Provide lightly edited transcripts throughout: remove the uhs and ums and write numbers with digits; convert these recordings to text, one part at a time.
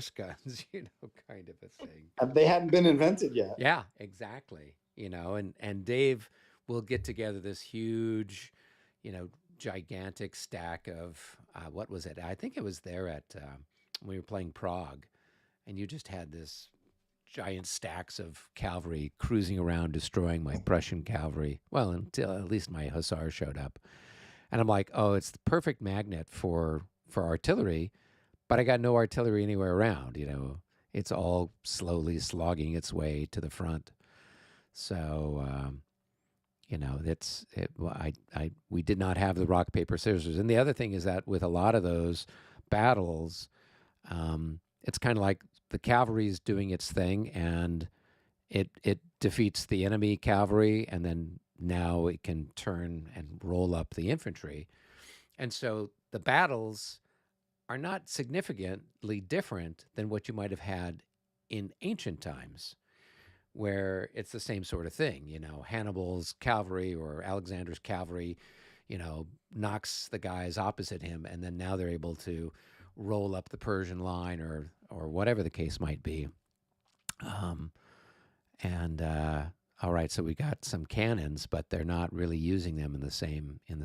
horse guns, kind of a thing. They hadn't been invented yet. Yeah, exactly. And Dave will get together this huge, you know, gigantic stack of what was it? I think it was there at when we were playing Prague, and you just had this giant stacks of cavalry cruising around, destroying my Prussian cavalry. Well, until at least my hussars showed up, and I'm like, oh, it's the perfect magnet for artillery, but I got no artillery anywhere around. It's all slowly slogging its way to the front. So we did not have the rock paper scissors. And the other thing is that with a lot of those battles, it's kind of like the cavalry is doing its thing, and it defeats the enemy cavalry, and then now it can turn and roll up the infantry. And so the battles are not significantly different than what you might have had in ancient times, where it's the same sort of thing. Hannibal's cavalry or Alexander's cavalry, knocks the guys opposite him, and then now they're able to roll up the Persian line or whatever the case might be. And all right, so we got some cannons, but they're not really using them in the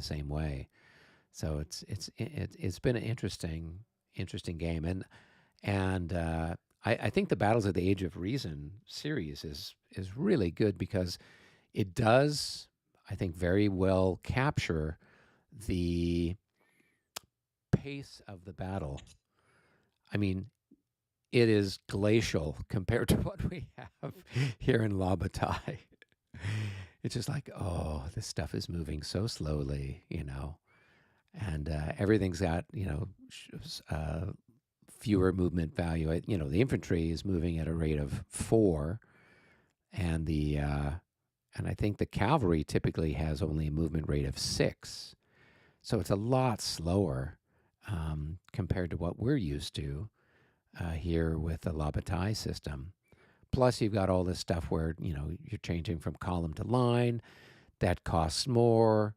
same way. So it's been an interesting game, and I think the Battles of the Age of Reason series is really good because it does, I think, very well capture the pace of the battle. I mean, it is glacial compared to what we have here in La Bataille. It's just like, oh, this stuff is moving so slowly, and everything's got fewer movement value. The infantry is moving at a rate of 4, and and I think the cavalry typically has only a movement rate of 6. So it's a lot slower compared to what we're used to here with the La Bataille system. Plus, you've got all this stuff where you're changing from column to line. That costs more.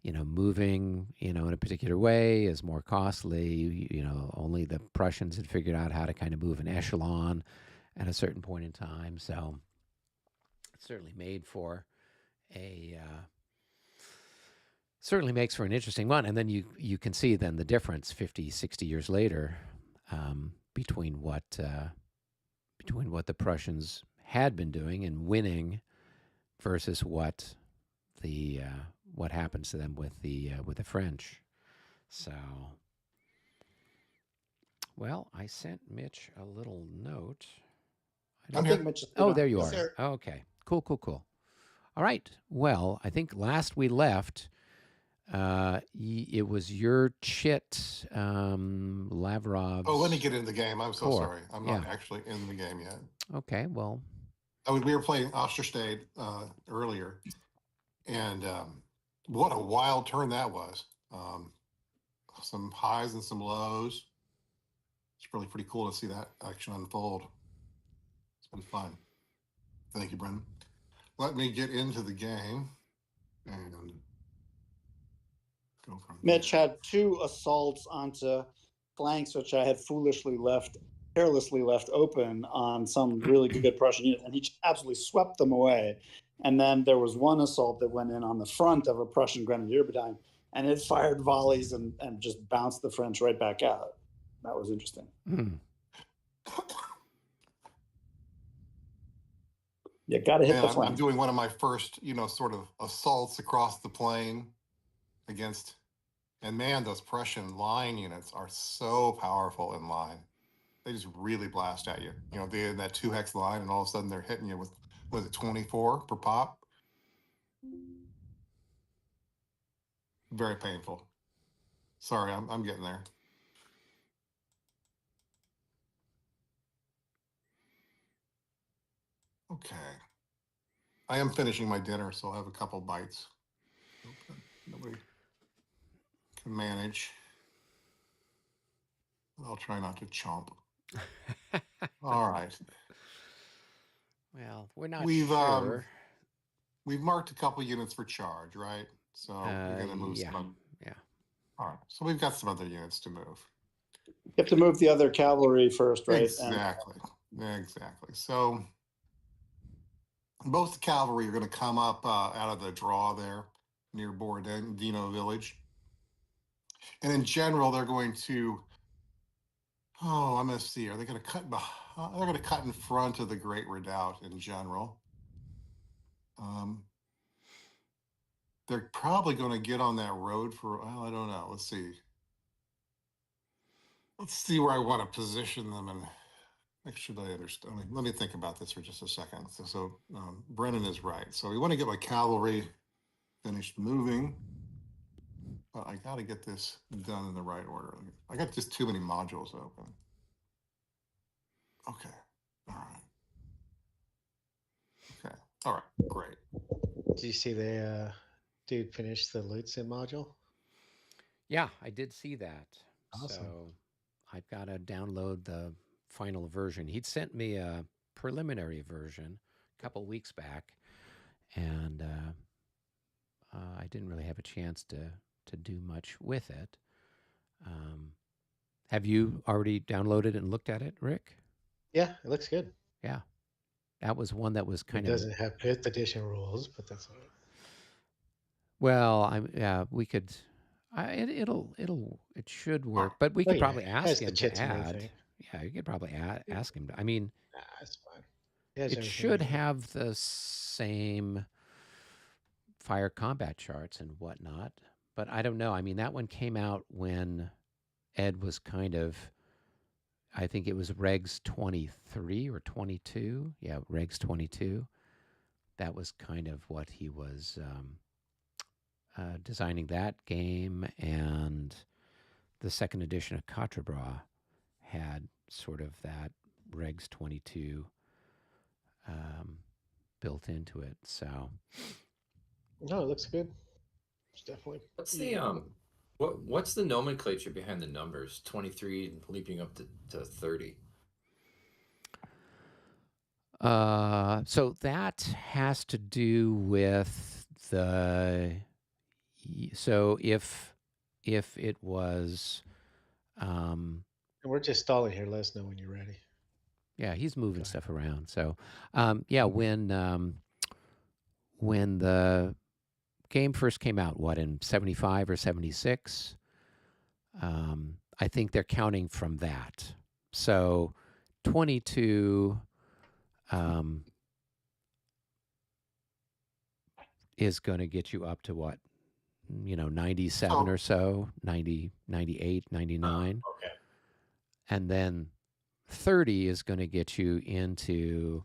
Moving, in a particular way is more costly. Only the Prussians had figured out how to kind of move an echelon at a certain point in time. So it certainly makes for an interesting one. And then you can see then the difference 50, 60 years later between what the Prussians had been doing and winning versus what happens to them with the French. So, well, I sent Mitch a little note. I'm here. Oh, there you Yes, are. sir. Okay, cool. All right. Well, I think last we left, it was your chit, Lavrov's. Oh, let me get into the game. I'm so Corps. sorry. I'm not actually in the game yet. Okay, well. We were playing Osterstade earlier, and what a wild turn that was. Some highs and some lows. It's really pretty cool to see that action unfold. It's been fun. Thank you, Brendan. Let me get into the game and go from Mitch there. had 2 assaults onto flanks, which I had carelessly left open on some really good Prussian units, and he absolutely swept them away. And then there was one assault that went in on the front of a Prussian grenadier battalion, and it fired volleys and just bounced the French right back out. That was interesting. You got to hit the flank. I'm doing one of my first, sort of assaults across the plain against, and man, those Prussian line units are so powerful in line. They just really blast at you. They're in that 2-hex line, and all of a sudden they're hitting you with 24 per pop. Very painful. Sorry, I'm getting there. Okay. I am finishing my dinner, so I'll have a couple bites. Nobody can manage. I'll try not to chomp. All right. Well, we're not sure. We've marked a couple units for charge, right? So we're going to move some. Yeah. All right. So we've got some other units to move. You have to move the other cavalry first, right? Exactly. So both the cavalry are going to come up out of the draw there near Borodino village. And in general, they're going to, I'm going to see, are they going to cut they're going to cut in front of the Great Redoubt in general. They're probably going to get on that road for, well, I don't know. Let's see where I want to position them and make sure they understand. Let me think about this for just a second. So Brennan is right. So we want to get my cavalry finished moving, but I got to get this done in the right order. I got just too many modules open. Okay. All right. Okay. All right. Great. Do you see the dude finish the loot sim module? Yeah, I did see that. Awesome. So I've got to download the final version. He'd sent me a preliminary version a couple weeks back, and I didn't really have a chance to do much with it. Have you already downloaded and looked at it, Rick? Yeah, it looks good. Yeah, that was one that was kind It of. doesn't have 5th edition rules, but that's all right. Well, we could. It should work, but we could probably ask him to add. Yeah, you could probably ask him. I mean, it's fine. It should have the same fire combat charts and whatnot, but I don't know. I mean, that one came out when Ed was kind of, I think it was Regs 23 or 22. Yeah, Regs 22. That was kind of what he was designing that game, and the second edition of Quatre had sort of that Regs 22 built into it. So no, it looks good. It's definitely. What's the what's the nomenclature behind the numbers 23 and leaping up to 30? So that has to do with the. So if it was, we're just stalling here. Let us know when you're ready. Yeah, he's moving stuff around. So, yeah, when the game first came out, what, in 75 or 76, I think they're counting from that. So 22 is going to get you up to what, 97 or so, 90, 98, 99. Okay. And then 30 is going to get you into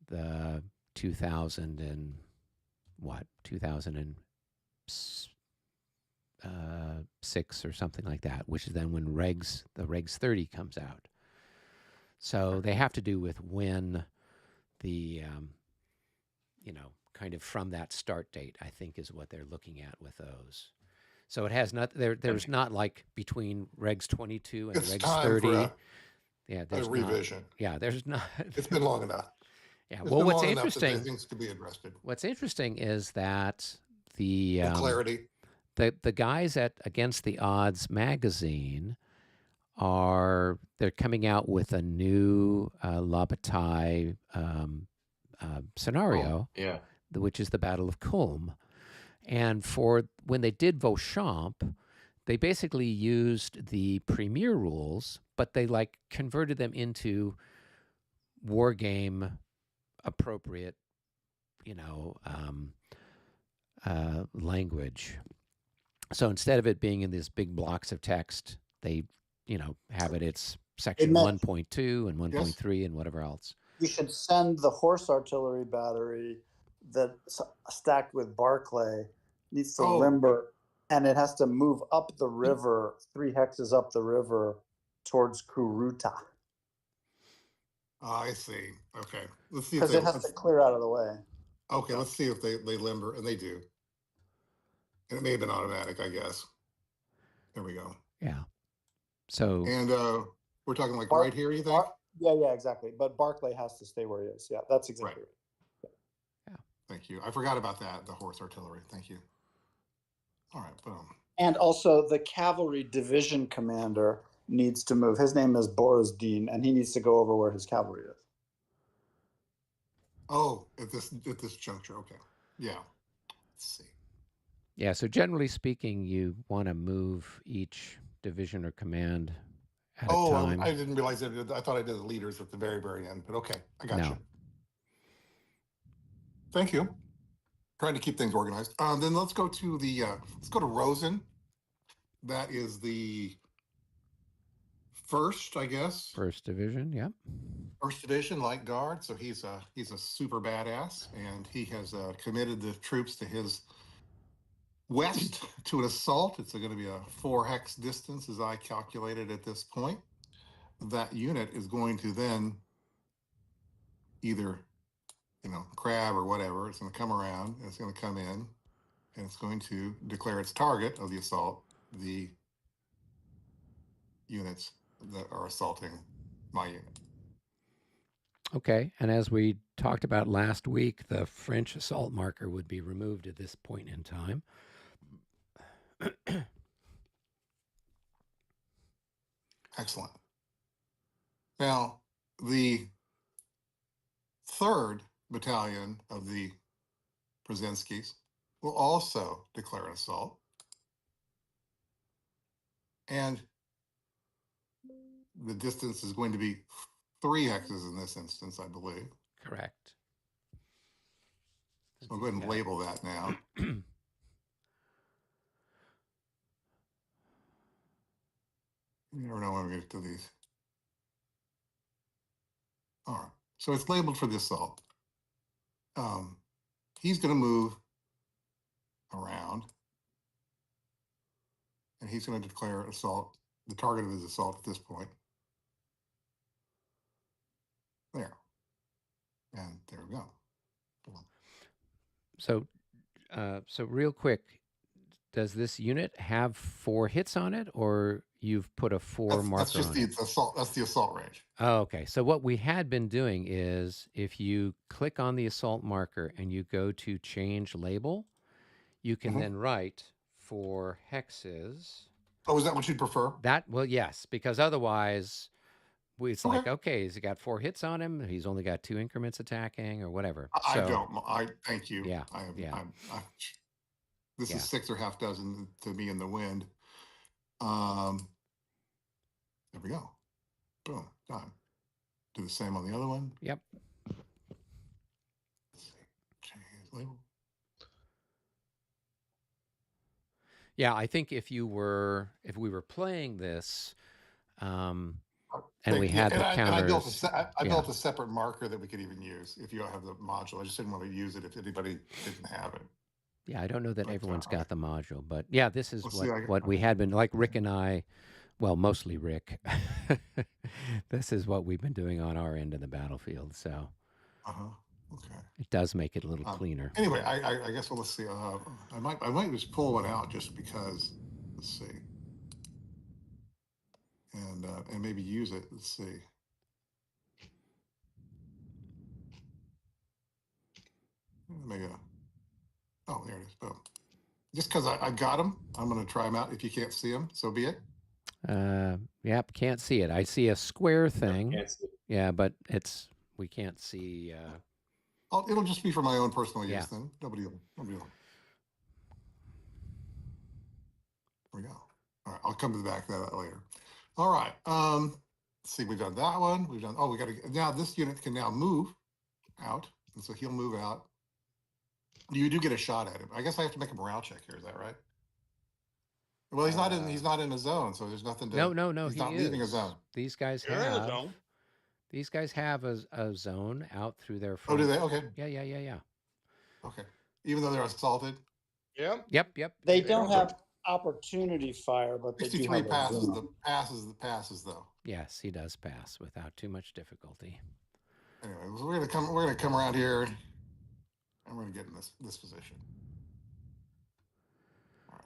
the 2006 or something like that, which is then when the Regs 30 comes out. So they have to do with when the, kind of from that start date, I think is what they're looking at with those. So it has not, there's not like between Regs 22 and It's Regs 30. Yeah, there's a revision. There's not. It's been long enough. Yeah. It's well, been what's long enough interesting? That things could be addressed. What's interesting is that the clarity. The guys at Against the Odds magazine they're coming out with a new La Bataille scenario. Yeah. Which is the Battle of Culm, and for when they did Beauchamp, they basically used the premier rules, but they converted them into war game appropriate, language. So instead of it being in these big blocks of text, they, have it's section 1.2 and 1.3 and whatever else. You should send the horse artillery battery that's stacked with Barclay needs to limber, and it has to move up the river 3 hexes up the river towards Kuruta. I see. Okay, let's see. Because it has to clear out of the way. Okay, let's see if they limber, and they do. And it may have been automatic, I guess. There we go. Yeah. So. And we're talking right here, you think? Yeah, exactly. But Barclay has to stay where he is. Yeah, that's exactly right. Thank you. I forgot about that, the horse artillery. Thank you. All right, boom. And also the cavalry division commander needs to move. His name is Borozdin, and he needs to go over where his cavalry is. Oh, at this juncture, okay. Yeah. Let's see. Yeah, so generally speaking, you want to move each division or command at a time. I didn't realize that. I thought I did the leaders at the very, very end, but okay, I got you. Thank you. Trying to keep things organized. Then let's go to Rosen. That is the first, I guess. First division, yeah. First division, light guard. So he's a super badass, and he has committed the troops to his west to an assault. It's going to be a 4 hex distance, as I calculated at this point. That unit is going to then either, crab or whatever. It's going to come around, and it's going to come in, and it's going to declare its target of the assault, the units that are assaulting my unit. Okay, and as we talked about last week, the French assault marker would be removed at this point in time. Excellent. Now, the 3rd Battalion of the Brzezinskis will also declare an assault. And the distance is going to be 3 hexes in this instance, I believe. Correct. So I'll go ahead and label that now. You never know when we get to these. All right. So it's labeled for the assault. He's going to move around, and he's going to declare assault, the target of his assault at this point. There. And there we go. So real quick, does this unit have 4 hits on it, or you've put a 4 marker that's just on the it? assault. That's the assault range. Oh, okay. So what we had been doing is if you click on the assault marker and you go to change label, you can then write 4 hexes. Oh, is that what you'd prefer? Well, yes, because otherwise it's like, okay, has he got 4 hits on him? He's only got 2 increments attacking or whatever. I thank you. Yeah. This is 6 or half dozen to me in the wind. There we go. Boom, done. Do the same on the other one. Yep. Let's see. Change label. Yeah, I think if we were playing this, and we had the counters. I built a separate marker that we could even use if you don't have the module. I just didn't want to use it if anybody didn't have it. Yeah, I don't know that everyone's got the module, but yeah, this is Let's what we had been, like Rick and I, well, mostly Rick. This is what we've been doing on our end of the battlefield, so okay. It does make it a little cleaner. Anyway, I guess let's see. I might just pull one out just because. Let's see, and maybe use it. Let's see. Maybe. Oh, there it is. Boom. Just because I got them, I'm going to try them out. If you can't see them, so be it. Yep, can't see it. I see a square thing. Can't see it. Yeah, but we can't see. It'll just be for my own personal use then. Nobody will. There we go. All right, I'll come to the back of that later. All right. Let's see, we've done that one. We got to, now this unit can now move out. And so he'll move out. You do get a shot at him. I guess I have to make a morale check here. Is that right? Well, he's not in a zone, so there's nothing to. No. He's not leaving a zone. These guys You're in a zone. These guys have a zone out through their Oh, front. do they? Okay. Yeah. Okay. Even though they're assaulted. Yep. Yep. They don't have opportunity fire, but they do 63 have passes. a zone. The passes though. Yes, he does pass without too much difficulty. Anyway, so we're gonna come around here, and we're gonna get in this position. All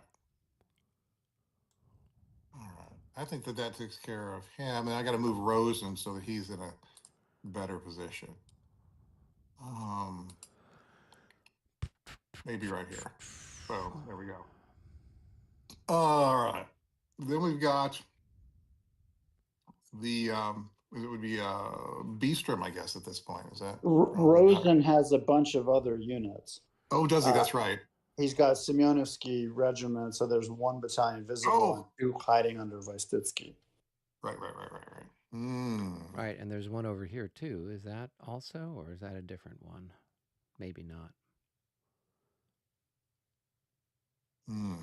right. I think that takes care of him, and I got to move Rosen so that he's in a better position. Maybe right here. Boom. There we go. All right. Then we've got the it would be B-Strim, I guess, at this point. Is that Rosen has a bunch of other units. Oh, does he? That's right. He's got Semyonovsky regiment, so there's one battalion visible and two hiding under Vystitsky. Right. Mm. Right, and there's one over here too. Is that also, or is that a different one? Maybe not. Yeah,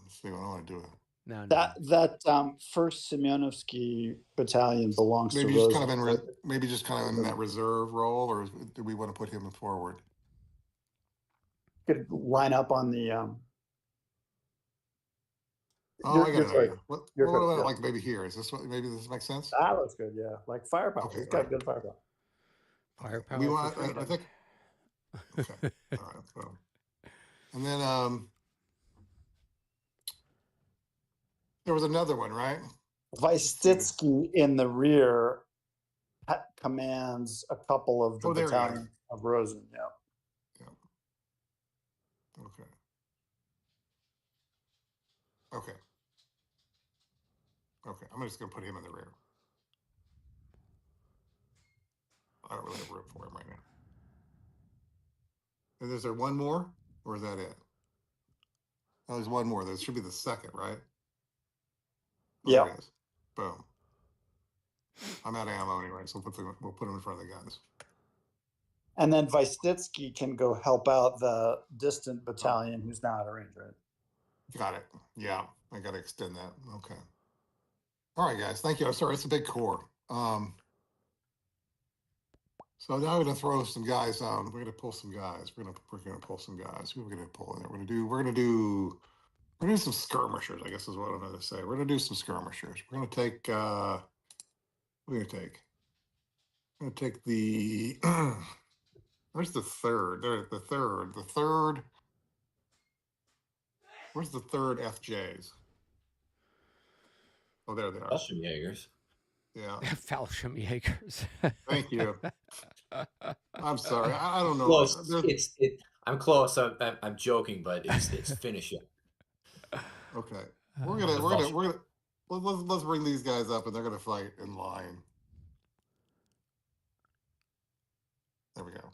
let's see what I want to do. No. That first Semyonovsky battalion belongs maybe to just Rosen. kind of maybe just kind of in that reserve role, or do we want to put him forward? Could line up on the. I got an idea. What about like maybe here? Is this what? Maybe this makes sense. That looks good. Yeah, like firepower. Okay, He's got good firepower. Firepower. We want. I think. Okay. All right. So, and then there was another one, right? Vystitsky in the rear commands a couple of the battalions of Rosen. Yeah. Okay. I'm just going to put him in the rear. I don't really have room for him right now. And is there one more, or is that it? Oh, there's one more. There should be the second, right? Yeah. There it is. Boom. I'm out of ammo anyway, so we'll put him in front of the guns. And then Vystitsky can go help out the distant battalion who's not out of range, right? Got it. Yeah, I got to extend that. Okay. All right, guys. Thank you. I'm sorry, it's a big corps. So now we're going to throw some guys on. We're going to pull some guys. We're going to pull some guys. Who are we going to pull in there? We're going to do some skirmishers, I guess is what I'm going to say. We're going to do some skirmishers. We're going to take, we're going to take the, where's the third? The third, where's the third FJs? Oh, there they are. Fallschirmjägers. Yeah. Fallschirmjägers. Thank you. I'm sorry. I don't know. Close. I'm close. I'm joking, but it's finishing. Okay. Let's bring these guys up, and they're gonna fight in line. There we go.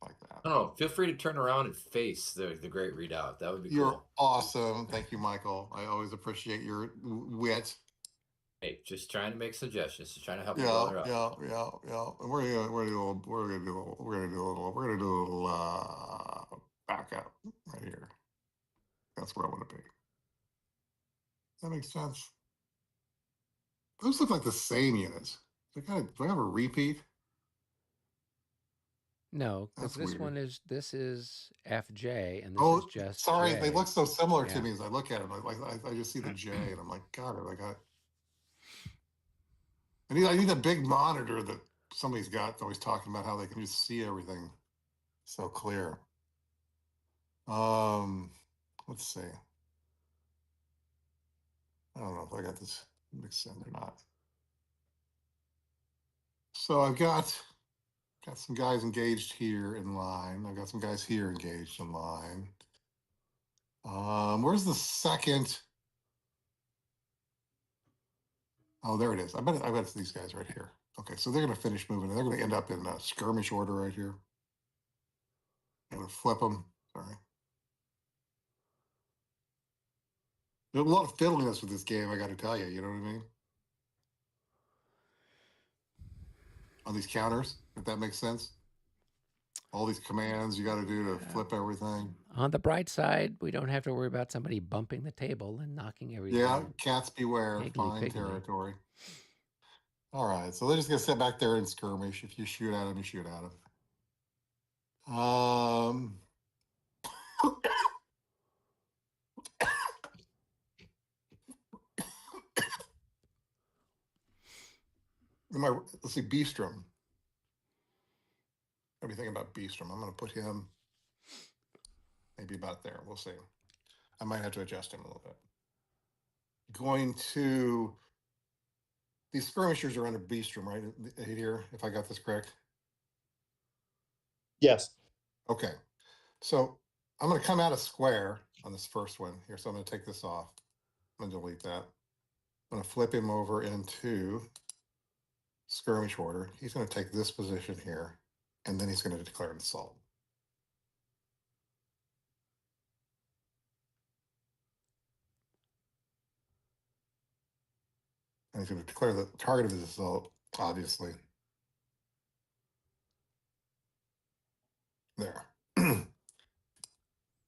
Like that. Oh, feel free to turn around and face the great redoubt. That would be You're cool. awesome. Thank you, Michael. I always appreciate your wit. Hey, just trying to make suggestions, just trying to help you out. Yeah. And we're gonna do a little backup right here. That's where I want to be. That makes sense. Those look like the same units. Do I have a repeat? No, because That's this weird. this is FJ, and this is just sorry, J. they look so similar to Yeah. me as I look at them. I just see the J, and I'm like, God, I need a big monitor that somebody's got. Always talking about how they can just see everything so clear. Let's see. I don't know if I got this mixed in or not. So I've got some guys engaged here in line. I've got some guys here engaged in line. Where's the second? Oh, there it is. I bet it's these guys right here. Okay, so they're going to finish moving. They're going to end up in a skirmish order right here. I'm going to flip them. Sorry. There's a lot of fiddliness with this game, I got to tell you. You know what I mean? On these counters, if that makes sense. All these commands you got to do to flip everything. On the bright side, we don't have to worry about somebody bumping the table and knocking everything. Yeah, cats beware. Fine territory. All right, so they're just going to sit back there and skirmish. If you shoot at them, you shoot at them. Let's see, B-Strim. What do you think about B-Strim? I'm going to put him maybe about there. We'll see. I might have to adjust him a little bit. These skirmishers are under B-Strim, right here, if I got this correct? Yes. Okay. So I'm going to come out of square on this first one here. So I'm going to take this off. I'm going to delete that. I'm going to flip him over into skirmish order. He's going to take this position here, and then he's going to declare an assault. And he's going to declare the target of his assault, obviously. There.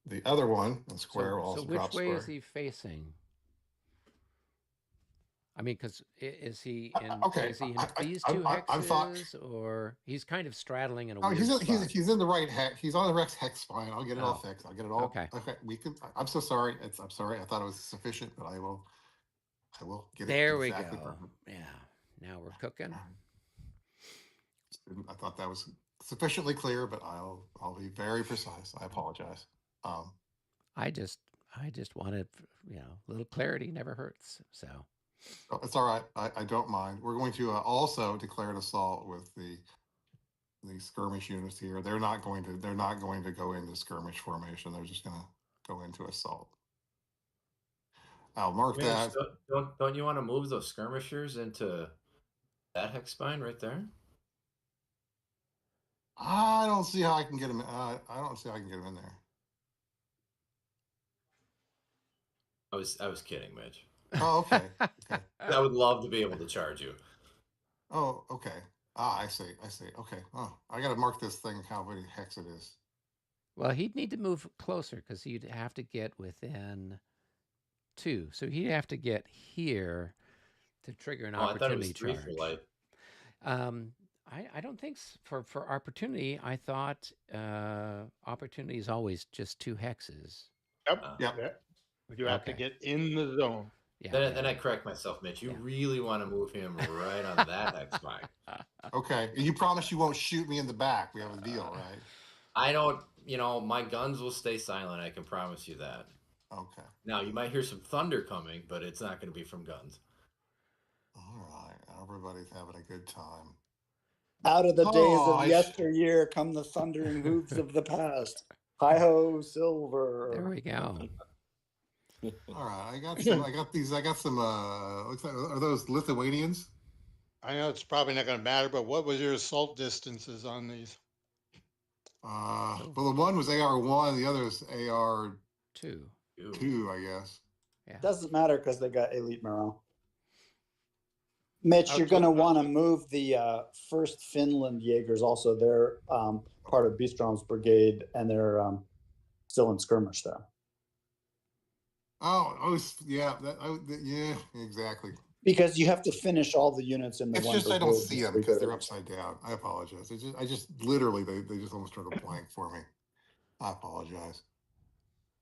The other one, the square, will So also which drop way square. is he facing? I mean, because is he in? Okay, Is he in I- these I- two I thought- hexes, or he's kind of straddling in a Oh, weird he's in, spot? he's in the right hex. He's on the Rex hex spine. I'll get it all Oh, fixed. I'll get it all. okay. We can. I'm so sorry. I'm sorry. I thought it was sufficient, but I will get There it we exactly go. perfect. Yeah. Now we're cooking. I thought that was sufficiently clear, but I'll be very precise. I apologize. I just wanted, a little clarity never hurts. So It's all right. I don't mind. We're going to also declare an assault with the skirmish units here. They're not going to go into skirmish formation. They're just going to go into assault. I'll mark Mitch, that. don't you want to move those skirmishers into that hex spine right there? I don't see how I can get him. I don't see how I can get him in there. I was kidding, Mitch. Oh, okay. Okay. I would love to be able to charge you. Oh, okay. I see. Okay. Oh, I got to mark this thing how many hex it is. Well, he'd need to move closer because he'd have to get within 2. So he'd have to get here to trigger an opportunity I thought it was 3 charge. for light. I don't think for opportunity. I thought opportunity is always just 2 hexes. Yep. Yep. Yeah. You have to Okay. get in the zone. Yeah. Then I correct myself, Mitch. You Yeah. really want to move him right on that hex spine. Okay. And you promise you won't shoot me in the back. We have a deal, right? I don't, my guns will stay silent. I can promise you that. Okay. Now, you might hear some thunder coming, but it's not going to be from guns. All right. Everybody's having a good time. Out of the days Oh, of yesteryear come the thundering hooves of the past. Hi ho, silver. There we go. All right. I got some. Looks like, are those Lithuanians? I know it's probably not going to matter, but what was your assault distances on these? Well, the one was AR1, the other is AR2, 2. I guess. Yeah. Doesn't matter because they got elite morale. Mitch, you're Okay. going to want to move the 1st Finland Jaegers also. They're part of Beestrom's brigade, and they're still in skirmish there. Yeah, yeah, exactly. Because you have to finish all the units in the It's one just I don't brigade see them before because you they're go. upside down. I apologize. I just literally they just almost turned a blank for me. I apologize.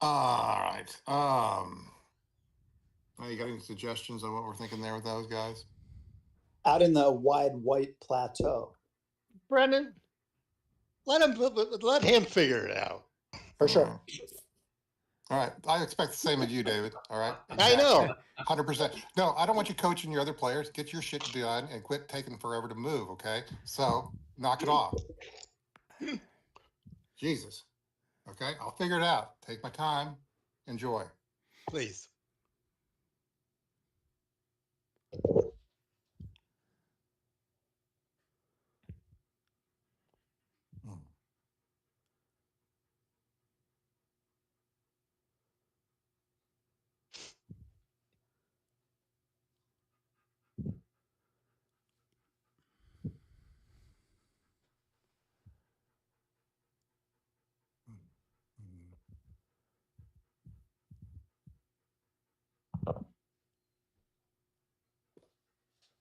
All right. You got any suggestions on what we're thinking there with those guys? Out in the wide white plateau. Brendan, let him figure it out. For sure. All right. I expect the same of you, David. All right. I know. 100%. No, I don't want you coaching your other players. Get your shit done and quit taking forever to move. Okay. So knock it off. Jesus. Okay. I'll figure it out. Take my time. Enjoy. Please.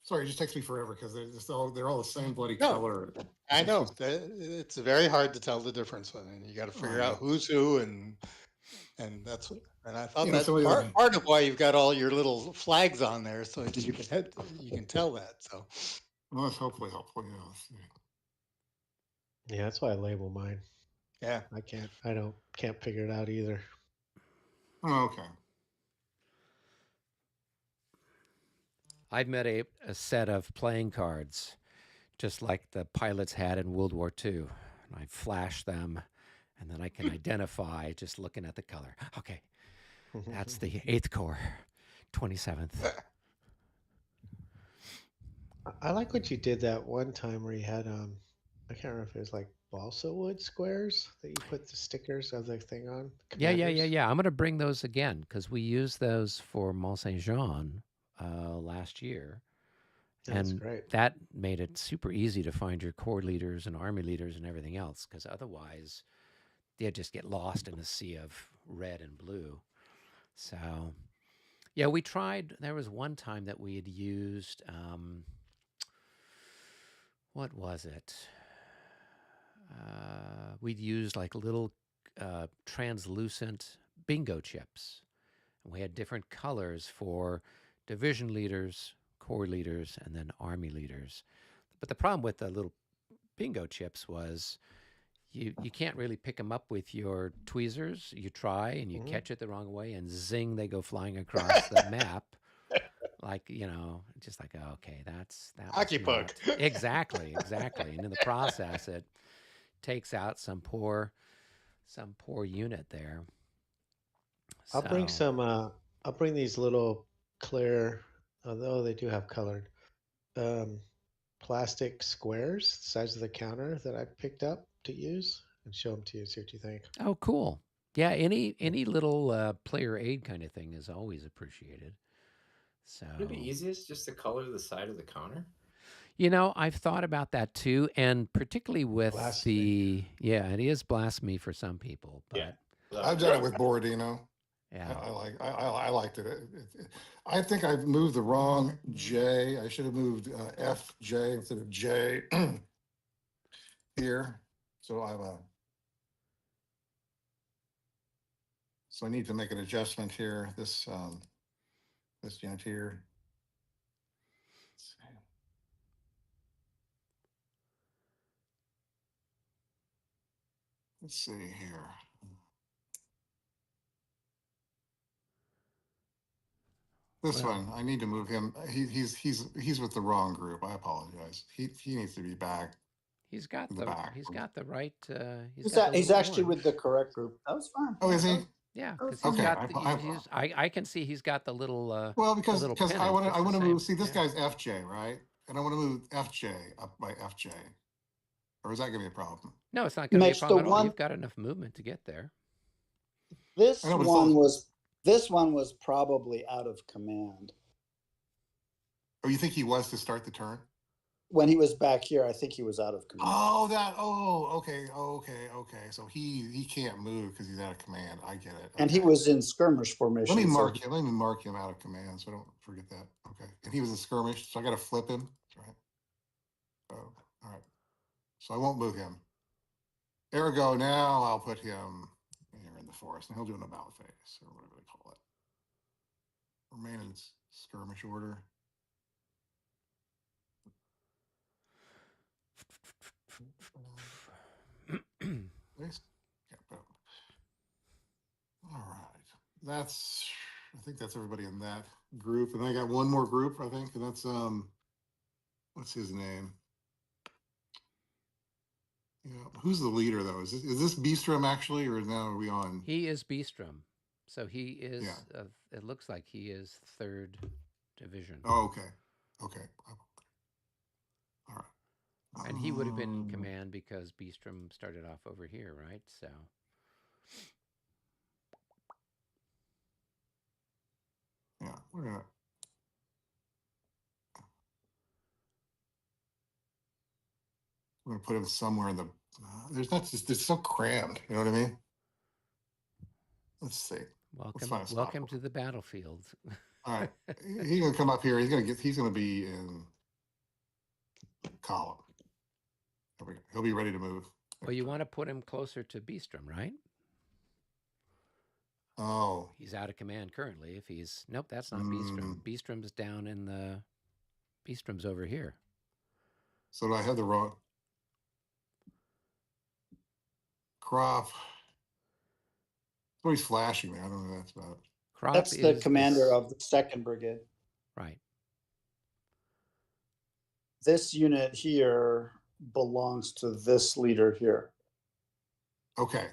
Sorry, it just takes me forever because they're all the same bloody No. color. I know. It's very hard to tell the difference. And you got to figure out who's who, and that's what. And I thought that's part of why you've got all your little flags on there, so you can tell that. So. Well, that's hopefully helpful. Yeah, that's why I label mine. Yeah. I can't figure it out either. Oh, okay. I've met a set of playing cards, just like the pilots had in World War II. And I flash them, and then I can identify just looking at the color. Okay, that's the 8th Corps, 27th. I like what you did that one time where you had I can't remember if it was like balsa wood squares that you put the stickers of the thing on. Commanders. Yeah. I'm going to bring those again because we used those for Mont Saint Jean last year, That's and great. that made it super easy to find your corps leaders and army leaders and everything else. Because otherwise, they'd just get lost in a sea of red and blue. So, yeah, we tried. There was one time that we had used. What was it? We'd used like little translucent bingo chips. And we had different colors for division leaders, corps leaders, and then army leaders. But the problem with the little bingo chips was you can't really pick them up with your tweezers. You try and you catch it the wrong way, and zing, they go flying across the map. Like, just like, okay, that Hockey was puck. not exactly. And in the process, it takes out some poor unit there. I'll bring So, some. I'll bring these little clear, although they do have colored, um, plastic squares, the size of the counter that I picked up to use, and show them to you. See what you think. oh, cool. Yeah, any little player aid kind of thing is always appreciated. So, Would it be easiest just to color the side of the counter? I've thought about that too, and particularly with Blasphemy. it is blasphemy for some people, but Yeah. I've done it with Borodino. yeah, I liked it. I think I've moved the wrong J. I should have moved FJ instead of J here. So so I need to make an adjustment here. This unit here. Let's see here. This one, I need to move him. He's with the wrong group. I apologize. He needs to be back. he's got in the back. right. He's actually with the correct group. That was fine. Oh, is he? Yeah, Oh, because he's okay. got. I can see he's got the little. Well, because pennant. I want It's to the move. same. See, this guy's FJ, right? And I want to move FJ up by FJ. Or is that going to be a problem? No, it's not going to be a Mitch, problem the at all. one- You've got enough movement to get there. This I know, but one it's this one was probably out of command. Oh, you think he was to start the turn? When he was back here, I think he was out of command. Okay. So he can't move because he's out of command. I get it. And he was in skirmish formation. Let me so- mark him out of command so I don't forget that. Okay. And he was in skirmish, so I got to flip him. That's right. Oh, all right. So I won't move him. Ergo, now I'll put him here in the forest, and he'll do an about phase or whatever they call it. Remain in skirmish order. All right. I think that's everybody in that group. And I got one more group, I think, and that's what's his name? Yeah, who's the leader though? Is this Beastrom actually, or now are we on? He is Beastrom, so he is. It looks like he is 3rd division. Oh, okay. All right. And he would have been in command because Beastrom started off over here, right? So. Yeah, we're gonna. I'm gonna put him somewhere in the. It's so crammed. You know what I mean? Let's see. Welcome to the battlefield. All right, he's gonna come up here. He's gonna be in column. There we go. He'll be ready to move. Well, you want to put him closer to Beastrom, right? Oh, he's out of command currently. If he's nope, that's not Beastrom. Beastrom's down in the. Beastrom's over here. So do I have the wrong crop? Oh, he's flashing there. I don't know what that's about. Crop That's the commander of the 2nd Brigade. Right. This unit here belongs to this leader here. Okay.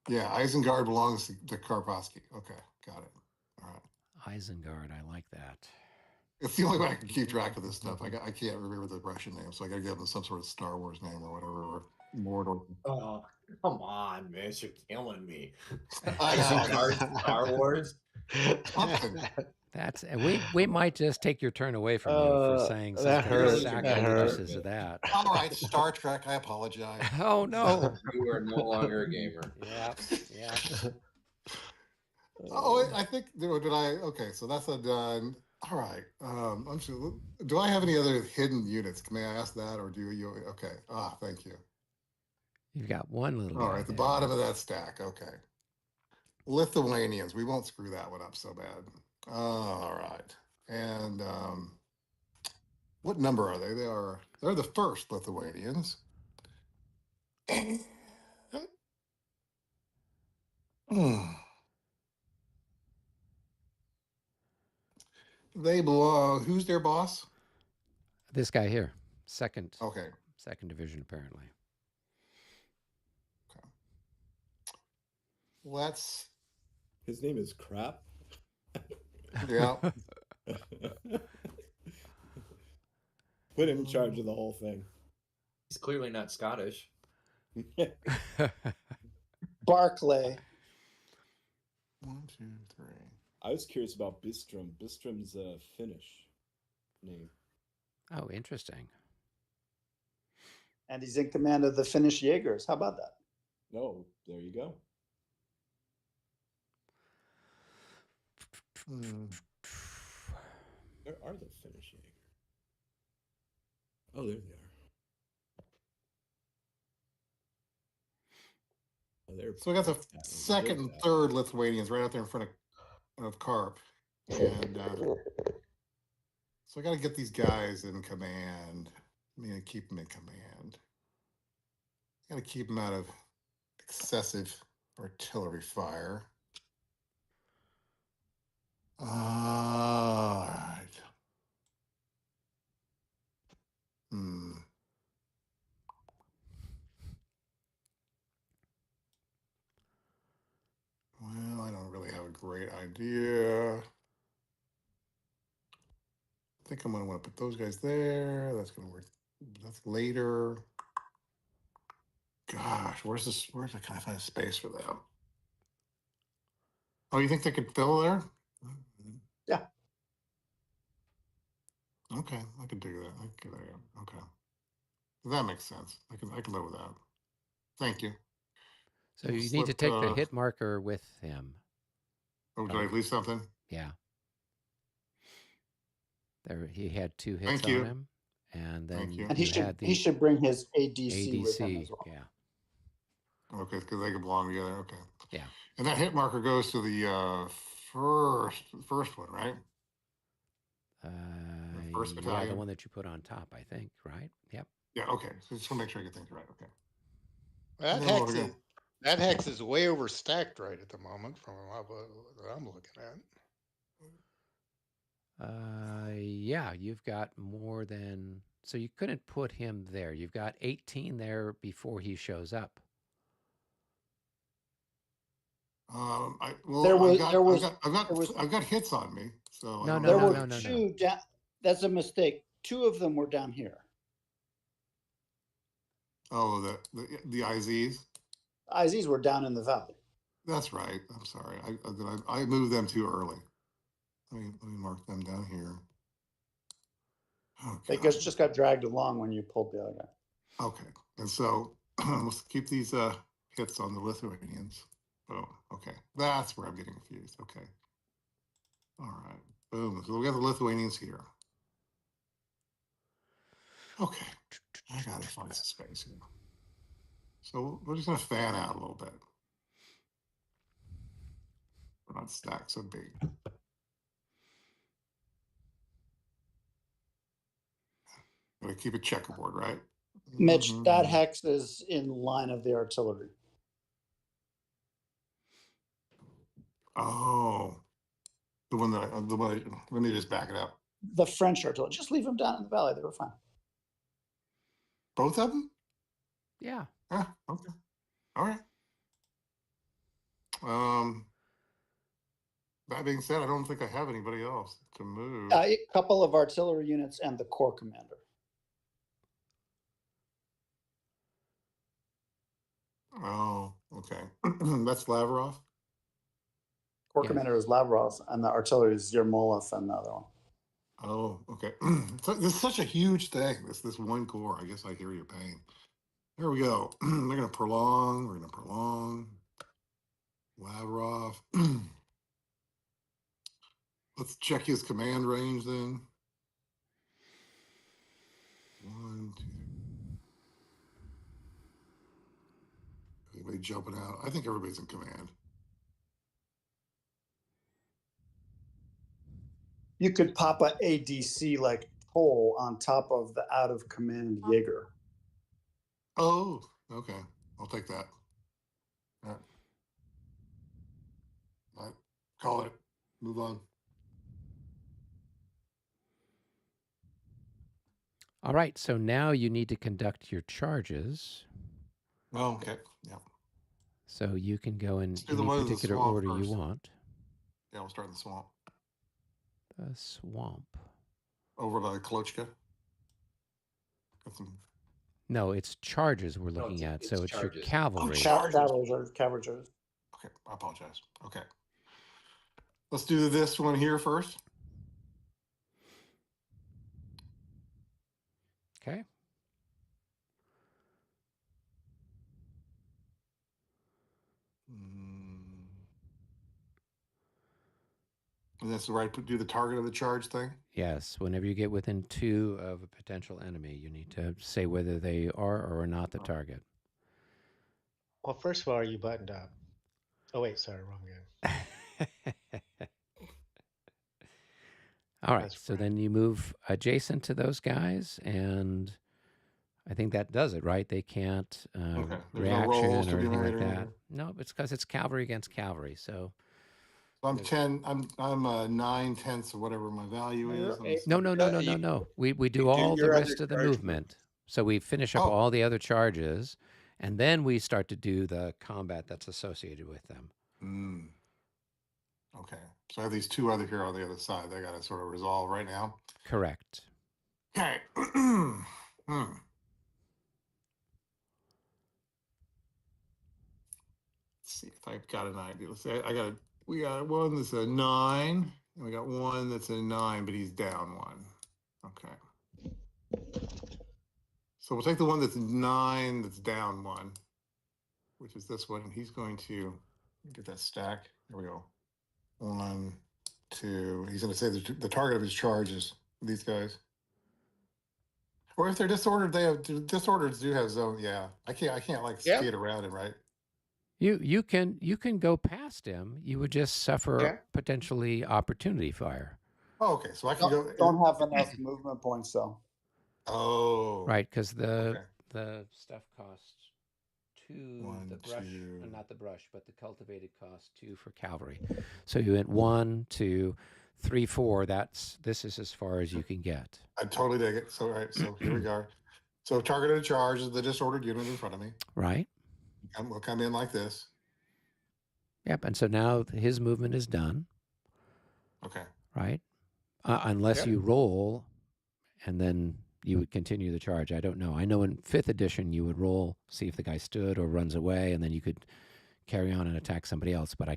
Yeah, Isengard belongs to Karpowski. Okay, got it. All right. Isengard, I like that. It's the only way I can keep track of this stuff. I can't remember the Russian name, so I got to give them some sort of Star Wars name or whatever, or Mordor. Oh, come on, man! You're killing me. I know. Star Wars. Something. That's we might just take your turn away from you for saying that something hurt. as That sacrilegious hurt. as that. All right, Star Trek. I apologize. Oh no! You are no longer a gamer. Yeah, yeah. Oh, I think did I? Okay, so that's a done. All right. I'm sure. Do I have any other hidden units? May I ask that, or do you? Okay. Ah, thank you. You've got one little. All guy right, the there. bottom of that stack. Okay. Lithuanians. We won't screw that one up so bad. All right. And what number are they? They're the first Lithuanians. They belong. Who's their boss? This guy here, second Okay. division apparently. Okay. Let's. His name is Crap. Yeah. Put him in charge of the whole thing. He's clearly not Scottish. Barclay. 1, 2, 3. I was curious about Bistrom. Bistrom's a Finnish name. Oh, interesting. And he's in command of the Finnish Jaegers. How about that? No, there you go. Where are the Finnish Jaegers? Oh, there they are. Oh, they're So we got the second and third Lithuanians right out there in front of Karp. And so I got to get these guys in command. I mean, keep them in command. Got to keep them out of excessive artillery fire. All right. Well, I don't really have a great idea. I think I'm going to want to put those guys there. That's going to work. That's later. Gosh, where's I kind of find a space for them? Oh, you think they could fill there? Yeah. Okay, I could do that. Okay. That makes sense. I can live with that. Thank you. So you need to take the hit marker with him. Oh, did I leave something? Yeah. There, he had 2 hits on him, and then and he should bring his ADC with him as well. Yeah. Okay, because they can belong together. Okay. Yeah. And that hit marker goes to the first one, right? First battalion. Yeah, the one that you put on top, I think, right? Yep. Yeah. Okay. So just want to make sure I get things right. Okay. That hex is way overstacked right at the moment from what I'm looking at. Yeah, you've got more than, so you couldn't put him there. You've got 18 there before he shows up. I've got hits on me. So no. That's a mistake. 2 of them were down here. Oh, the IZs. IZs were down in the valley. That's right. I'm sorry. I moved them too early. Let me mark them down here. They just got dragged along when you pulled the other guy. Okay, and so let's keep these hits on the Lithuanians. Oh, okay. That's where I'm getting confused. Okay. All right. Boom. So we got the Lithuanians here. Okay. I gotta find some space here. So we're just gonna fan out a little bit. We're not stacked so big. Gotta keep it checkerboard, right? Mitch, that hex is in line of the artillery. Oh, let me just back it up. The French artillery. Just leave them down in the valley. They were fine. Both of them? Yeah. Ah, okay. All right. That being said, I don't think I have anybody else to move. A couple of artillery units and the corps commander. Oh, okay. That's Lavrov. Corps Yes. commander is Lavrov, and the artillery is Yermolov and the other one. Oh, okay. So this is such a huge thing. This one core. I guess I hear your pain. There we go. We're gonna prolong. We're gonna prolong. Lavrov. Let's check his command range then. 1, 2. Anybody jumping out? I think everybody's in command. You could pop a ADC like Toll on top of the out of command Jaeger. Oh, okay. I'll take that. All right. All right. Call it. Move on. All right. So now you need to conduct your charges. Oh, okay. Yeah. So you can go in Let's do the any one in the particular swamp order you first. want. Yeah, we'll start in the swamp. The swamp. Over by Klochka. Got some. No, it's charges we're looking at. So it's your charges. cavalry. charges. Cavalry charges. Okay, I apologize. Okay. Let's do this one here first. Okay. And that's the right, do the target of the charge thing? Yes. Whenever you get within 2 of a potential enemy, you need to say whether they are or are not the target. Well, first of all, are you buttoned up? Oh, wait, sorry, wrong guy. All right. That's So right. then you move adjacent to those guys, and I think that does it, right? They can't Okay. There's no reaction rolls to or be anything made like or that. anything? No, it's because it's cavalry against cavalry. So I'm 10. I'm 9/10 of whatever my value is. Let me see. no. We you do do all the your other rest of the charge movement. So we finish up Oh. all the other charges, and then we start to do the combat that's associated with them. Okay. So I have these 2 other here on the other side. They got to sort of resolve right now. Correct. Okay. Let's see if I've got an idea. Let's say we got one that's a 9, and we got one that's a 9, but he's down 1. Okay. So we'll take the one that's 9 that's down 1, which is this one. And he's going to get that stack. There we go. 1, 2. He's going to say the target of his charge is these guys. Or if they're disordered, disorders do have zone. Yeah, I can't like skate around him, right? You can go past him. You would just suffer potentially opportunity fire. Oh, okay. So I can go. Don't have enough movement points though. Oh, Right, because okay. the stuff costs 2. 1, the brush, 2. not the brush, but the cultivated costs 2 for cavalry. So you went 1, 2, 3, 4. This is as far as you can get. I totally dig it. So right. So here we go. So targeted charge is the disordered unit in front of me. Right. We'll come in like this. Yep. And so now his movement is done. Okay. Right. Unless you roll, and then you would continue the charge. I don't know. I know in 5th edition you would roll, see if the guy stood or runs away, and then you could carry on and attack somebody else. But I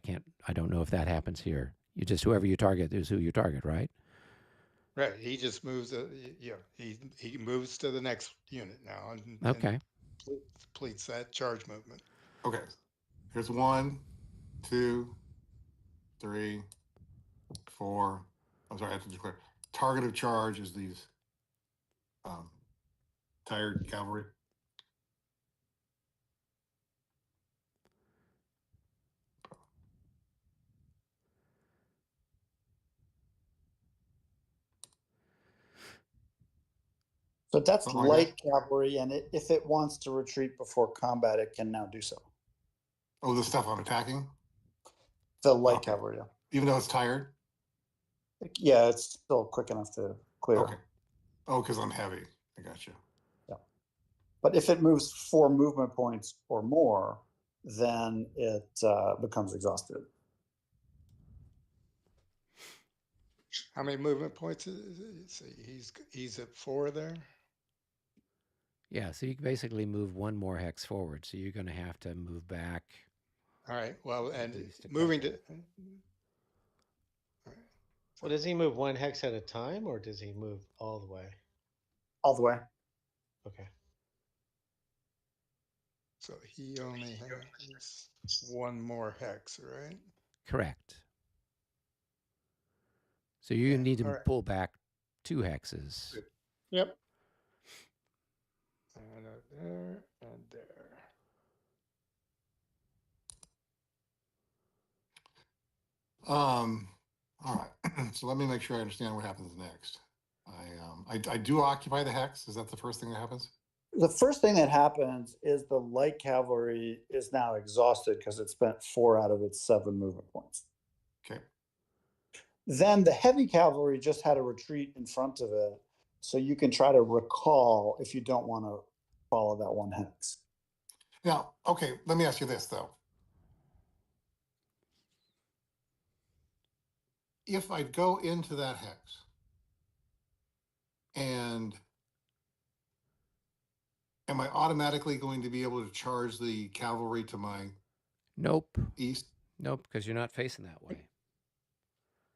don't know if that happens here. You just, whoever you target is who you target, right? Right. He just moves. He moves to the next unit now. And completes that charge movement. Okay. Here's 1, 2, 3, 4. I'm sorry, I have to declare. Target of charge is these tired cavalry. So that's light cavalry, and if it wants to retreat before combat, it can now do so. Oh, the stuff I'm attacking? The light cavalry, yeah. Even though it's tired? Yeah, it's still quick enough to clear. Okay. Oh, because I'm heavy. I got you. Yeah. But if it moves 4 movement points or more, then it becomes exhausted. How many movement points is it? So he's at 4 there. Yeah, so you can basically move one more hex forward. So you're going to have to move back. All right. Well, at and least a moving couple. to. All right. Well, does he move one hex at a time, or does he move all the way? All the way. Okay. So he only has one more hex, right? Correct. So you Yeah, need to all right. pull back 2 hexes. Yep. And there and there. All right. So let me make sure I understand what happens next. I do occupy the hex. Is that the first thing that happens? The first thing that happens is the light cavalry is now exhausted because it spent 4 out of its 7 movement points. Okay. Then the heavy cavalry just had a retreat in front of it, so you can try to recall if you don't want to follow that one hex. Now, okay, let me ask you this though. If I go into that hex and am I automatically going to be able to charge the cavalry to my Nope. east? Nope, because you're not facing that way.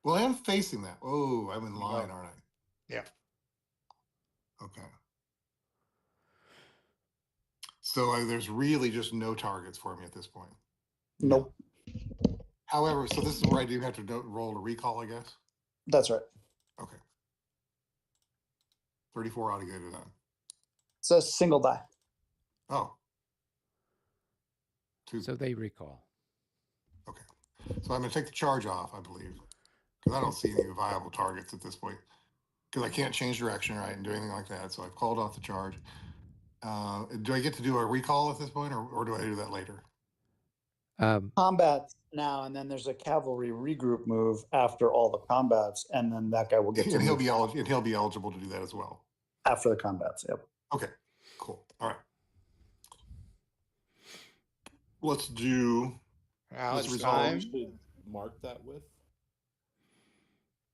Well, I am facing that. Oh, I'm in line, aren't I? Yeah. Okay. So there's really just no targets for me at this point. Nope. However, so this is where I do have to roll a recall, I guess. That's right. Okay. 34 ought to get it done. It's a single die. Oh. So they recall. Okay. So I'm going to take the charge off, I believe, because I don't see any viable targets at this point. Because I can't change direction, right, and do anything like that. So I've called off the charge. Do I get to do a recall at this point, or do I do that later? Combat now, and then there's a cavalry regroup move after all the combats, and then that guy will get to and he'll be eligible to do that as well after the combats. Yep. Okay, cool. All right. Let's do. Alex, time. We should mark that with.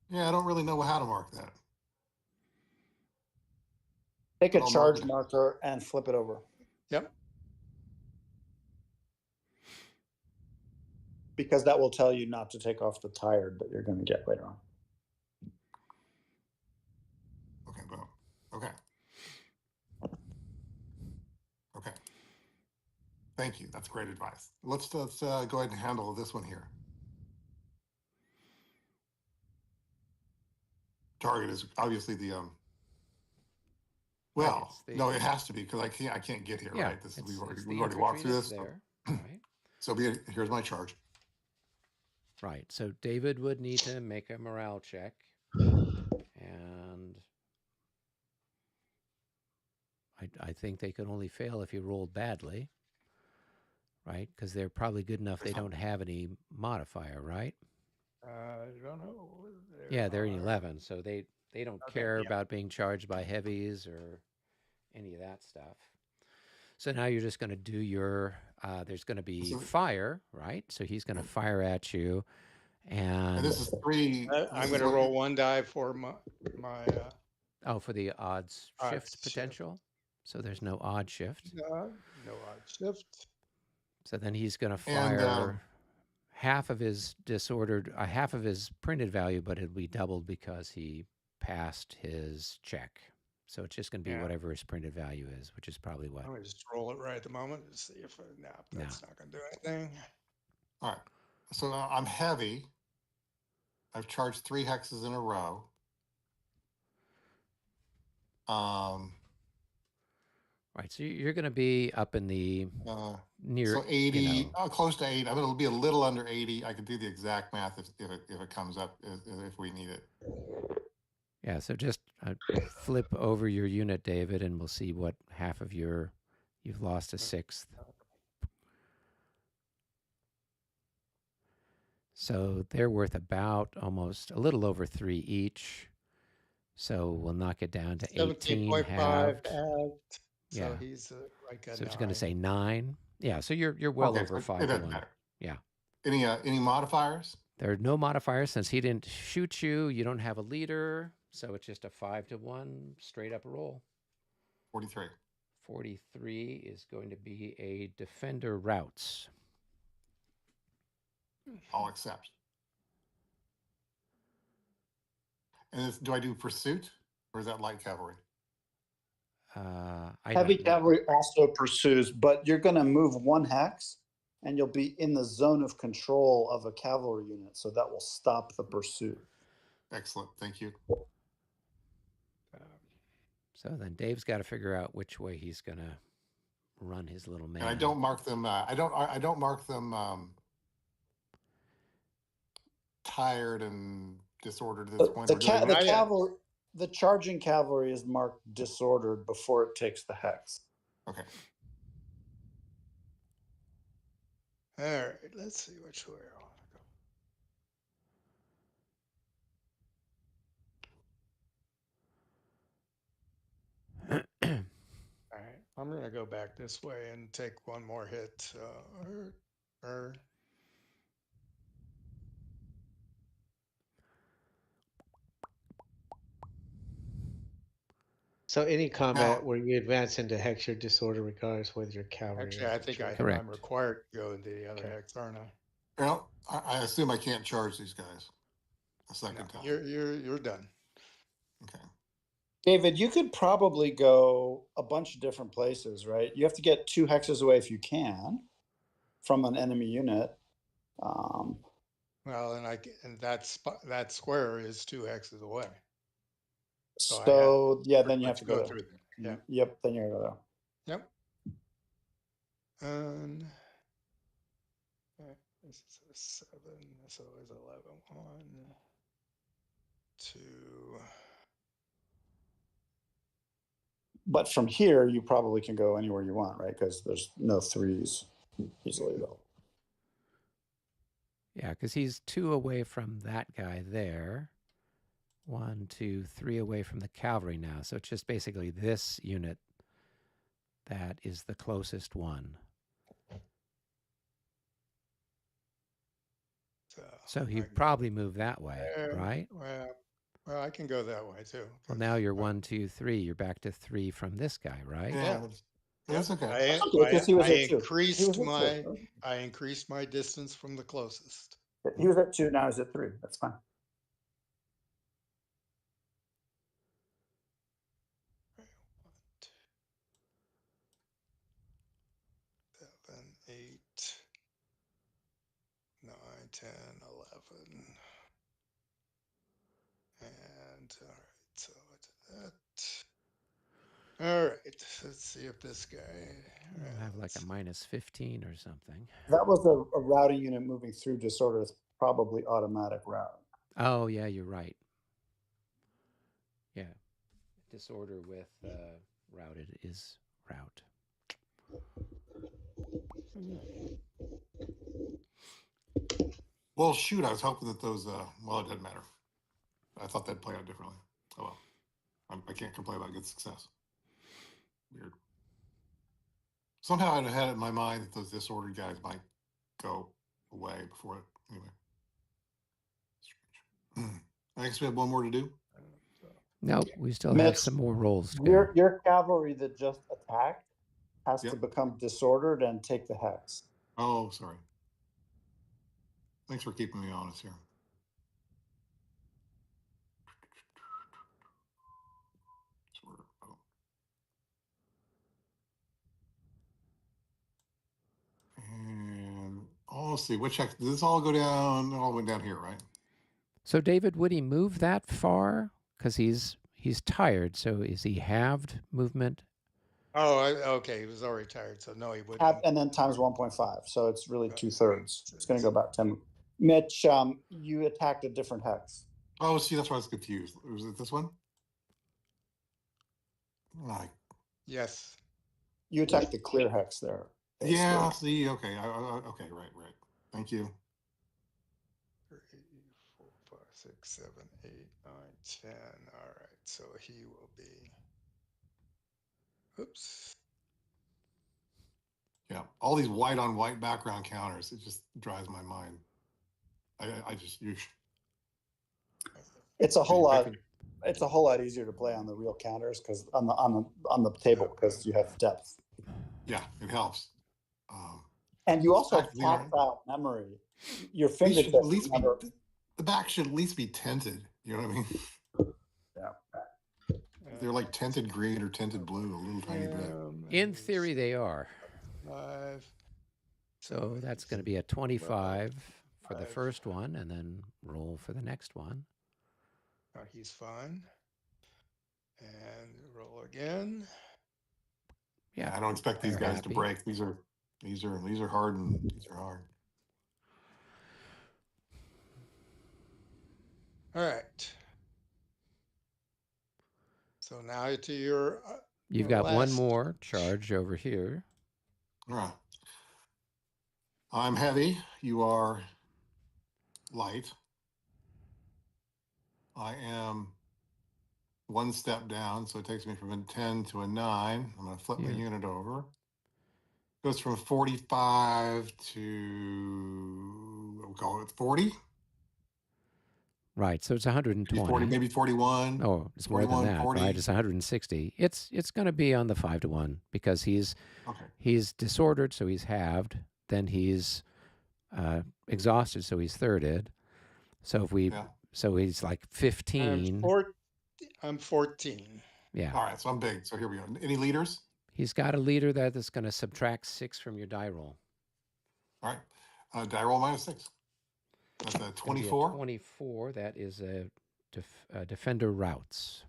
Yeah, I don't really know how to mark that. Take a charge marker and flip it over. Yep. Because that will tell you not to take off the tired that you're going to get later on. Okay, boom. Okay. Okay. Thank you. That's great advice. Let's go ahead and handle this one here. Target is obviously the well, no, it has to be because I can't get here, right? This is we've already walked through this. There, right? So here's my charge. Right. So David would need to make a morale check, and I think they could only fail if you rolled badly, right? Because they're probably good enough they don't have any modifier, right? I don't know. Yeah, they're in 11, so they don't care about being charged by heavies or any of that stuff. So now you're just going to do your, there's going to be fire, right? So he's going to fire at you. And this is 3. I'm going to roll 1 die for my for the odds shift potential. So there's no odd shift. No odd shift. So then he's going to fire half of his half of his printed value, but it'll be doubled because he passed his check. So it's just going to be whatever his printed value is, which is probably what. I'm going to just roll it right at the moment to see if that's not going to do anything. All right. So I'm heavy. I've charged 3 hexes in a row. Right. So you're going to be up in the near. So 80, close to 80. I mean, it'll be a little under 80. I could do the exact math if it comes up if we need it. Yeah. So just flip over your unit, David, and we'll see what half of you've lost a 1/6. So they're worth about almost a little over 3 each. So we'll knock it down to 18 halved. So he's like a so it's going to say 9. Yeah. So you're well over 5 to 1. Yeah. Any modifiers? There are no modifiers since he didn't shoot you. You don't have a leader, so it's just a 5-1 straight up roll. 43. 43 is going to be a defender routes. I'll accept. And do I do pursuit, or is that light cavalry? Heavy cavalry also pursues, but you're going to move 1 hex, and you'll be in the zone of control of a cavalry unit, so that will stop the pursuit. Excellent, thank you. So then Dave's got to figure out which way he's going to run his little man. And I don't mark them. I don't mark them tired and disordered at this point. The charging cavalry is marked disordered before it takes the hex. Okay. All right, let's see which way I want to go. All right, I'm going to go back this way and take one more hit. So any combat where you advance into hex, your disorder regardless whether your cavalry. Actually, I think I'm required to go into the other hex, aren't I? Well, I assume I can't charge these guys a second time. You're done. Okay. David, you could probably go a bunch of different places, right? You have to get 2 hexes away if you can from an enemy unit. Well, and that square is 2 hexes away. So then you have to go through there. Yeah. Yep. Then you're gonna go there. Yep. And this is a 7, so it's 11. 1, 2. But from here, you probably can go anywhere you want, right? Because there's no 3s easily though. Yeah, because he's 2 away from that guy there. 1, 2, 3 away from the cavalry now. So it's just basically this unit that is the closest one. So he'd probably move that way, right? Well, I can go that way too. Well, now you're 1, 2, 3. You're back to 3 from this guy, right? Yeah, that's okay. I increased my distance from the closest. He was at 2, now he's at 3. That's fine. 7, 8, 9, 10, 11. And all right, so I did that. All right, let's see if this guy will have like a -15 or something. That was a routing unit moving through disorder. It's probably automatic route. Oh yeah, you're right. Yeah, disorder with routed is route. Well, shoot, I was hoping that those. Well, it doesn't matter. I thought that'd play out differently. Oh well, I can't complain about good success. Weird. Somehow I'd had it in my mind that those disordered guys might go away before it. Anyway, strange. I guess we have one more to do. No, we still have some more rolls to go. Your cavalry that just attacked has to become disordered and take the hex. Oh, sorry. Thanks for keeping me honest here. And let's see, which hex? Does this all go down? It all went down here, right? So David, would he move that far? Because he's tired. So is he halved movement? Oh, okay. He was already tired, so no, he wouldn't. And then times 1.5, so it's really 2/3. It's going to go about 10. Mitch, you attacked a different hex. Oh, see, that's why I was confused. Was it this one? Right. Yes. You attacked the clear hex there. Yeah. See. Okay. Okay. Right. Thank you. 3, 4, 5, 6, 7, 8, 9, 10. All right. So he will be. Oops. Yeah. All these white on white background counters. It just drives my mind I just you. It's a whole lot. picking- It's a whole lot easier to play on the real counters because on the table because you have depth. Yeah, it helps. And you also have Actually, yeah. tactile memory. Your These should fingertips. at least remember, the back should at least be tinted. You know what I mean? Yeah. They're like tinted green or tinted blue, a little tiny bit. In theory, they are. 5. So that's going to be a 25 for the first one, and then roll for the next one. He's fine. And roll again. Yeah, I don't expect these they're guys happy. to break. These are hard and these are hard. All right. So now to your. You've got one more charge over here. All right. I'm heavy. You are light. I am one step down, so it takes me from a 10 to a 9. I'm going to flip my unit over. Goes from 45 to, we'll call it 40. Right, so it's 120. 40, maybe 41. Oh, it's more than that, 40. right? It's 160. It's going to be on the 5 to 1 because he's disordered, so he's halved. Then he's exhausted, so he's thirded. So if we, so he's like 15. I'm 14. Yeah. All right, so I'm big. So here we go. Any leaders? He's got a leader that is going to subtract 6 from your die roll. All right, die roll -6. That's a 24. 24. That is a defender routes.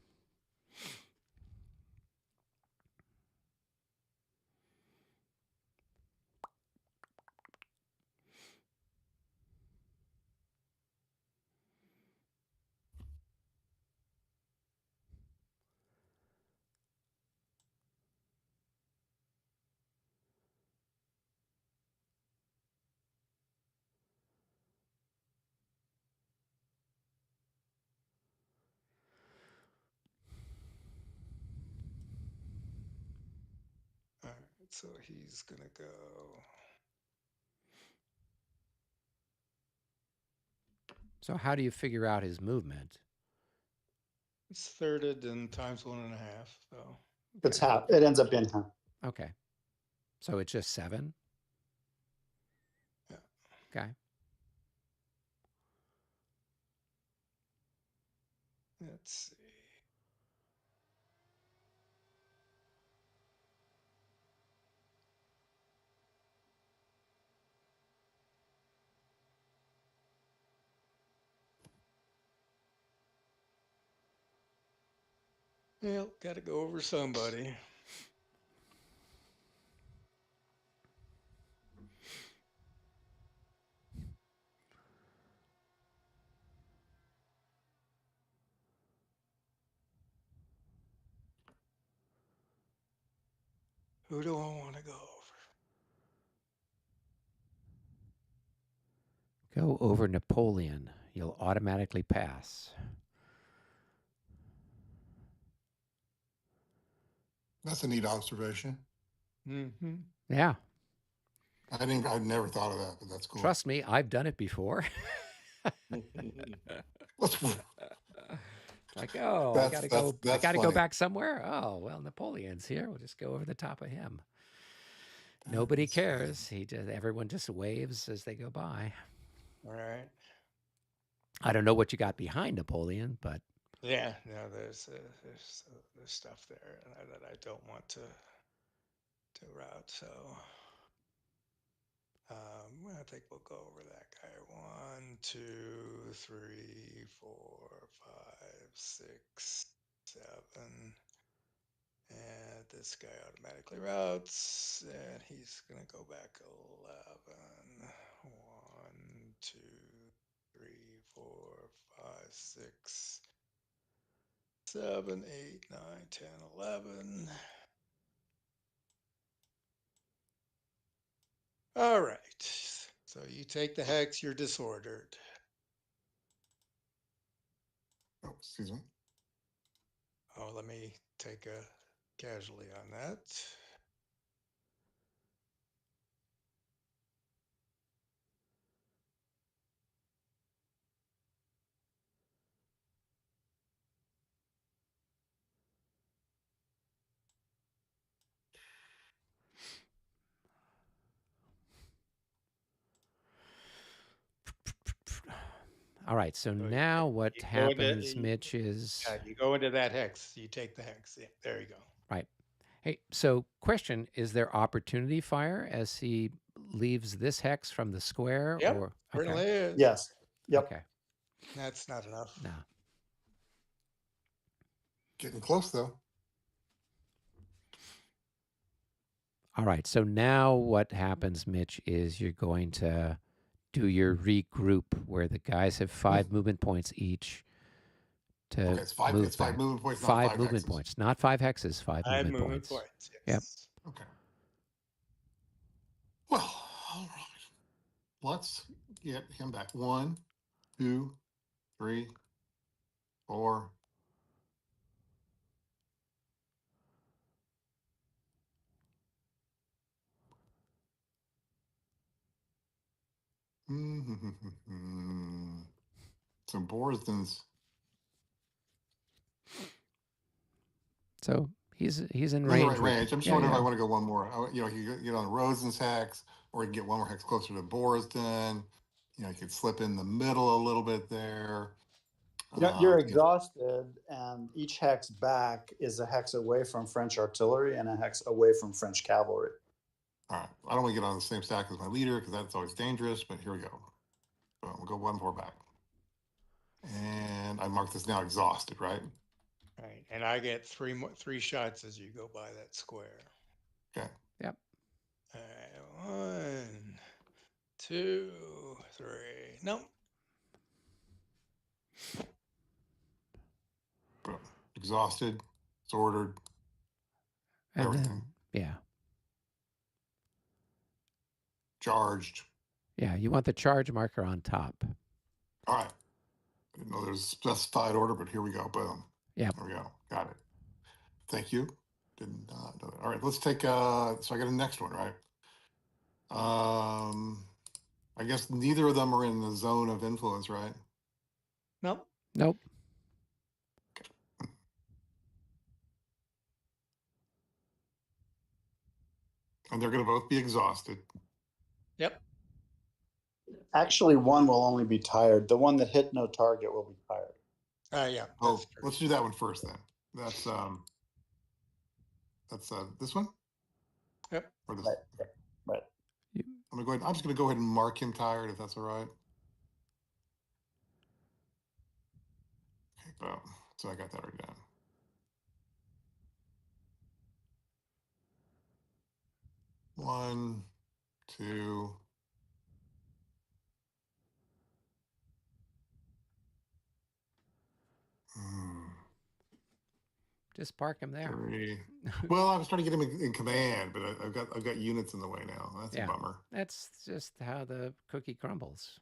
All right, so he's gonna go. So how do you figure out his movement? It's thirded and times 1.5. So it's half. It ends up being half. Okay. So it's just 7? Yeah. Okay. Let's see. Well, got to go over somebody. Who do I want to go over? Go over Napoleon. You'll automatically pass. That's a neat observation. Mm-hmm. Yeah. I'd never thought of that, but that's cool. Trust me, I've done it before. Like, oh, I gotta go. I gotta go back somewhere. Oh, well, Napoleon's here. We'll just go over the top of him. Nobody cares. Everyone just waves as they go by. All right. I don't know what you got behind Napoleon, but yeah, no, there's stuff there that I don't want to route. So I think we'll go over that guy. 1, 2, 3, 4, 5, 6, 7. And this guy automatically routes, and he's going to go back 11. 1, 2, 3, 4, 5, 6, 7, 8, 9, 10, 11. All right. So you take the hex, you're disordered. Oh, excuse me. Oh, let me take a casualty on that. All right. So So now what you go into- happens, Mitch, is Yeah, you go into that hex. You take the hex. Yeah, there you go. right. Hey, so question, is there opportunity fire as he leaves this hex from the square? Yep, Or certainly is. Yes. Yep. Okay. That's not enough. No. Getting close though. All right. So now what happens, Mitch, is you're going to do your regroup where the guys have 5 movement points each to Okay, it's five. move It's 5 back. movement points, not 5 5 movement hexes. points, not 5 hexes, 5 5 movement movement points. points. Yep. Yes. Okay. Well, all right. Let's get him back. 1, 2, 3, 4. So Borisden's. So he's in In the range. right range. I'm just Yeah, wondering if yeah. I want to go one more. You could get on Rosen's hex, or you can get one more hex closer to Borisden. You could slip in the middle a little bit there. You're exhausted, and each hex back is a hex away from French artillery and a hex away from French cavalry. All right. I don't want to get on the same stack as my leader because that's always dangerous, but here we go. So we'll go 1 more back. And I mark this now exhausted, right? Right. And I get 3 shots as you go by that square. Okay. Yep. All right. 1, 2, 3. Nope. Boom. Exhausted. It's ordered. And Everything. then, yeah. Charged. Yeah, you want the charge marker on top. All right. I didn't know there's a specified order, but here we go. Boom. Yeah. There we go. Got it. Thank you. Didn't know that. All right, let's take so I got a next one, right? I guess neither of them are in the zone of influence, right? Nope. Nope. And they're going to both be exhausted. Yep. Actually, one will only be tired. The one that hit no target will be tired. Yeah. Oh, let's do that one first then. That's this one? Yep. Or this? Right. I'm just gonna go ahead and mark him tired if that's all right. Okay, boom. So I got that right down. One, two. Just park him there. 3. Well, I was trying to get him in command, but I've got units in the way now. That's a bummer. That's just how the cookie crumbles.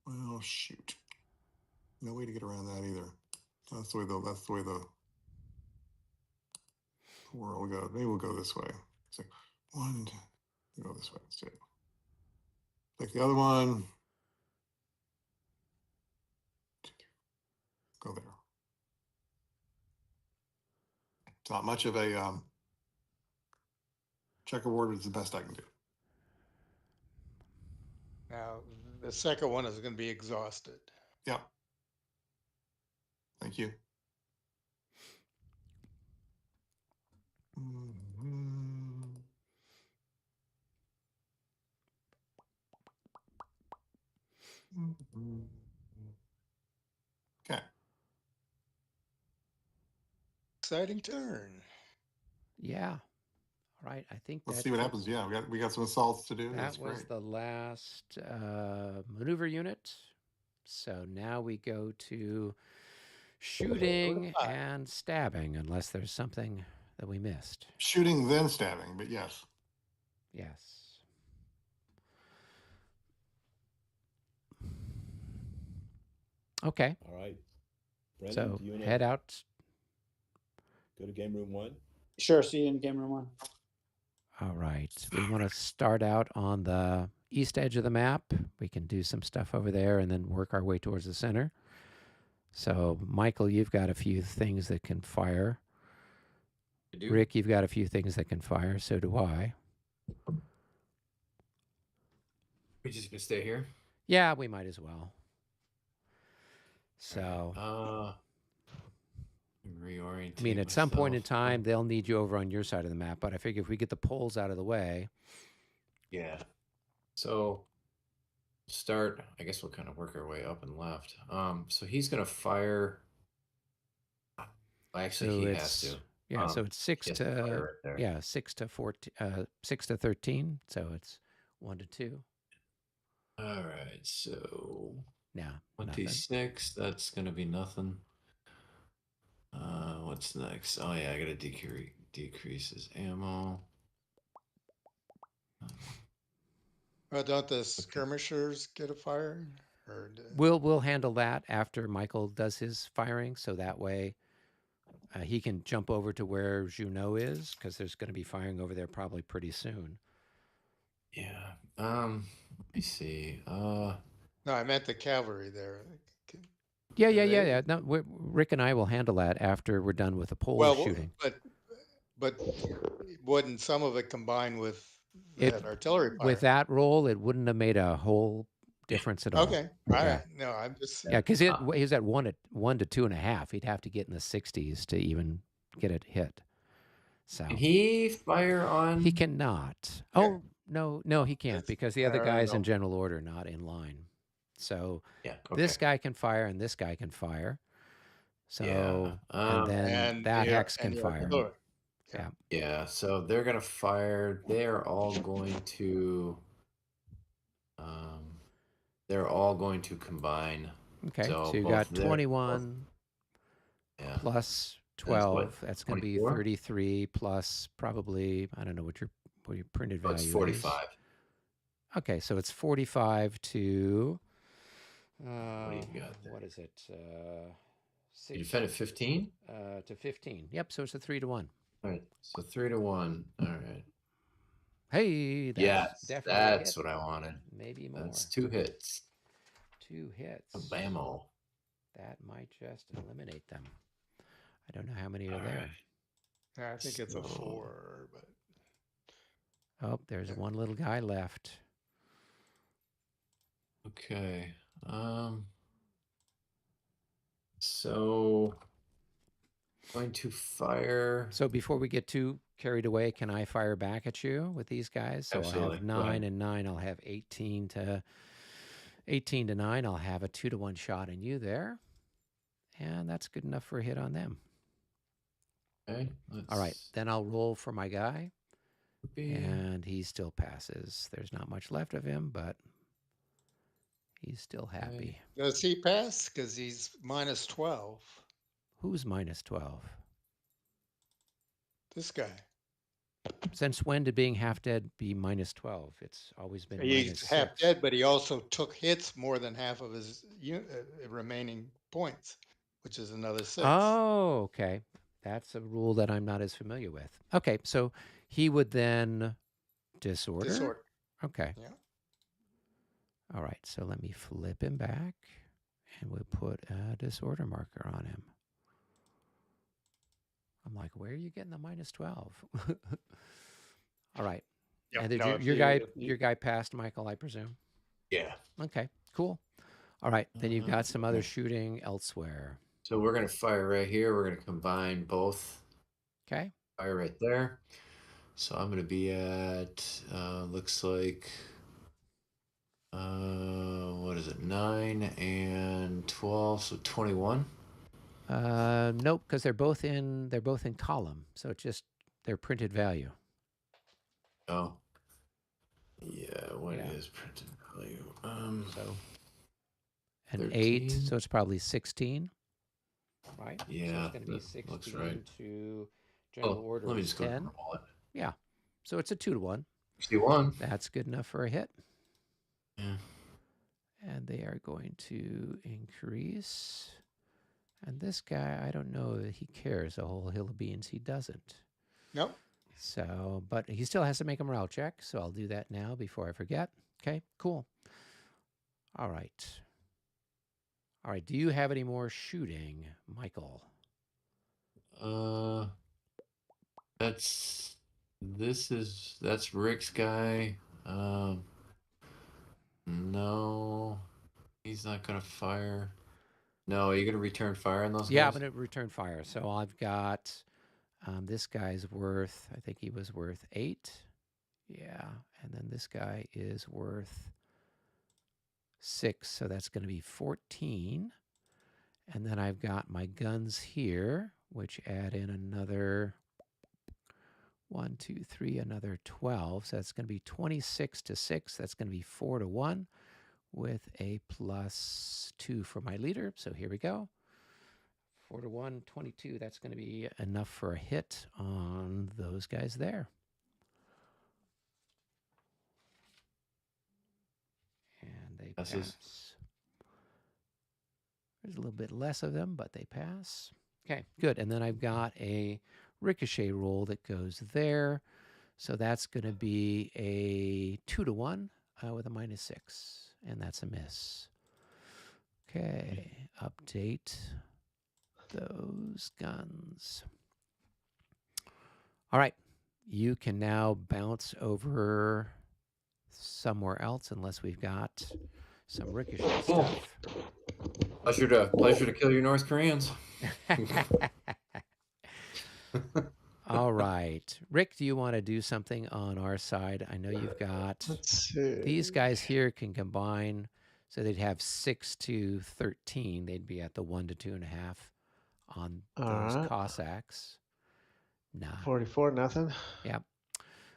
Well, shoot. No way to get around that either. That's the way the world goes. Maybe we'll go this way. So 1, 2, we'll go this way. Let's do it. Take the other one. 2, 3. Go there. It's not much of a checkerboard, but it's the best I can do. Now, the second one is going to be exhausted. Yeah. Thank you. Okay. Exciting turn. Yeah. All right. I think Let's see what happens. Yeah, we got some assaults to do. That That's was great. the last maneuver unit. So now we go to shooting and stabbing, unless there's something that we missed. Shooting, then stabbing, but yes. Yes. Okay. All right. Brennan, So do you wanna head out. go to game room 1? Sure. See you in game room 1. All right. We want to start out on the east edge of the map. We can do some stuff over there and then work our way towards the center. So, Michael, you've got a few things that can fire. I do. Rick, you've got a few things that can fire. So do I. We just gonna stay here. Yeah, we might as well. So, reorientate. I mean, at some point in myself. time, they'll need you over on your side of the map. But I figure if we get the poles out of the way, Yeah. So start. I guess we'll kind of work our way up and left. So he's gonna fire. Actually, so he it's has to. yeah. So it's He has to fire right there. yeah, 6 to 14, 6 to 13. So it's 1 to 2. All right. So Yeah, 26. That's gonna be nothing. What's next? Oh yeah, I gotta decrease his ammo. Well, don't the skirmishers get a fire? Or We'll handle that after Michael does his firing, so that way he can jump over to where Junot is, because there's going to be firing over there probably pretty soon. Yeah. Let me see. No, I meant the cavalry there. Yeah. No, Rick and I will handle that after we're done with the pole shooting. But wouldn't some of it combine with that artillery fire? With that roll, it wouldn't have made a whole difference at all. Okay, all right. No, I'm just because he's at 1 to 2.5. He'd have to get in the 60s to even get it hit. So can he fire on? He cannot. Oh no, he can't, because the other guy's in general order, not in line. So this guy can fire and this guy can fire. So and then that hex can fire. Yeah. So they're gonna fire. They are all going to. They're all going to combine. Okay. So you got 21 plus 12. That's going to be 33 plus probably, I don't know what your printed value is. 45. Okay, so it's 45 to. What do you got there? What is it? You fed it 15? To 15. Yep. So it's a 3 to 1. All right. So 3 to 1. All right. Hey, that's definitely what I wanted. Maybe more. That's 2 hits. 2 hits. Bammo. That might just eliminate them. I don't know how many are there. I think it's a 4, but oh, there's one little guy left. Okay. So going to fire. So before we get too carried away, can I fire back at you with these guys? So Absolutely. I'll have 9 and 9. I'll have 18 to 9. I'll have a 2 to 1 shot in you there. And that's good enough for a hit on them. Okay. All right. Then I'll roll for my guy. And he still passes. There's not much left of him, but he's still happy. Does he pass? Because he's minus 12. Who's minus 12? This guy. Since when did being half dead be minus 12? It's always been He's half dead, but he also took hits more than half of his remaining points, which is another 6. Oh, okay. That's a rule that I'm not as familiar with. Okay, so he would then disorder? Okay. Yeah. All right, so let me flip him back, and we'll put a disorder marker on him. I'm like, where are you getting the minus 12? All right. Yep. And your guy passed, Michael, I presume? Yeah. Okay, cool. All right, then you've got some other shooting elsewhere. So we're going to fire right here. We're going to combine both. Okay. Fire right there. So I'm going to be at, looks like, what is it, 9 and 12, so 21. Nope, because they're both in column, so it's just their printed value. Oh. Yeah, what is printed value? So an 13. 8, so it's probably 16. Right? Yeah, so it's going to be 16 looks right. To general order. Let me just 10. go to my wallet. Yeah. So it's a 2 to 1. 61. That's good enough for a hit. Yeah. And they are going to increase. And this guy, I don't know that he cares a whole hill of beans. He doesn't. Nope. So, but he still has to make a morale check. So I'll do that now before I forget. Okay, cool. All right. All right. Do you have any more shooting, Michael? That's Rick's guy. No, he's not gonna fire. No, are you going to return fire on those Yeah, I'm guys? going to return fire. So I've got this guy's worth, I think he was worth 8. Yeah, and then this guy is worth 6, so that's going to be 14. And then I've got my guns here, which add in another 1, 2, 3, another 12. So that's going to be 26 to 6. That's going to be 4 to 1 with a +2 for my leader. So here we go. 4 to 1, 22. That's going to be enough for a hit on those guys there. And they Passes. pass. There's a little bit less of them, but they pass. Okay, good. And then I've got a ricochet roll that goes there. So that's going to be a 2 to 1 with a -6. And that's a miss. Okay, update those guns. All right, you can now bounce over somewhere else unless we've got some ricochet Cool. stuff. Pleasure to kill your North Koreans. All right. Rick, do you want to do something on our side? I know you've got Let's see. these guys here can combine, so they'd have 6 to 13. They'd be at the 1 to 2.5 on those right. Cossacks. Nah. 44, nothing. Yep.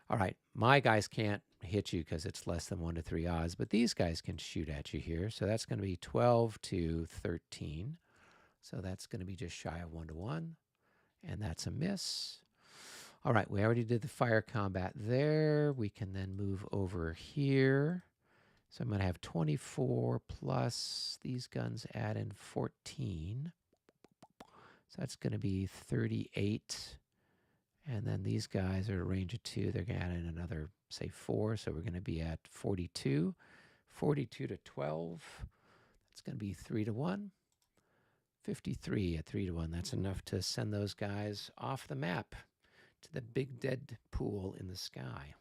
All right. My guys can't hit you because it's less than 1 to 3 odds, but these guys can shoot at you here. So that's going to be 12 to 13. So that's going to be just shy of 1 to 1. And that's a miss. All right, we already did the fire combat there. We can then move over here. So I'm going to have 24 plus these guns add in 14. So that's going to be 38. And then these guys are a range of 2. They're going to add in another, say, 4. So we're going to be at 42. 42 to 12. That's going to be 3 to 1. 53 at 3 to 1. That's enough to send those guys off the map to the big dead pool in the sky.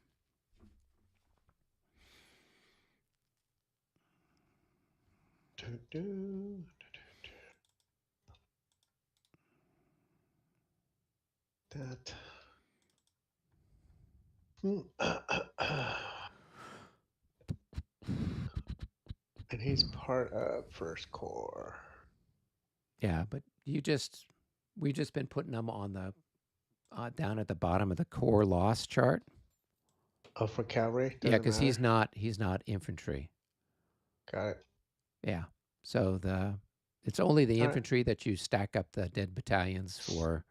That. And he's part of First Corps. Yeah, but we've just been putting them on the down at the bottom of the core loss chart. Oh, for cavalry? Yeah, because he's matter? not infantry. Got it. Yeah, so it's only the All right. infantry that you stack up the dead battalions for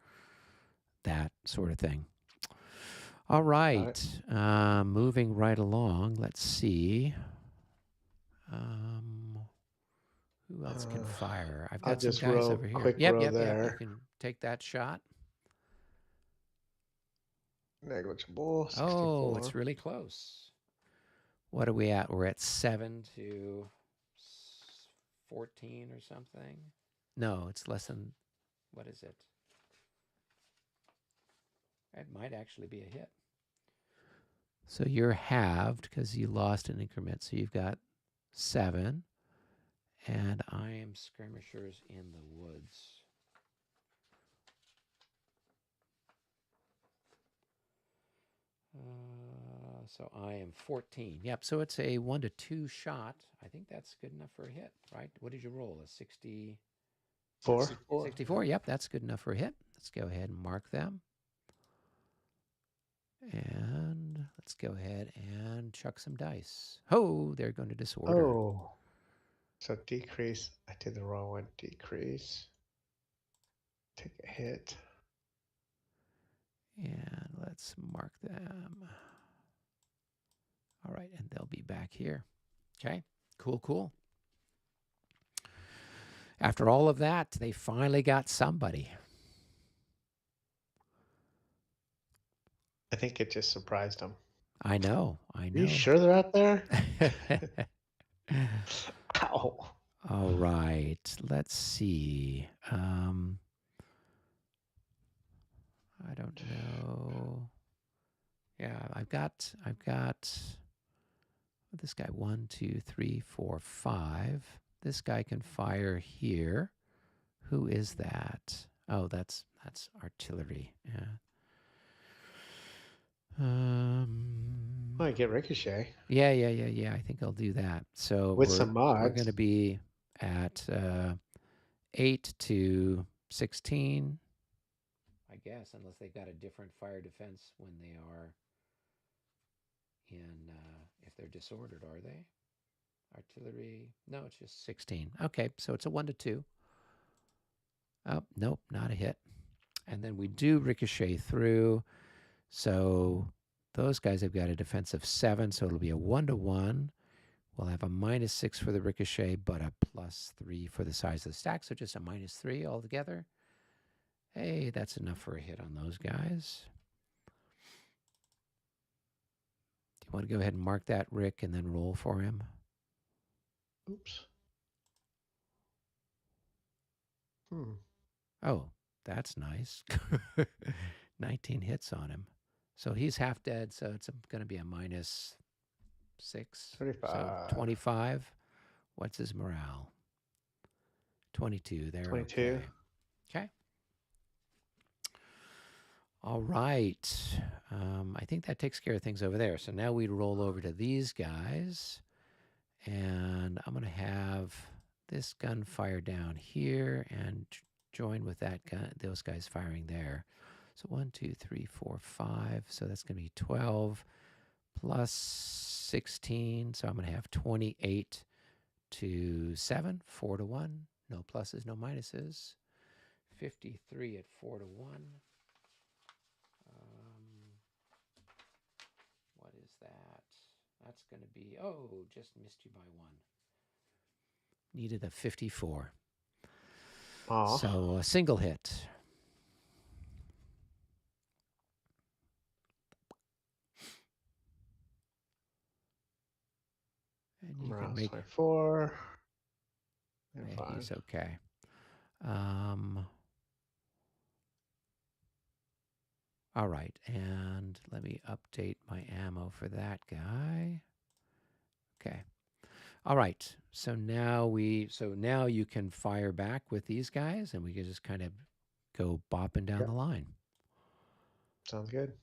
that sort of thing. All right, moving right along. Let's see. Who else can fire? I've I'll got some just guys roll over here. quick Yep. roll You there. can take that shot. Negligible. 64. Oh, it's really close. What are we at? We're at 7 to 14 or something. No, it's less than. What is it? It might actually be a hit. So you're halved because you lost an increment. So you've got 7. And I am skirmishers in the woods. So I am 14. Yep. So it's a 1 to 2 shot. I think that's good enough for a hit, right? What did you roll? A 64. 64. Yep. That's good enough for a hit. Let's go ahead and mark them. And let's go ahead and chuck some dice. Oh, they're going to disorder. Oh. So decrease. I did the wrong one. Decrease. Take a hit. And let's mark them. All right, and they'll be back here. Okay, cool. After all of that, they finally got somebody. I think it just surprised them. I know. Are you sure they're out there? Ow. All right, let's see. I don't know. Yeah, I've got this guy 1, 2, 3, 4, 5. This guy can fire here. Who is that? Oh, that's artillery. Yeah. Might get Ricochet Yeah. I think I'll do that. So with some we're mods. going to be at 8 to 16, I guess, unless they've got a different fire defense when they are in, if they're disordered, are they? Artillery, no, it's just 16. Okay, so it's a 1 to 2. Oh, nope, not a hit. And then we do ricochet through. So those guys have got a defense of 7, so it'll be a 1 to 1. We'll have a -6 for the ricochet, but a +3 for the size of the stack. So just a -3 altogether. Hey, that's enough for a hit on those guys. Do you want to go ahead and mark that, Rick, and then roll for him? Oops. Oh, that's nice. 19 hits on him. So he's half dead, so it's going to be a -6. 35. So 25. What's his morale? 22. There. 22. Okay. All right. I think that takes care of things over there. So now we roll over to these guys. And I'm going to have this gun fire down here and join with that gun, those guys firing there. So 1, 2, 3, 4, 5. So that's going to be 12 plus 16. So I'm going to have 28 to 7, 4 to 1. No pluses, no minuses. 53 at 4 to 1. What is that? That's going to be, oh, just missed you by 1. Needed a 54. Aww. So a single hit. And you can make 24. Yeah, he's okay. All right, and let me update my ammo for that guy. Okay. All right. So now you can fire back with these guys, and we can just kind of go bopping down the line. Sounds good.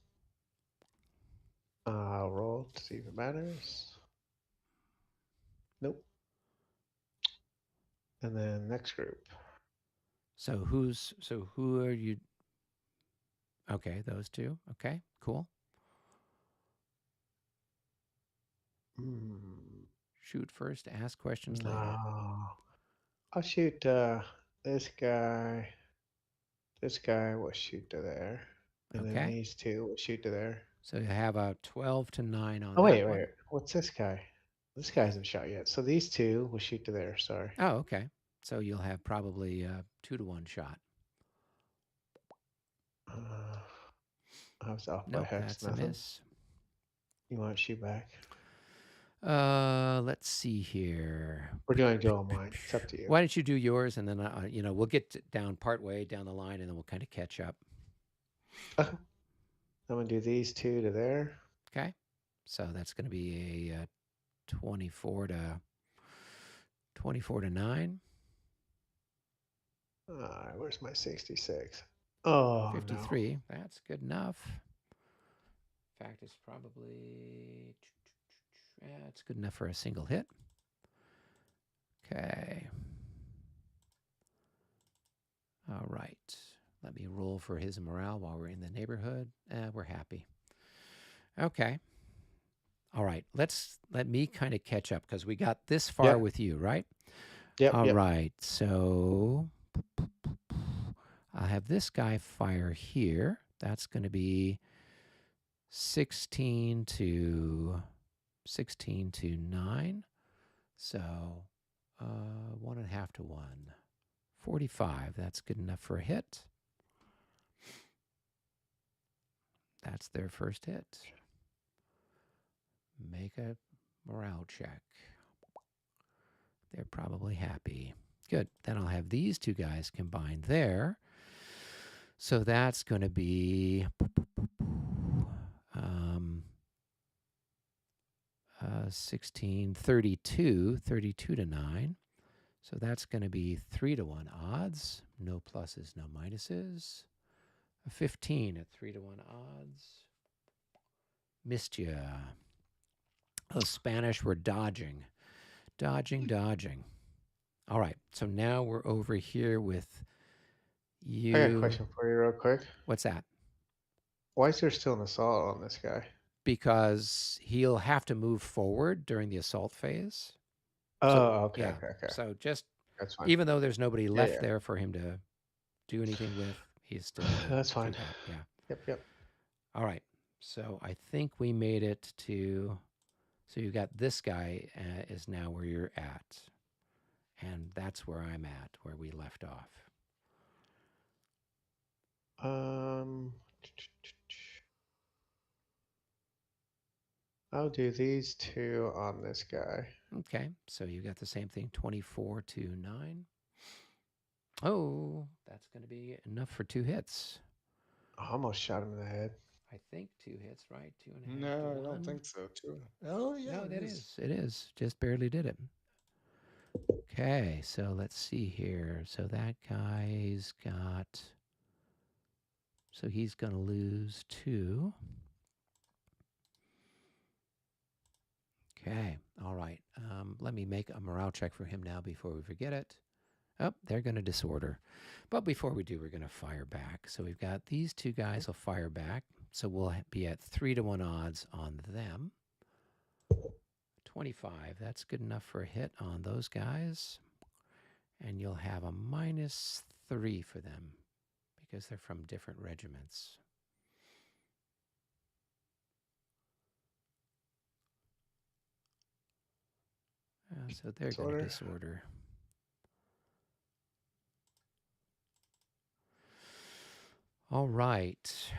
I'll roll to see if it matters. Nope. And then next group. So who are you? Okay, those two. Okay, cool. Shoot first, ask questions later. I'll shoot this guy. This guy will shoot to there. And then these two will shoot to there. So you have a 12 to 9 on that wait. Wait. What's this guy? This guy hasn't shot yet. So these two will shoot to there. Sorry. Oh, okay. So you'll have probably a 2 to 1 shot. I was off by hex. That's nothing. a miss. You want to shoot back? Let's see here. We're doing dual mine. It's up to you. Why don't you do yours, and then we'll get down part way down the line, and then we'll kind of catch up. Okay. I'm gonna do these two to there. Okay. So that's going to be a 24 to 9. All right. Where's my 66? Oh, 53. No. That's good enough. In fact, it's probably, it's good enough for a single hit. Okay. All right. Let me roll for his morale while we're in the neighborhood. We're happy. Okay. All right. Let me kind of catch up because we got this far with you, right? Yep. All right. So I'll have this guy fire here. That's going to be 16 to 9. So 1.5 to 1. 45. That's good enough for a hit. That's their first hit. Make a morale check. They're probably happy. Good. Then I'll have these two guys combined there. So that's going to be 16, 32 to 9. So that's going to be 3-to-1 odds. No pluses, no minuses. A 15 at 3-to-1 odds. Missed ya. Those Spanish were dodging. Dodging. All right, so now we're over here with you. I got a question for you real quick. What's that? Why is there still an assault on this guy? Because he'll have to move forward during the assault phase. Oh, So, okay, yeah. okay. So just, That's fine. even though there's nobody left yeah. there for him to do anything with, he's still gonna That's do fine. that. Yeah. Yep. All right. So I think we made it to, so you've got this guy is now where you're at. And that's where I'm at, where we left off. I'll do these two on this guy. Okay, so you got the same thing, 24 to 9. Oh, that's going to be enough for 2 hits. I almost shot him in the head. I think 2 hits, right? 2.5 No, to I 1. don't think so. Too. Oh, yeah. No, it is. It is. Just barely did it. Okay, so let's see here. So that guy's got, so he's going to lose 2. Okay, all right. Let me make a morale check for him now before we forget it. Oh, they're going to disorder. But before we do, we're going to fire back. So we've got these 2 guys will fire back. So we'll be at 3-to-1 odds on them. 25, that's good enough for a hit on those guys. And you'll have a -3 for them because they're from different regiments. So they're going to disorder. All right.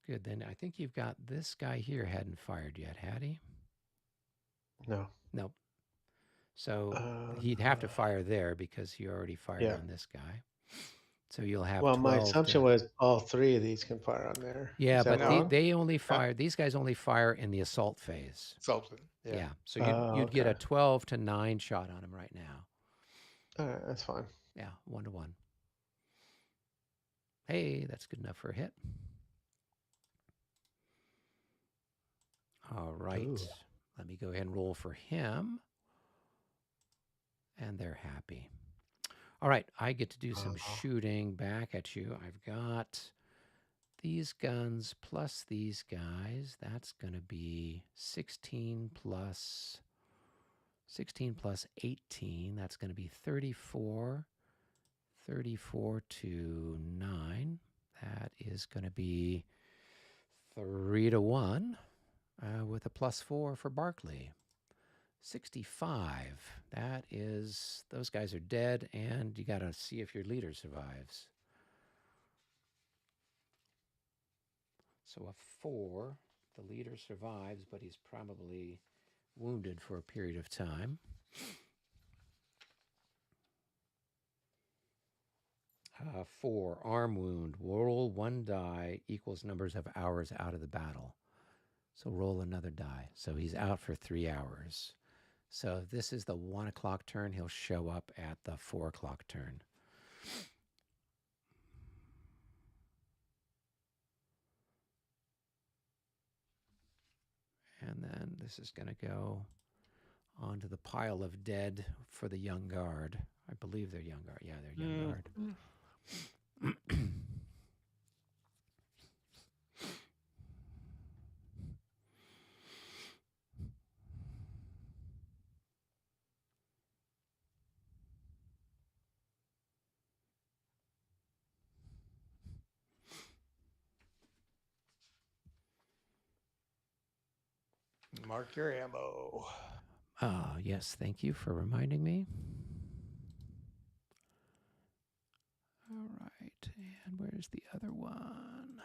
Good. Then I think you've got this guy here hadn't fired yet, had he? No. Nope. So he'd have to fire there because he already fired on this guy. So you'll have 12. My assumption was all 3 of these can fire on there. Yeah, but they only fire, these guys only fire in the assault phase. Assault. Yeah. So you'd get a 12 to 9 shot on him right now. All right, that's fine. Yeah, 1-to-1. Hey, that's good enough for a hit. All right. Ooh. Let me go ahead and roll for him. And they're happy. All right, I get to do some shooting back at you. I've got these guns plus these guys. That's going to be 16 plus 18. That's going to be 34. 34 to 9. That is going to be 3-to-1 with a +4 for Barkley. 65. That is, those guys are dead, and you got to see if your leader survives. So a 4, the leader survives, but he's probably wounded for a period of time. 4, arm wound. Roll 1 die equals numbers of hours out of the battle. So roll another die. So he's out for 3 hours. So if this is the 1 o'clock turn, he'll show up at the 4 o'clock turn. And then this is going to go onto the pile of dead for the young guard. I believe they're young guard. Yeah, they're young guard. Mark your ammo. Yes, thank you for reminding me. All right, and where's the other one?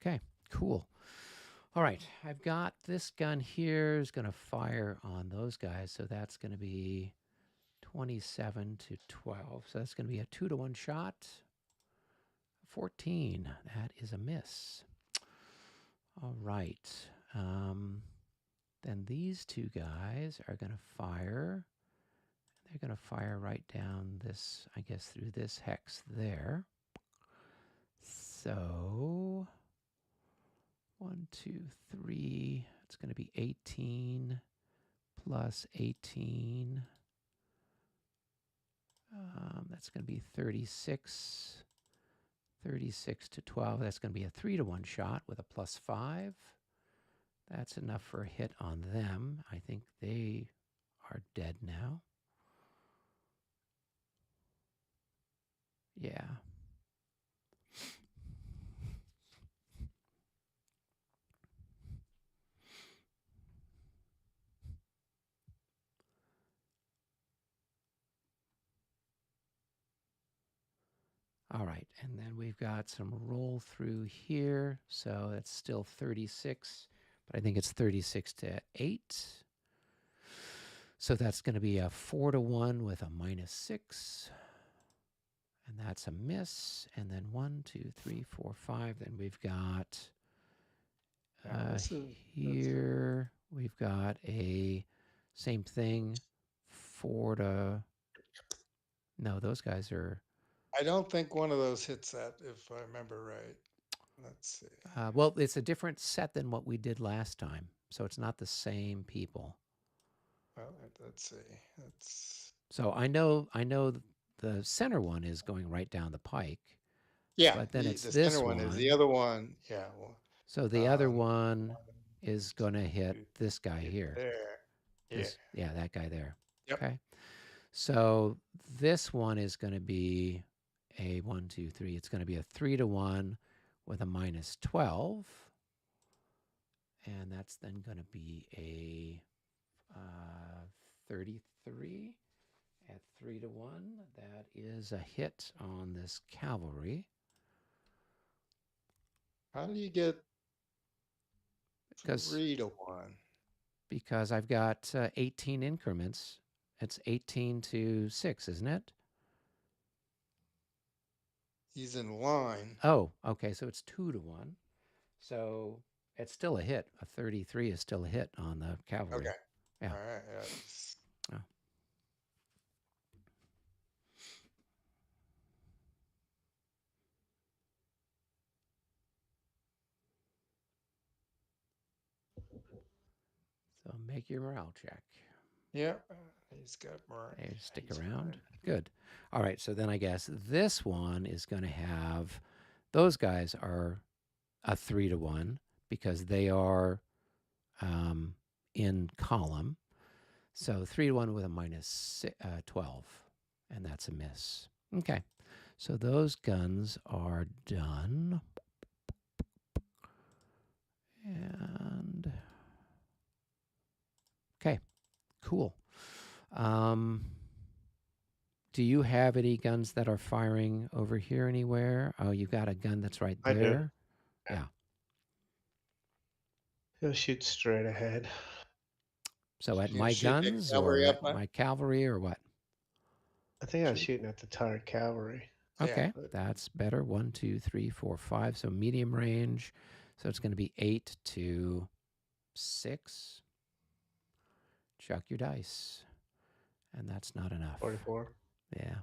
Okay, cool. All right, I've got this gun here is going to fire on those guys, so that's going to be 27 to 12. So that's going to be a 2-to-1 shot. 14, that is a miss. All right. Then these two guys are going to fire. They're going to fire right down this, I guess, through this hex there. So 1, 2, 3. It's going to be 18 plus 18. That's going to be 36. 36 to 12. That's going to be a 3-to-1 shot with a +5. That's enough for a hit on them. I think they are dead now. Yeah. All right, and then we've got some roll through here. So that's still 36, but I think it's 36 to 8. So that's going to be a 4-to-1 with a -6. And that's a miss. And then 1, 2, 3, 4, 5. Then we've got here, we've got a same thing, 4 to, no, those guys are. I don't think one of those hits that, if I remember right. Let's see. Well, it's a different set than what we did last time. So it's not the same people. Well, let's see. So I know the center one is going right down the pike. Yeah, but then it's the this center one is the other one. Yeah. Well, so the other one is going to hit this guy here. There. Yeah, that guy there. Yep. Okay. So this one is going to be a 1, 2, 3. It's going to be a 3-to-1 with a -12. And that's then going to be a 33 at 3-to-1. That is a hit on this cavalry. How do you get 'Cause 3-to-1? Because I've got 18 increments. It's 18 to 6, isn't it? He's in line. Oh, okay. So it's 2-to-1. So it's still a hit. A 33 is still a hit on the cavalry. Okay. Yeah. All right. Yeah. Oh. So make your morale check. Yeah. He's got more. Hey, stick around. Good. All right. So then I guess this one is going to have, those guys are a 3-to-1 because they are in column. So 3-to-1 with a -12, and that's a miss. Okay. So those guns are done. And okay, cool. Do you have any guns that are firing over here anywhere? Oh, you've got a gun that's right I do. there. Yeah. He'll shoot straight ahead. So at You my shoot the guns or cavalry at up, huh? my cavalry or what? I think I was shooting at the tired cavalry. Okay, Yeah. that's better. 1, 2, 3, 4, 5. So medium range. So it's going to be 8 to 6. Chuck your dice. And that's not enough. 44. Yeah.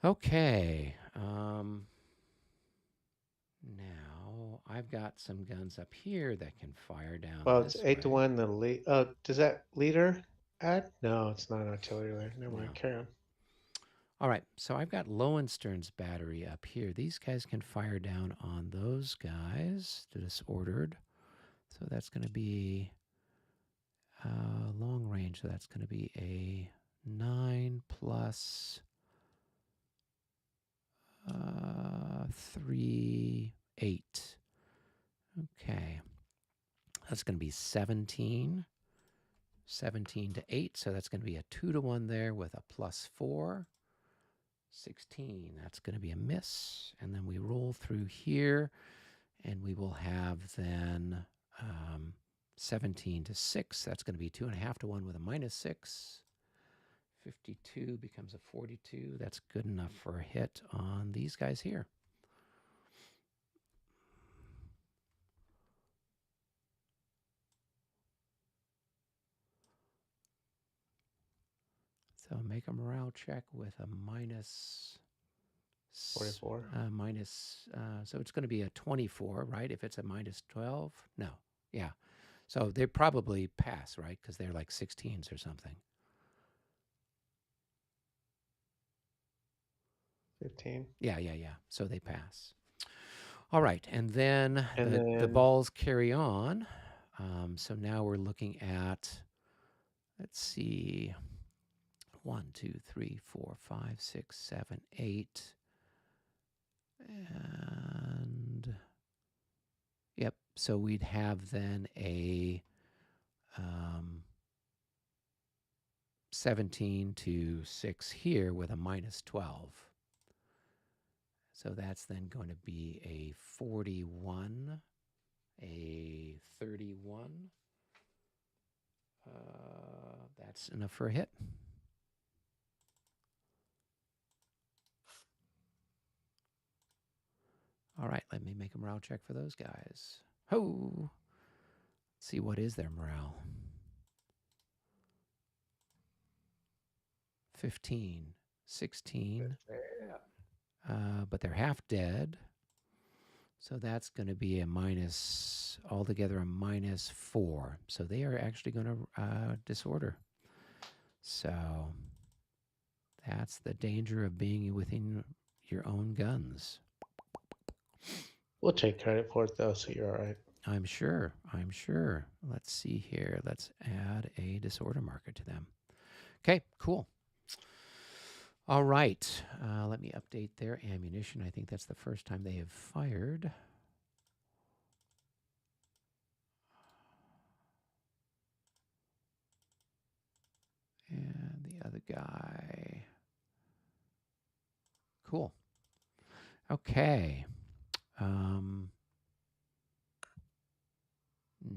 Okay. Now I've got some guns up here that can fire down. Well, it's this 8-to-1. The lead. Does that leader add? No, it's not an artillery leader. Never mind. No. Carry on. All right. So I've got Lowenstern's battery up here. These guys can fire down on those guys. Disordered. So that's going to be long range. So that's going to be a 9 plus 3, 8. Okay. That's going to be 17. 17 to 8. So that's going to be a 2-to-1 there with a +4. 16. That's going to be a miss. And then we roll through here, and we will have then 17 to 6. That's going to be 2.5-to-1 with a -6. 52 becomes a 42. That's good enough for a hit on these guys here. So make a morale check with a minus 44. So it's going to be a 24, right? If it's a minus 12? No. Yeah. So they probably pass, right? Because they're like 16s or something. 15. Yeah. So they pass. All right. And then, And the then balls carry on. So now we're looking at, let's see, 1, 2, 3, 4, 5, 6, 7, 8. And yep. So we'd have then a 17 to 6 here with a minus 12. So that's then going to be a 41, a 31. That's enough for a hit. All right, let me make a morale check for those guys. Ho! Let's see, what is their morale? 15, 16. But they're half dead. So that's going to be a minus, altogether a minus 4. So they are actually going to disorder. So that's the danger of being within your own guns. we'll take credit for it though, so you're all right. I'm sure. Let's see here. Let's add a disorder marker to them. Okay, cool. All right. Let me update their ammunition. I think that's the first time they have fired. And the other guy. Cool. Okay.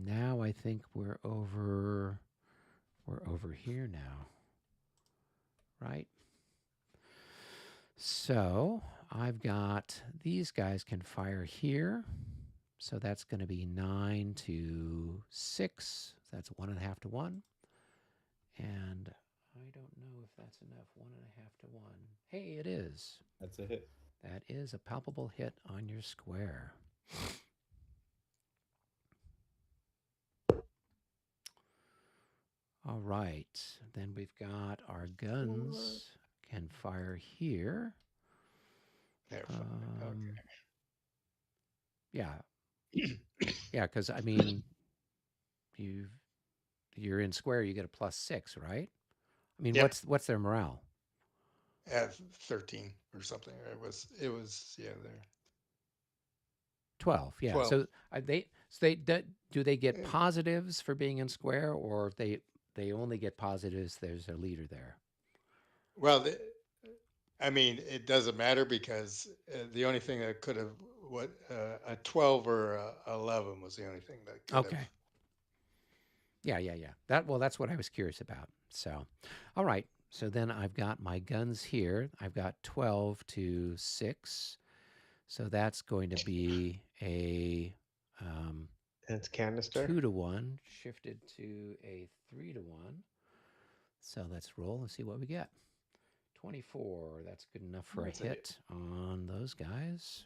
Now I think we're over here now. Right? So I've got, these guys can fire here. So that's going to be 9 to 6. That's 1.5 to 1. And I don't know if that's enough. 1.5 to 1. Hey, it is. That's a hit. That is a palpable hit on your square. All right. Then we've got our guns can fire here. They're fine. Yeah. Yeah, because I mean, you're in square, you get a +6, right? I mean, Yep. what's their morale? At 13 or something. It was there. 12. Yeah. 12. So do they get positives for being in square, or they only get positives? There's a leader there. Well, I mean, it doesn't matter because the only thing that could have a 12 or a 11 was the only thing that could have. Yeah. That's what I was curious about. So, all right. So then I've got my guns here. I've got 12 to 6. So that's going to be a It's canister. 2 to 1 shifted to a 3 to 1. So let's roll and see what we get. 24. That's good enough for a hit on those guys.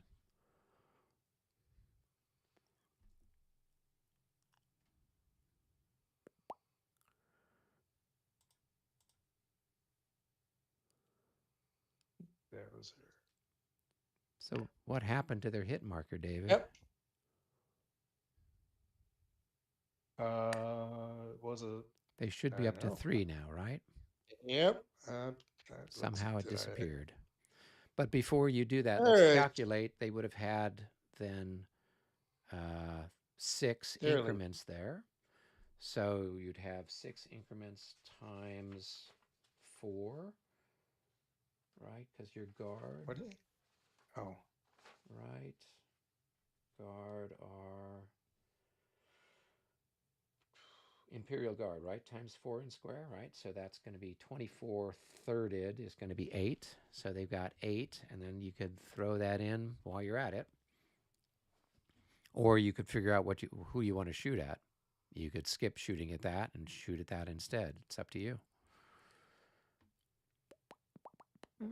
That was her. So what happened to their hit marker, David? Yep. Was a. They should be up to 3 now, right? Yep. Somehow it disappeared. But before you do that, All let's right. calculate. They would have had then 6 increments there. So you'd have 6 increments times 4, right? Because your guard. What? Oh. Right. Guard are Imperial Guard, right? Times 4 in square, right? So that's going to be 24 thirded is going to be 8. So they've got 8, and then you could throw that in while you're at it. Or you could figure out who you want to shoot at. You could skip shooting at that and shoot at that instead. It's up to you. What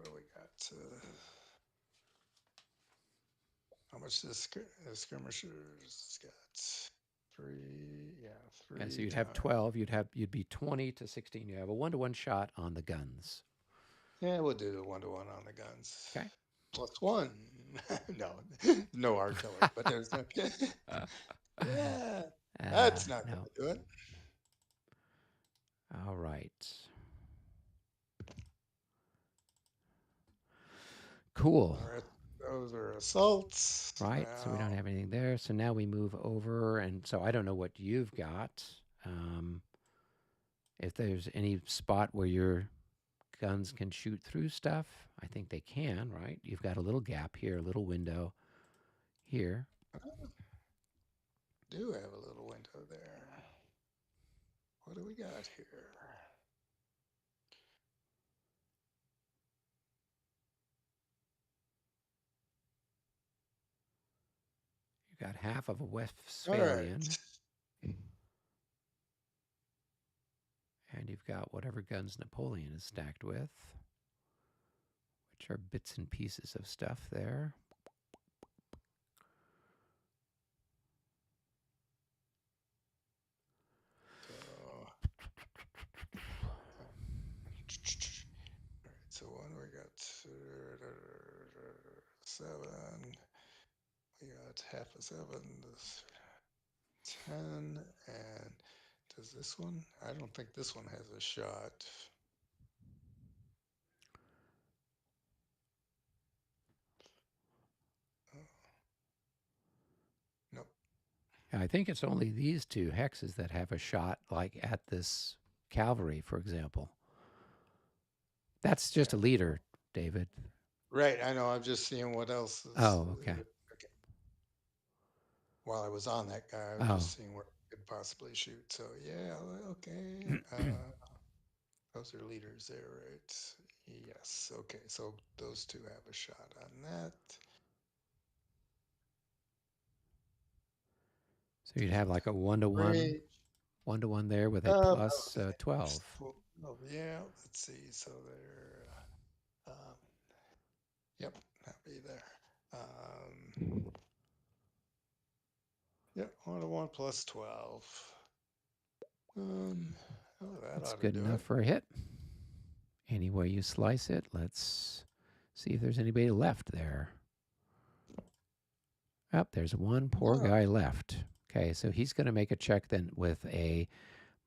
do we got? How much does skirmishers got? 3, yeah, 3. Yeah, so you'd have 12. You'd be 20 to 16. You have a 1-to-1 shot on the guns. Yeah, we'll do the 1-to-1 on the guns. Okay. +1. no artillery, but there's no. Yeah, that's not no. going to do it. All right. Cool. All right, those are assaults. Right, so we don't have anything there. So now we move over, and so I don't know what you've got. If there's any spot where your guns can shoot through stuff, I think they can, right? You've got a little gap here, a little window here. Do have a little window there. What do we got here? You got half of a Westphalian. Right. And you've got whatever guns Napoleon is stacked with, which are bits and pieces of stuff there. So one, we got 7. We got half a 7. 10. And does this one? I don't think this one has a shot. Nope. I think it's only these 2 hexes that have a shot, like at this cavalry, for example. That's just a leader, David. Right, I know. I'm just seeing what else is. Oh, okay. While I was on that guy, I was just seeing where I could possibly shoot. So, yeah, okay. Those are leaders there, right? Yes, okay. So those 2 have a shot on that. So you'd have like a 1-to-1, 1-to-1 there with a plus 12. Oh, yeah, let's see. So they're, yep, that'd be there. Yep, 1-to-1 plus 12. That's good enough for a hit. Any way you slice it, let's see if there's anybody left there. Oh, there's one poor guy left. Okay, so he's going to make a check then with a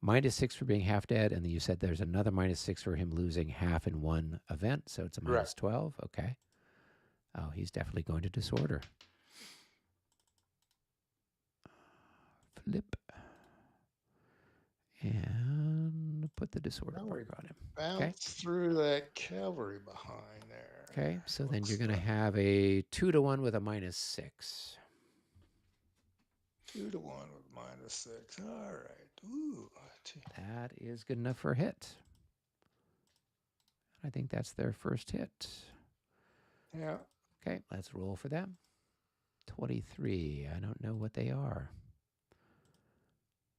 -6 for being half dead, and then you said there's another -6 for him losing half in one event, so it's a -12. Okay. Oh, he's definitely going to disorder. Flip. And put the disorder marker on him. Bounce through that cavalry behind there. Okay, so then you're going to have a 2-to-1 with a -6. 2-to-1 with -6. All right. Ooh. That is good enough for a hit. I think that's their first hit. Yeah. Okay, let's roll for them. 23. I don't know what they are.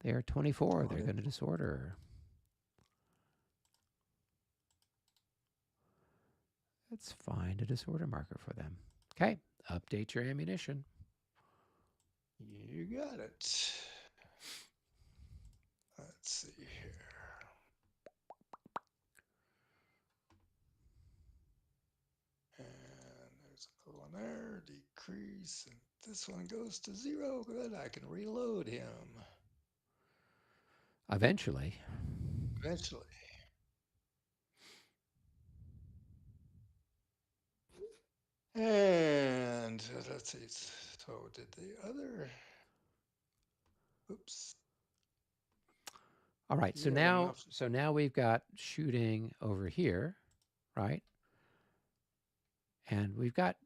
They are 24. They're going to disorder. Let's find a disorder marker for them. Okay, update your ammunition. You got it. Let's see here. And there's another one there. Decrease. And this one goes to 0. Good. I can reload him. Eventually. Eventually. And let's see. So did the other. Oops. All right. So now we've got shooting over here, right? And we've got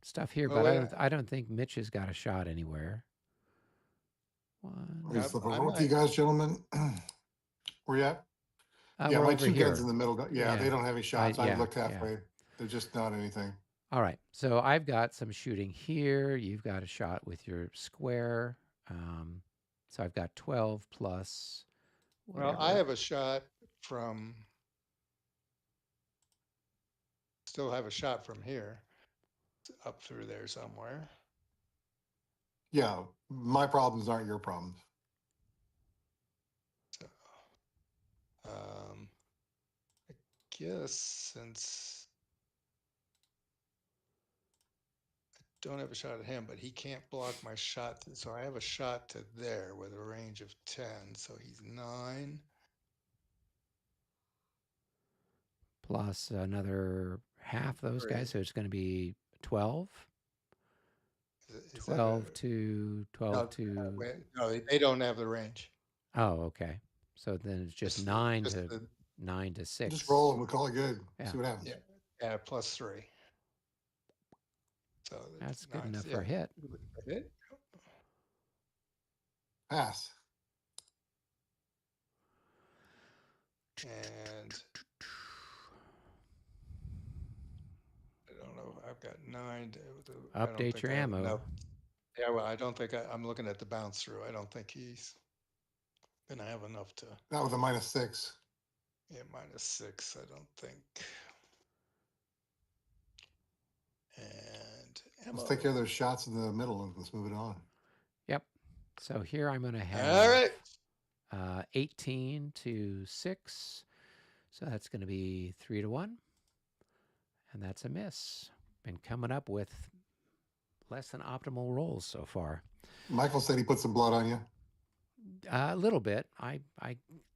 stuff here, but I don't think Mitch has got a shot anywhere. Let me flip over with you guys, gentlemen. Where you at? Yeah, my 2 guns in the middle. Yeah, they don't have any shots. I looked halfway. Yeah. They're just not anything. All right. So I've got some shooting here. You've got a shot with your square. So I've got 12 plus Well, I have a shot from. Still have a shot from here, up through there somewhere. Yeah, my problems aren't your problems. So, I guess since I don't have a shot at him, but he can't block my shot, so I have a shot to there with a range of 10. So he's 9. Plus another half those guys, so it's going to be 12. Is 12 to 12 no, to. no, they don't have the range. Oh, okay. So then it's just 9 to 9 to 6. Just roll and we'll call it good. Yeah. See what happens. Yeah, plus 3. So that's good enough for a hit. Pass. And I don't know. I've got 9. Update your ammo. No. Yeah, well, I don't think I'm looking at the bounce through. I don't think he's gonna have enough to. Not with a -6. Yeah, -6. I don't think. And ammo. Let's take care of those shots in the middle and let's move it on. Yep. So here I'm going to have. All right. 18 to 6. So that's going to be 3 to 1. And that's a miss. Been coming up with less than optimal rolls so far. Michael said he put some blood on you. A little bit. I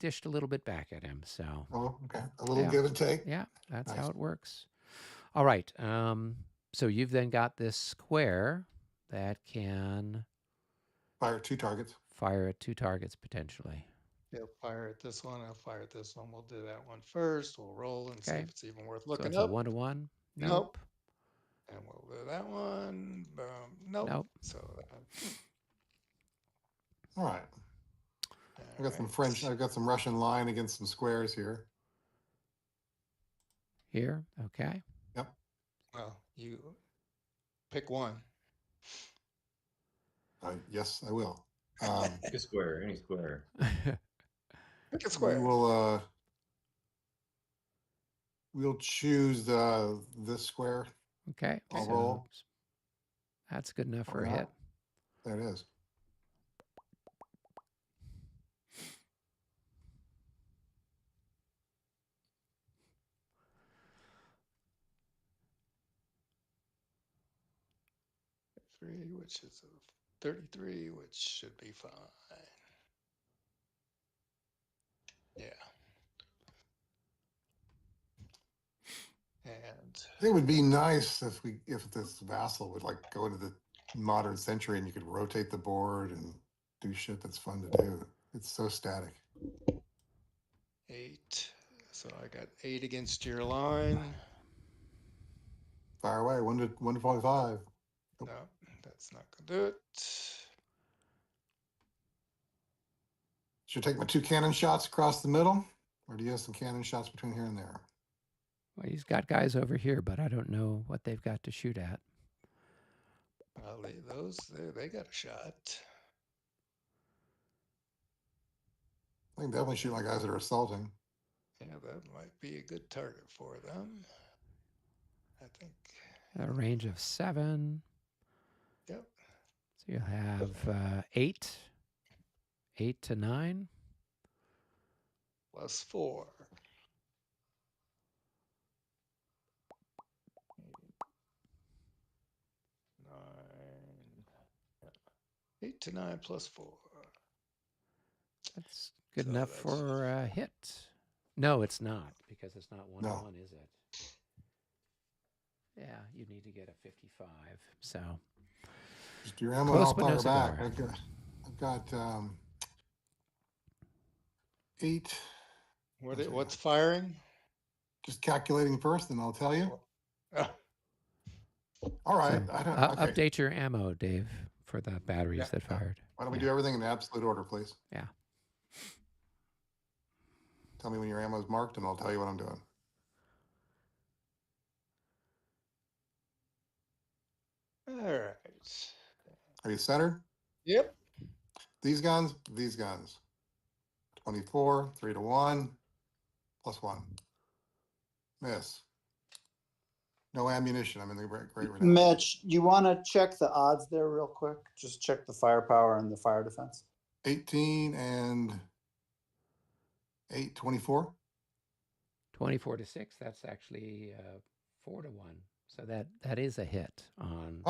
dished a little bit back at him. So. Oh, okay. A little give and take. Yeah, that's Nice. how it works. All right. So you've then got this square that can fire 2 targets. Fire at 2 targets potentially. They'll fire at this one. I'll fire at this one. We'll do that one first. We'll roll and see if it's even worth looking it's up. A 1-to-1. Nope. And we'll do that one. Boom. Nope. So. All right. I've got some French. I've got some Russian line against some squares here. Here. Okay. Yep. Well, you pick one. Yes, I will. Pick a square, any square. Pick a square. We'll choose this square. Okay. I'll roll. That's good enough for a hit. There it is. Which is a 33, which should be fine. Yeah. And I think it would be nice if this vassal would like go into the modern century and you could rotate the board and do shit that's fun to do. It's so static. 8. So I got 8 against your line. Fire away. 1 to 45. Nope. No, that's not gonna do it. Should I take my 2 cannon shots across the middle, or do you have some cannon shots between here and there? Well, he's got guys over here, but I don't know what they've got to shoot at. I'll leave those there. They got a shot. I can definitely shoot my guys that are assaulting. Yeah, that might be a good target for them. I think. A range of 7. Yep. So you'll have 8. 8 to 9. Plus 4. 9. 8 to 9 plus 4. That's good enough for a hit. No, it's not, because it's not 1-to-1, is it? Yeah, you need to get a 55. So just your ammo and I'll fire back. I've got 8. What's firing? Just calculating first, and I'll tell you. All right. So, update your ammo, Dave, for the batteries that fired. Why don't we do everything in absolute order, please? Yeah. Tell me when your ammo is marked, and I'll tell you what I'm doing. All right. Are you centered? Yep. These guns, these guns. 24, 3 to 1, +1. Miss. No ammunition. I'm in the great renown. Mitch, you want to check the odds there real quick? Just check the firepower and the fire defense. 18 and 8, 24. 24 to 6. That's actually 4 to 1. So that is a hit on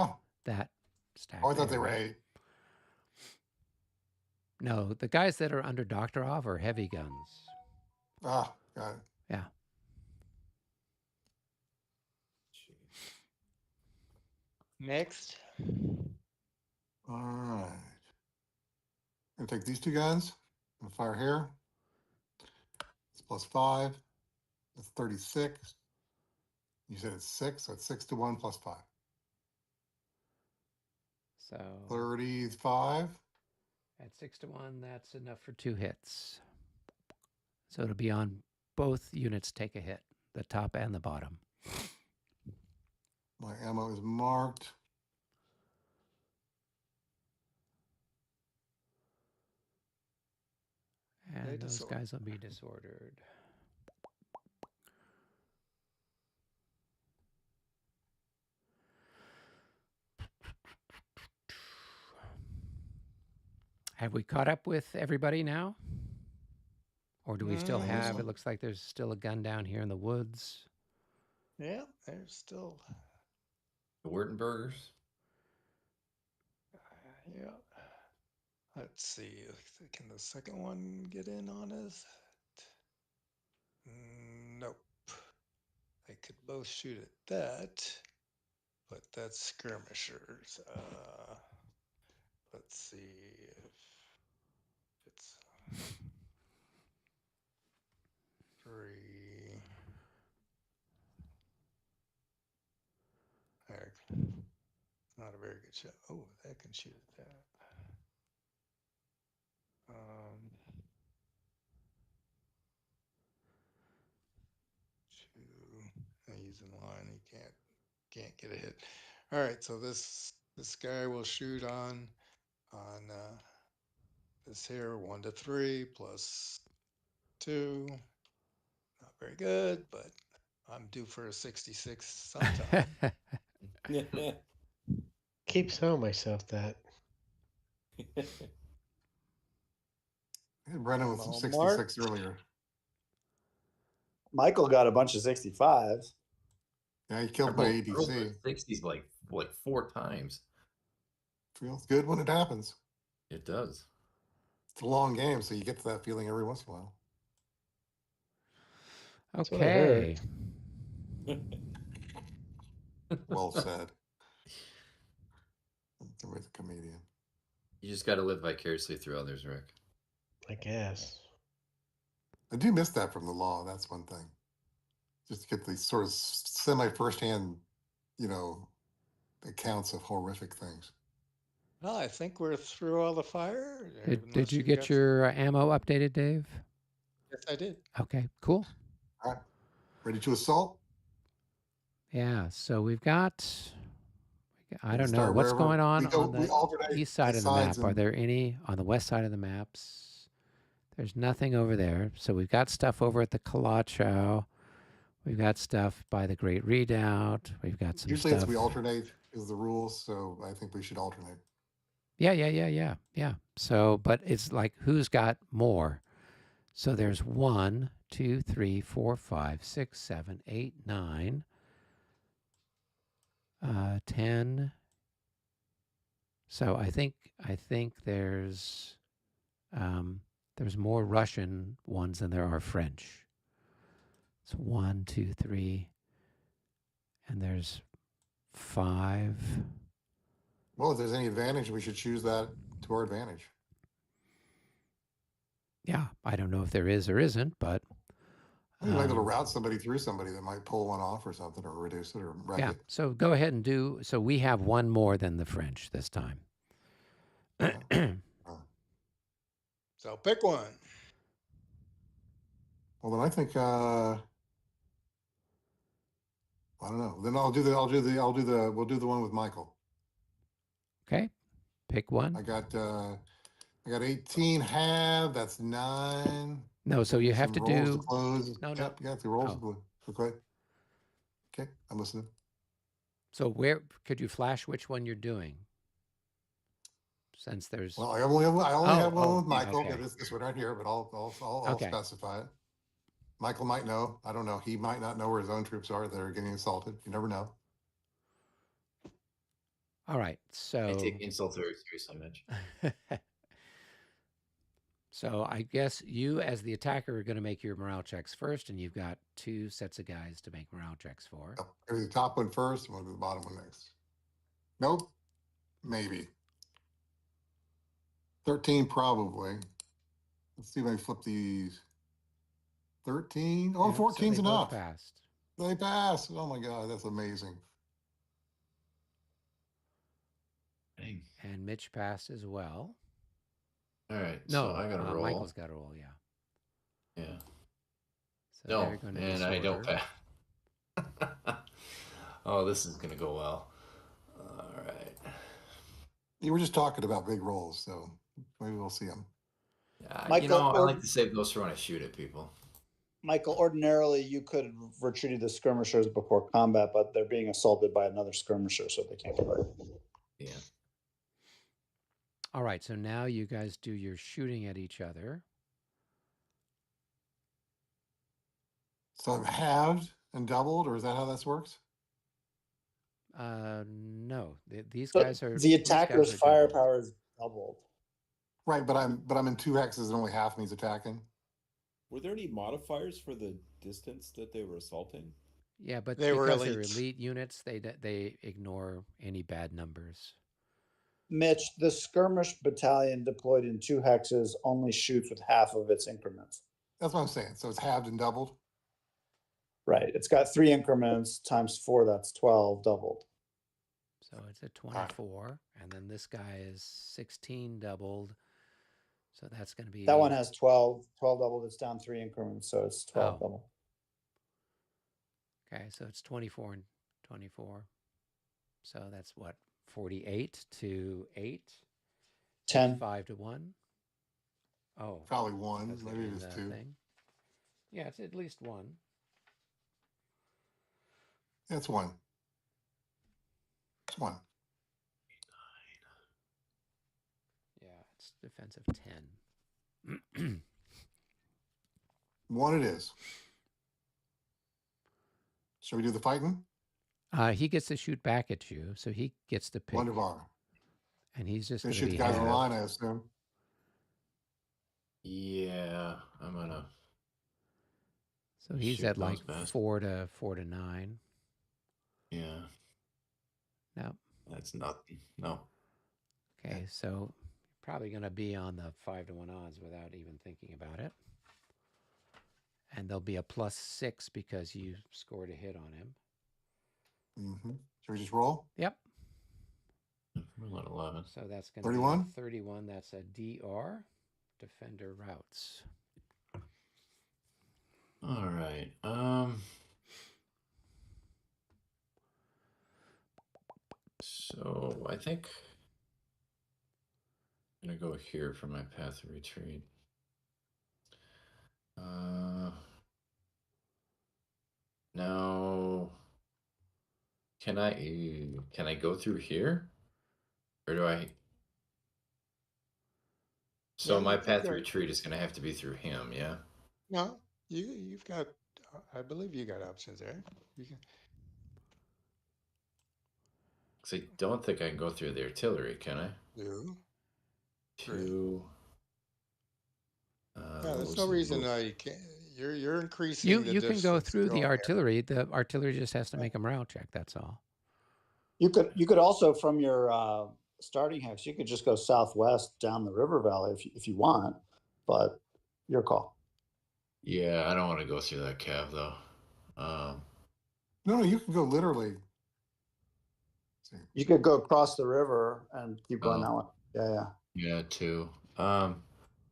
that stack. Oh, I thought there, they were right? 8. No, the guys that are under Doktorov are heavy guns. Ah, got it. Yeah. Next. All right. I'm going to take these 2 guns and fire here. It's +5. That's 36. You said it's 6, so it's 6 to 1 +5. So 35. at 6 to 1, that's enough for 2 hits. So it'll be on both units take a hit, the top and the bottom. My ammo is marked. And those guys will be disordered. Have we caught up with everybody now? Or do we still have, it looks like there's still a gun down here in the woods. Yeah, there's still. The Wurtenbergers? Yeah. Let's see. Can the second one get in on us? Nope. They could both shoot at that, but that's skirmishers. Let's see if it's 3. Not a very good shot. Oh, that can shoot at that. 2. He's in line. He can't get a hit. All right, so this guy will shoot on this here 1 to 3 +2. Not very good, but I'm due for a 66 sometime. Keep telling myself that. I had Brennan with some 66 earlier. Michael got a bunch of 65s. Yeah, he killed my ADC. 60s like 4 times. Feels good when it happens. It does. It's a long game, so you get to that feeling every once in a while. Okay. Well said. With a comedian. You just got to live vicariously through others, Rick. I guess. I do miss that from the law. That's one thing. Just to get these sort of semi-firsthand, accounts of horrific things. Well, I think we're through all the fire. Did you get your ammo updated, Dave? Yes, I did. Okay, cool. All right. Ready to assault? Yeah, so we've got, I don't know, what's going on the east side of the map? Are there any on the west side of the maps? There's nothing over there. So we've got stuff over at the Kalachow. We've got stuff by the Great Redoubt. We've got some Usually stuff. we alternate is the rules, so I think we should alternate. Yeah. So, but it's like, who's got more? So there's 1, 2, 3, 4, 5, 6, 7, 8, 9, 10. So I think there's more Russian ones than there are French. So 1, 2, 3, and there's 5. Well, if there's any advantage, we should choose that to our advantage. Yeah, I don't know if there is or isn't, but we might be able to route somebody through somebody that might pull one off or something, or reduce it, or wreck it. So go ahead and do. So we have one more than the French this time. So pick one. Well, then I think I don't know. Then we'll do the one with Michael. Okay, pick one. I got I got 18 half. That's 9. No, so you have Some to rolls do. to close. No, Yep, no. yeah, the rolls Oh. to close. Okay. Okay, I'm listening. So where could you flash which one you're doing? Since there's. Well, I only have one with yeah, Michael. okay. This one right here, but I'll Okay. specify it. Michael might know. I don't know. He might not know where his own troops are that are getting assaulted. You never know. All right. So. I take insult very seriously, Mitch. So I guess you, as the attacker, are going to make your morale checks first, and you've got 2 sets of guys to make morale checks for. I'll do the top one first. I'm going to do the bottom one next. Nope. Maybe. 13 probably. Let's see if I flip these. 13. Oh, Yep, 14's so they enough. both passed. They passed. Oh my God, that's amazing. Dang. And Mitch passed as well. All right. No, so I got to roll. Michael's got to roll. Yeah. Yeah. So No, they're going to and I don't disorder. pass. Oh, this is going to go well. All right. You were just talking about big rolls, so maybe we'll see them. Michael, I like to save those for when I shoot at people. Michael, ordinarily you could have retreated the skirmishers before combat, but they're being assaulted by another skirmisher, so they can't get ready. Yeah. All right. So now you guys do your shooting at each other. So halved and doubled, or is that how this works? No, these So guys are. the attacker's firepower is doubled. Right, but I'm in 2 hexes and only half me's attacking. Were there any modifiers for the distance that they were assaulting? Yeah, but They were because they're elites. elite units, they ignore any bad numbers. Mitch, the skirmish battalion deployed in 2 hexes only shoots with half of its increments. That's what I'm saying. So it's halved and doubled. Right. It's got 3 increments times 4, that's 12 doubled. So it's a 24, and then this guy is 16 doubled. So that's going to be. That one has 12 doubled. It's down 3 increments, so it's 12 double. Okay, so it's 24 and 24. So that's what, 48 to 8? 10. 5 to 1. Oh, Probably 1. that's Maybe in it is the 2. thing. Yeah, it's at least 1. It's 1. It's 1. Yeah, it's defensive 10. 1 it is. Shall we do the fighting? He gets to shoot back at you, so he gets to pick. Wonderbar. And he's just They going to shoot be the guys in halved. line, I assume. Yeah, I'm going to. So he's shoot at like those 4 to 9. Yeah. No. That's nothing. No. Okay, so probably going to be on the 5 to 1 odds without even thinking about it. And there'll be a +6 because you scored a hit on him. Mm-hmm. Should we just roll? Yep. We're at 11. So that's going to 31? be 31. That's a DR, defender routes. All right. So I think I'm gonna go here for my path of retreat. Now, can I go through here, or do I? So Yeah, my I think path of you're- retreat is gonna have to be through him, yeah. No, you've got. I believe you got options there. You can. Because I don't think I can go through the artillery, can I? Do. Two. Yeah, what there's was no the reason move? why you can't. You're increasing. You the can go distance through the going there. artillery. The artillery just has to make a morale check. That's all. You could also, from your starting hex, you could just go southwest down the river valley if you want, but your call. Yeah, I don't want to go through that cave though. No, you can go literally. You could go across the river and keep going that way. Yeah. Yeah, 2.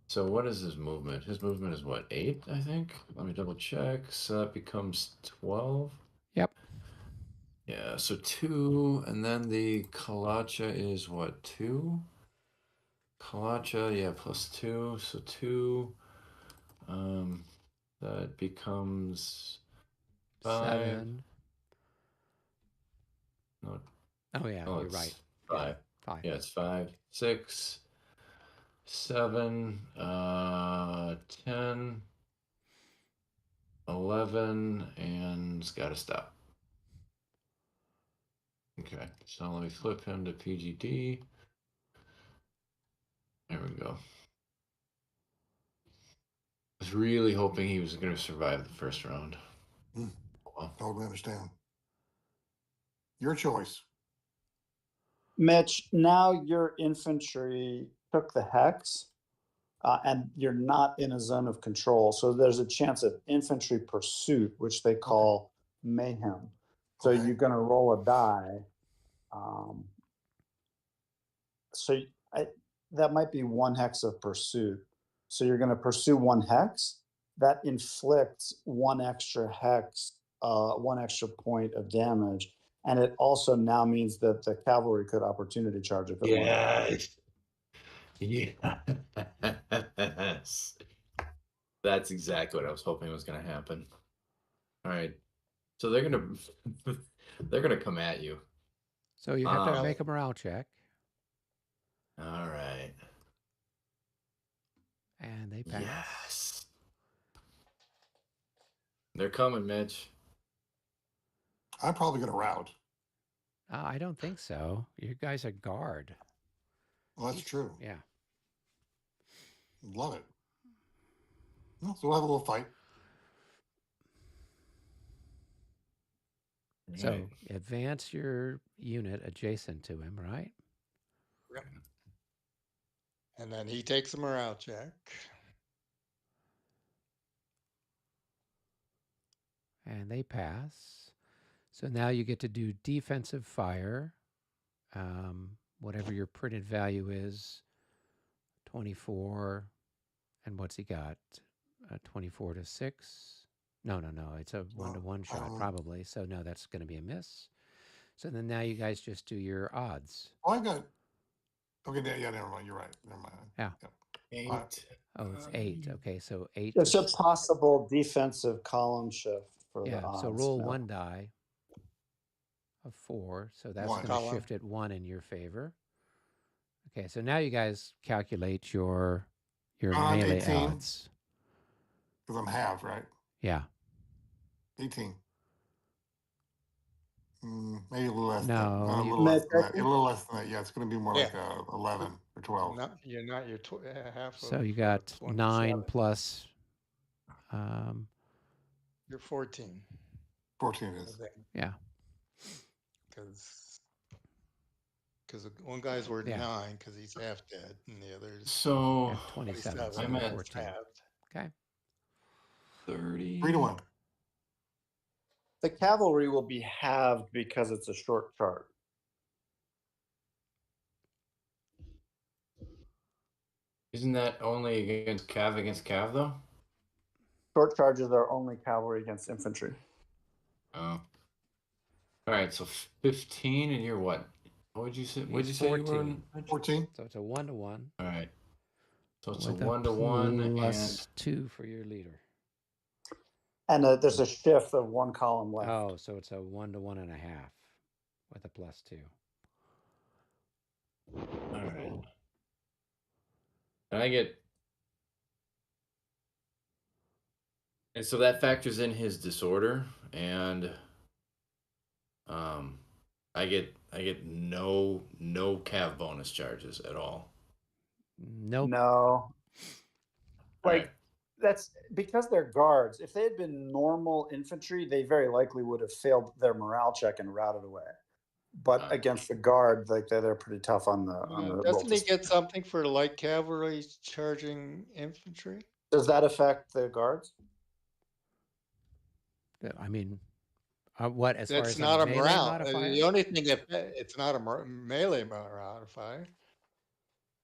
So what is his movement? His movement is what, 8, I think? Let me double check. So that becomes 12. Yep. Yeah, so 2, and then the Kalacha is what, 2? Kalacha, yeah, +2, so 2. That becomes 5. 7. No, Oh yeah, oh, you're it's right. 5. Yeah, 5. Yeah, it's 5, 6, 7, 10, 11, and it's got to stop. Okay, so let me flip him to PGD. There we go. I was really hoping he was going to survive the first round. Well, Totally understand. Your choice. Mitch, now your infantry took the hex, and you're not in a zone of control. So there's a chance of infantry pursuit, which they call mayhem. So Okay. you're going to roll a die. So that might be 1 hex of pursuit. So you're going to pursue 1 hex. That inflicts 1 extra hex, 1 extra point of damage. And it also now means that the cavalry could opportunity charge if it wanted. Yes. That's exactly what I was hoping was going to happen. All right. So they're going to come at you. So you have to make a morale check. All right. And they pass. Yes. They're coming, Mitch. I'm probably going to rout. I don't think so. You guys are guard. Well, that's true. Yeah. Love it. Well, so we'll have a little fight. So Right. advance your unit adjacent to him, right? Yep. And then he takes a morale check. And they pass. So now you get to do defensive fire. Whatever your printed value is, 24. And what's he got? 24 to 6. No. It's a 1-to-1 shot, probably. So no, that's going to be a miss. So then now you guys just do your odds. Oh, I got. Okay, yeah, never mind. You're right. Never mind. Yeah. Yep. 8. Oh, it's 8. Okay, so 8. It's a possible defensive column shift for the odds. So roll 1 die of 4. So that's going to shift it 1 in your favor. Okay, so now you guys calculate your melee 18. odds. Because I'm halved, right? Yeah. 18. Maybe a little less. No, a little less than that. A little less than that. Yeah, it's going to be more like 11 or 12. You're not your half. So you got 9 plus. You're 14. 14 is. Yeah. Because one guy's worth 9 because he's half dead, and the other's So 27. So I'm at 14. Okay. 30. 3-1. The cavalry will be halved because it's a short chart. Isn't that only against cav though? Short charges are only cavalry against infantry. Oh. All right, so 15, and you're what? What would you say? What did you say you were? 14. So it's a 1-to-1. All right. So it's with a 1-to-1 plus 2 for your leader. And there's a shift of 1 column left. Oh, so it's a 1-to-1.5 with a plus 2. All right. And I get, and so that factors in his disorder, and I get no cav bonus charges at all. Nope. No. Like, Right. that's because they're guards. If they had been normal infantry, they very likely would have failed their morale check and routed away. But against the guard, like they're pretty tough on the. Doesn't he get something for light cavalry charging infantry? Does that affect the guards? I mean, what as far as not a morale modifier? The only thing that it's not a melee modifier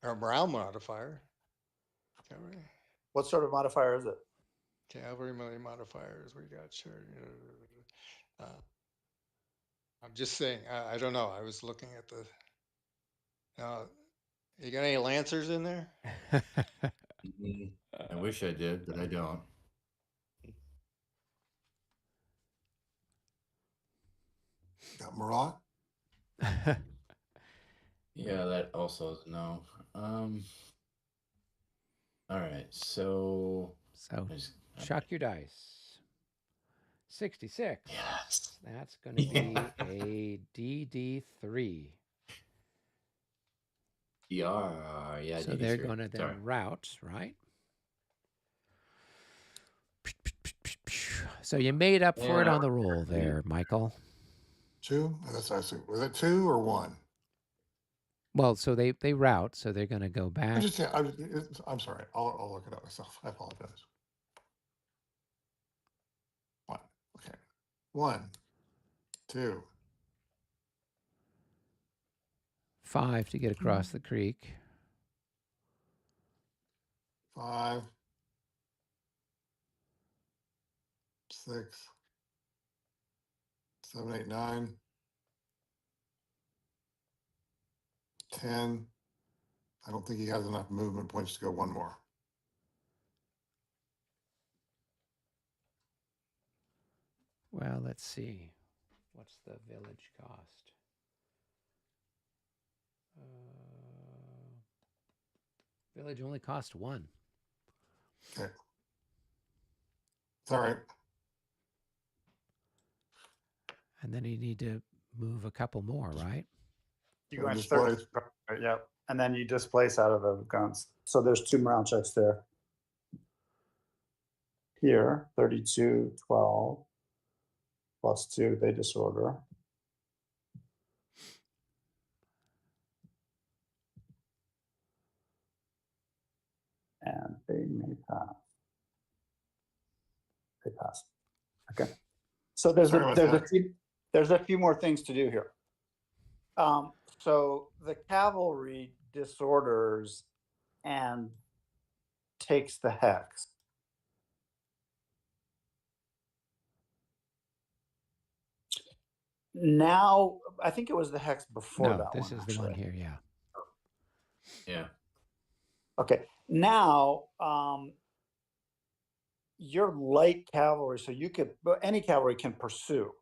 or a morale modifier. Cavalry. What sort of modifier is it? Cavalry melee modifiers. We got I'm just saying. I don't know. I was looking at the. You got any Lancers in there? I wish I did, but I don't. Got Marat. Yeah, that also is no. All right, so So chuck your dice. 66. Yes. That's going to be a DD3. Yeah. So DD3. they're going to then Sorry. route, right? So you made up for it on the roll there, Michael. 2? That's I see. Was it 2 or 1? Well, so they route, so they're going to go back. I'm sorry. I'll look it up myself. I apologize. 1. Okay. 1, 2. 5 to get across the creek. 5, 6, 7, 8, 9, 10. I don't think he has enough movement points to go one more. Well, let's see. What's the village cost? Village only cost 1. Okay. It's all right. And then you need to move a couple more, right? You go into 30. Yep. And then you displace out of the guns. So there's 2 morale checks there. Here, 32, 12, plus 2, they disorder. And they may pass. They pass. Okay. So there's a few more things to do here. So the cavalry disorders and takes the hex. Now, I think it was the hex before No, that this one. is the one here, yeah. Yeah. Okay. Now, you're light cavalry, so you could, any cavalry can pursue.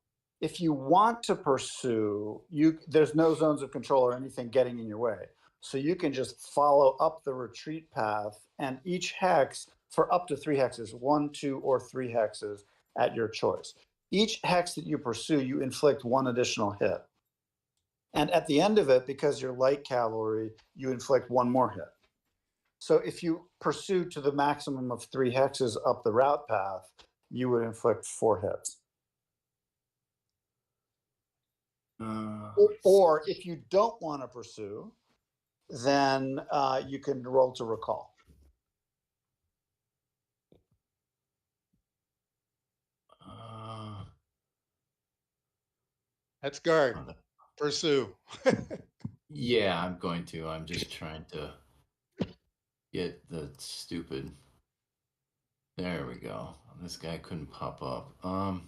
If you want to pursue, there's no zones of control or anything getting in your way. So you can just follow up the retreat path, and each hex for up to 3 hexes, 1, 2, or 3 hexes at your choice. Each hex that you pursue, you inflict 1 additional hit. And at the end of it, because you're light cavalry, you inflict 1 more hit. So if you pursue to the maximum of 3 hexes up the route path, you would inflict 4 hits. Or if you don't want to pursue, then you can roll to recall. That's guard. Pursue. Yeah, I'm going to. I'm just trying to get the stupid. There we go. This guy couldn't pop up. All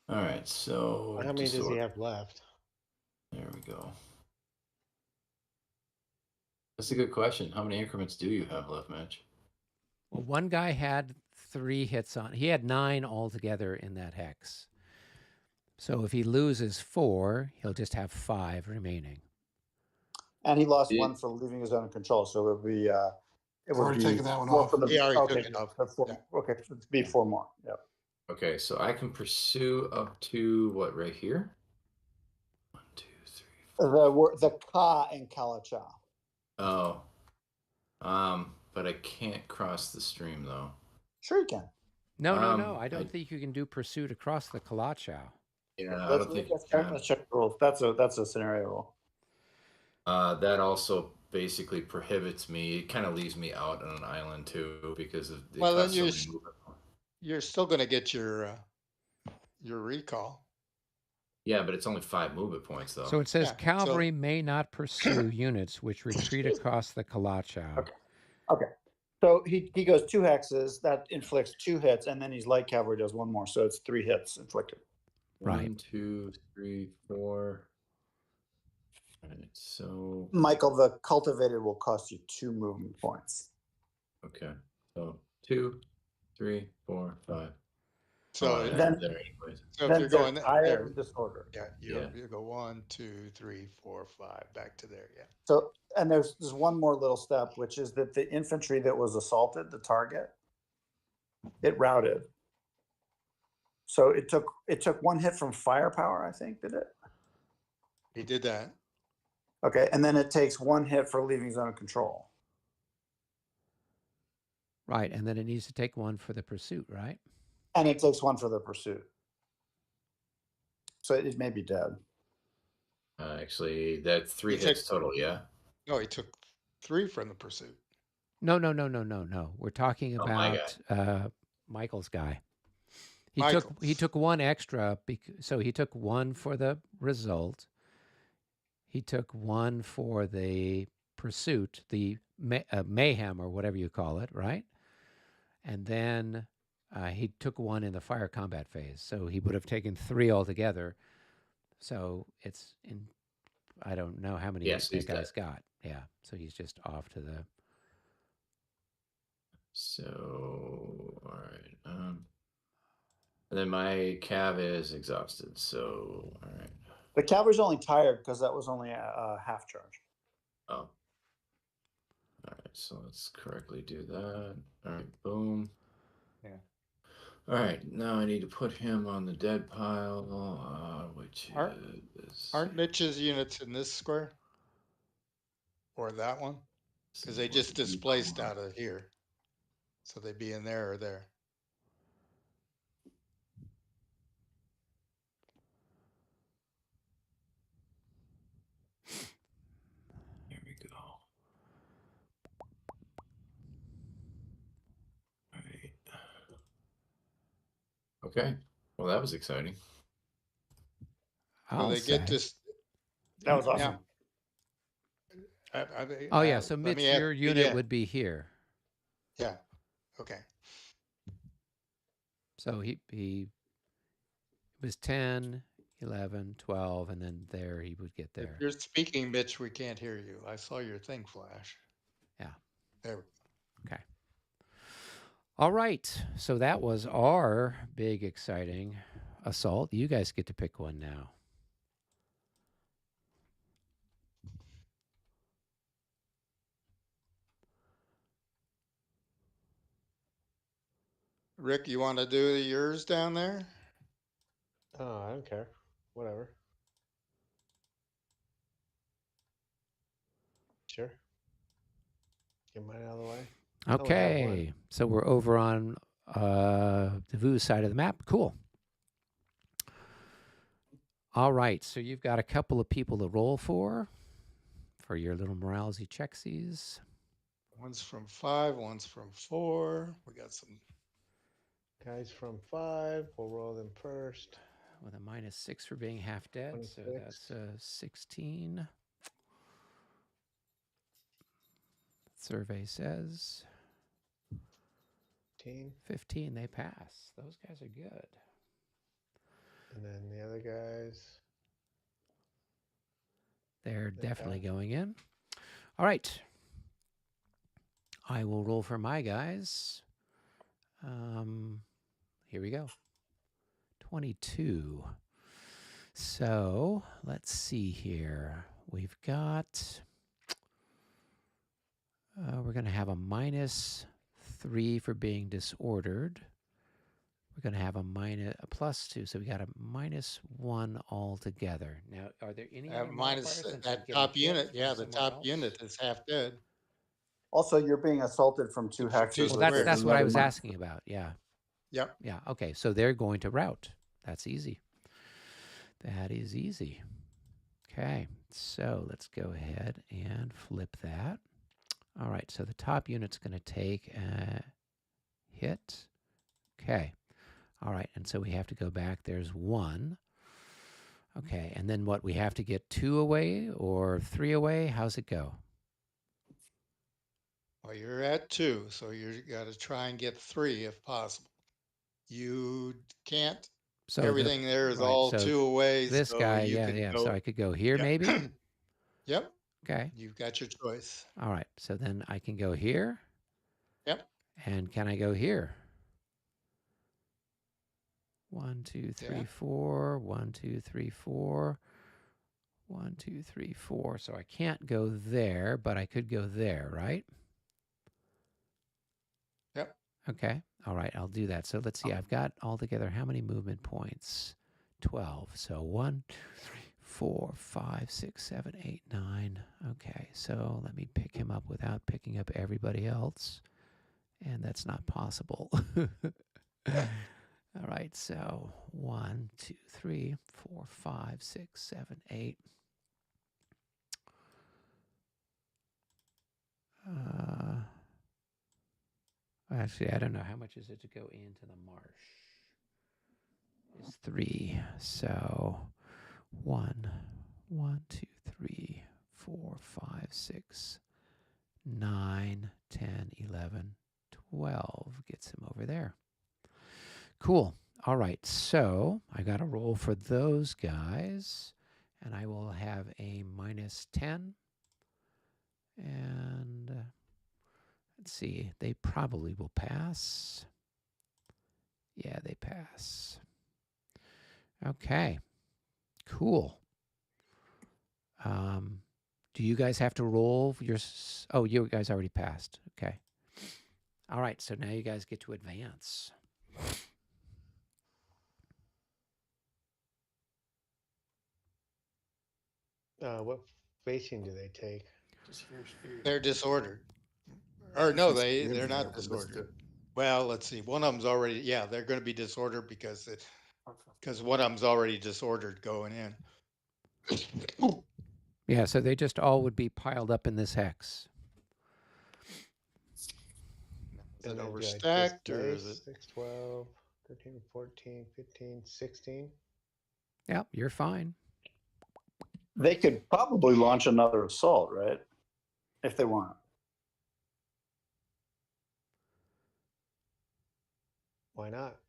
right, so How many does he have left? There we go. That's a good question. How many increments do you have left, Mitch? Well, one guy had 3 hits on. He had 9 altogether in that hex. So if he loses 4, he'll just have 5 remaining. And he lost 1 for leaving his own control, so it would be. It would already be taken that one more off. for the, He already okay, took it off. Okay, so it'd be 4 more. Yep. Okay, so I can pursue up to what, right here? 1, 2, 3. The Ka and Kalacha. Oh. But I can't cross the stream though. Sure you can. No. I don't think you can do pursuit across the Kalachau. Yeah, I don't think let's check the rules. That's a scenario rule. That also basically prohibits me. It kind of leaves me out on an island too because of well, then you're still going to get your recall. Yeah, but it's only 5 movement points though. So it says cavalry may not pursue units which retreat across the Kalachau. Okay. So he goes 2 hexes, that inflicts 2 hits, and then he's light cavalry, does 1 more, so it's 3 hits inflicted. Right. 1, 2, 3, 4, All right, so Michael, the cultivated will cost you 2 movement points. okay, so 2, 3, 4, 5. So I then- have there anyways. So if Then you're going higher there, disorder. yeah, Yeah. you go 1, 2, 3, 4, 5, back to there. Yeah. So, and there's one more little step, which is that the infantry that was assaulted, the target, it routed. So it took 1 hit from firepower, I think, did it? He did that. Okay, and then it takes 1 hit for leaving zone of control. Right, and then it needs to take 1 for the pursuit, right? And it takes 1 for the pursuit. So it may be dead. Actually, that's 3 hits total, yeah? No, he took 3 from the pursuit. No. We're talking about Michael's guy. He took 1 extra, so he took 1 for the result. He took 1 for the pursuit, the mayhem or whatever you call it, right? And then he took 1 in the fire combat phase, so he would have taken 3 altogether. So it's in, I don't know how many that guy's got. Yeah, so he's just off to the. So, all right. And then my cav is exhausted, so, all right. The cavalry's only tired because that was only a half charge. Oh. All right, so let's correctly do that. All right, boom. Yeah. All right, now I need to put him on the dead pile, which is... Aren't Mitch's units in this square? Or that one? Because they just displaced out of here. So they'd be in there or there. Here we go. All right. Okay, well, that was exciting. I'll say. That was awesome. Yeah. So Mitch, your unit would be here. Yeah. Okay. So he was 10, 11, 12, and then there he would get there. If you're speaking, Mitch, we can't hear you. I saw your thing flash. Yeah. There. Okay. All right. So that was our big, exciting assault. You guys get to pick one now. Rick, you want to do yours down there? Oh, I don't care. Whatever. Sure. Get mine out of the way. Okay. So we're over on the VU side of the map. Cool. All right. So you've got a couple of people to roll for your little morality checksies. One's from 5, one's from 4. We got some guys from 5. We'll roll them first. With a -6 for being half dead. 26. So that's 16. Survey says 15. They pass. Those guys are good. And then the other guys, they're definitely going in. All right. I will roll for my guys. Here we go. 22. So let's see here. We've got, we're going to have a -3 for being disordered. We're going to have a +2. So we got a -1 altogether. Now, are there any other minus modifiers since that you're top getting hit unit? from Yeah, the somewhere top else? unit is half dead. Also, you're being assaulted from 2 hexes. Well, squares. that's what I was asking about. Yeah. Yep. Yeah. Okay. So they're going to rout. That's easy. That is easy. Okay. So let's go ahead and flip that. All right. So the top unit's going to take a hit. Okay. All right. And so we have to go back. There's 1. Okay. And then what? We have to get 2 away or 3 away? How's it go? Well, you're at 2, so you got to try and get 3 if possible. You can't. So everything there is all 2 away. This so guy, you yeah. go, So I could go here, maybe. Yep. Okay. You've got your choice. All right. So then I can go here. Yep. And can I go here? 1, 2, 3, 4. 1, 2, 3, 4. 1, 2, 3, 4. So I can't go there, but I could go there, right? Yep. Okay. All right. I'll do that. So let's see. I've got altogether how many movement points? 12. So 1, 2, 3, 4, 5, 6, 7, 8, 9. Okay. So let me pick him up without picking up everybody else. And that's not possible. All right. So 1, 2, 3, 4, 5, 6, 7, 8. Actually, I don't know. How much is it to go into the marsh? It's 3. So 1, 1, 2, 3, 4, 5, 6, 9, 10, 11, 12. Gets him over there. Cool. All right. So I got a roll for those guys. And I will have a -10. And let's see. They probably will pass. Yeah, they pass. Okay. Cool. Do you guys have to roll your... Oh, you guys already passed. Okay. All right. So now you guys get to advance. What facing do they take? They're disordered. Or no, they're not disordered. Well, let's see. One of them's already, they're going to be disordered because one of them's already disordered going in. Yeah, so they just all would be piled up in this hex. Is it overstacked or is it 6, 12, 13, 14, 15, 16? Yeah, you're fine. They could probably launch another assault, right? If they want. Why not?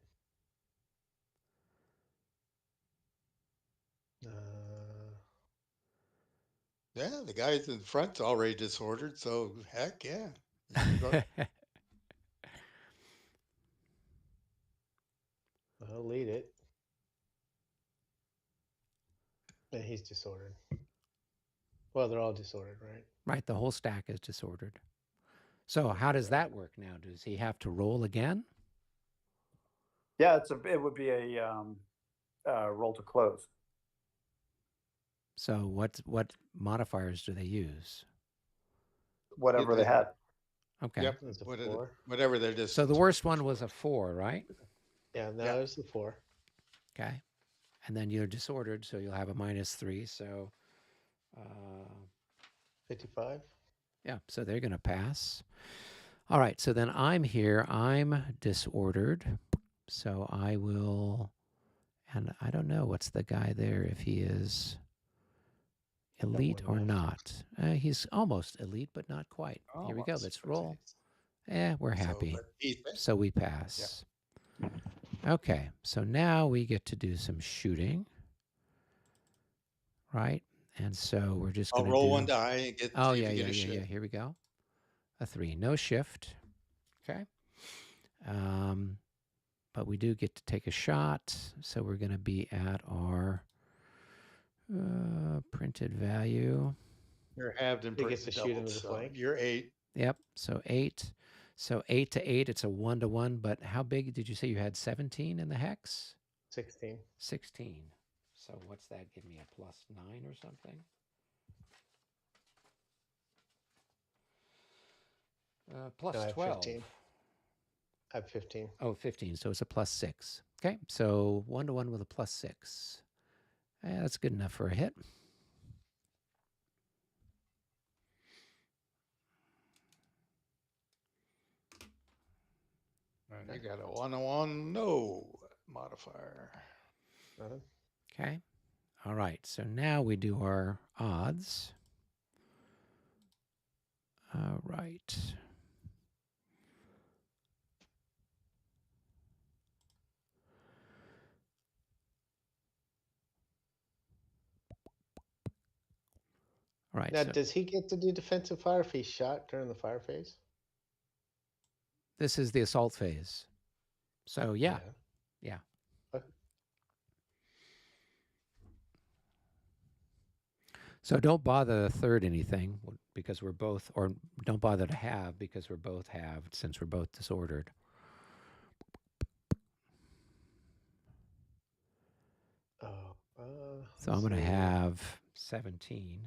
Yeah, the guys in front's already disordered, so heck yeah. I'll lead it. And he's disordered. Well, they're all disordered, right? Right, the whole stack is disordered. So how does that work now? Does he have to roll again? Yeah, it would be a roll to close. So what modifiers do they use? Whatever they had. Okay. Yep. It's a 4. Whatever they're just. So the worst one was a 4, right? Yeah, now there's the 4. Okay. And then you're disordered, so you'll have a -3. So 55. yeah, so they're going to pass. All right, so then I'm here. I'm disordered. So I will, and I don't know what's the guy there, if he is elite or not. He's almost elite, but not quite. Here we go. Let's roll. We're happy. So we pass. Yeah. Okay, so now we get to do some shooting. Right? And so we're just going to roll one die and get. Oh, yeah. Here we go. A 3. No shift. Okay. But we do get to take a shot. So we're going to be at our printed value. You're halved and gets to shoot into the flank. You're 8. Yep. So 8. So 8 to 8, it's a 1 to 1. But how big did you say you had 17 in the hex? 16. 16. So what's that give me? A +9 or something? Plus No, I have 12. 15. I have 15. Oh, 15. So it's a +6. Okay. So 1 to 1 with a +6. That's good enough for a hit. And you got a 1-1 no modifier. Okay. All right. So now we do our odds. All right. All Right. Now, So does he get to do defensive fire if he's shot during the fire phase? this is the assault phase. So yeah. Okay. So don't bother to third anything because we're both, or don't bother to have because we're both halved since we're both disordered. Oh, So I'm let's going to see. have 17.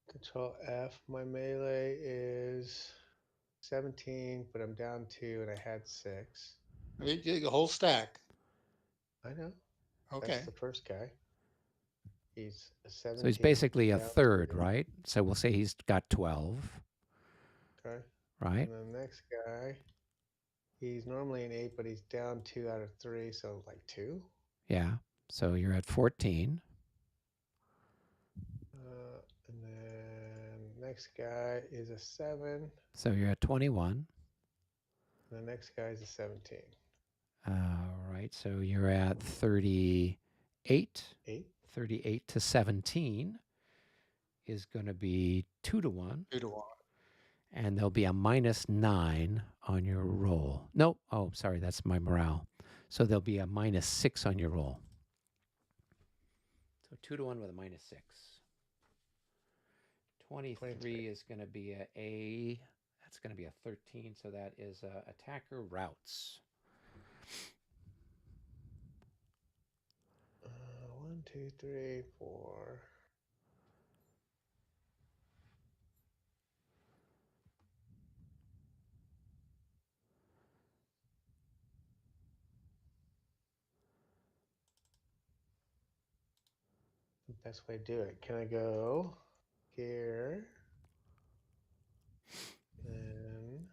Control F. My melee is 17, but I'm down 2 and I had 6. The whole stack. I know. Okay. That's the first guy. He's a 17. So he's basically a down third, 2. right? So we'll say he's got 12, Okay. right? And the next guy, he's normally an 8, but he's down 2 out of 3, so like 2. Yeah. So you're at 14. And then next guy is a 7. So you're at 21. And the next guy is a 17. All right. So you're at 38. 8. 38 to 17 is going to be 2 to 1. 2 to 1. And there'll be a -9 on your roll. Nope. Oh, sorry. That's my morale. So there'll be a -6 on your roll. So 2 to 1 with a -6. 23 is going to be that's going to be a 13. So that is attacker routes. 1, 2, 3, 4. The best way to do it. Can I go here? And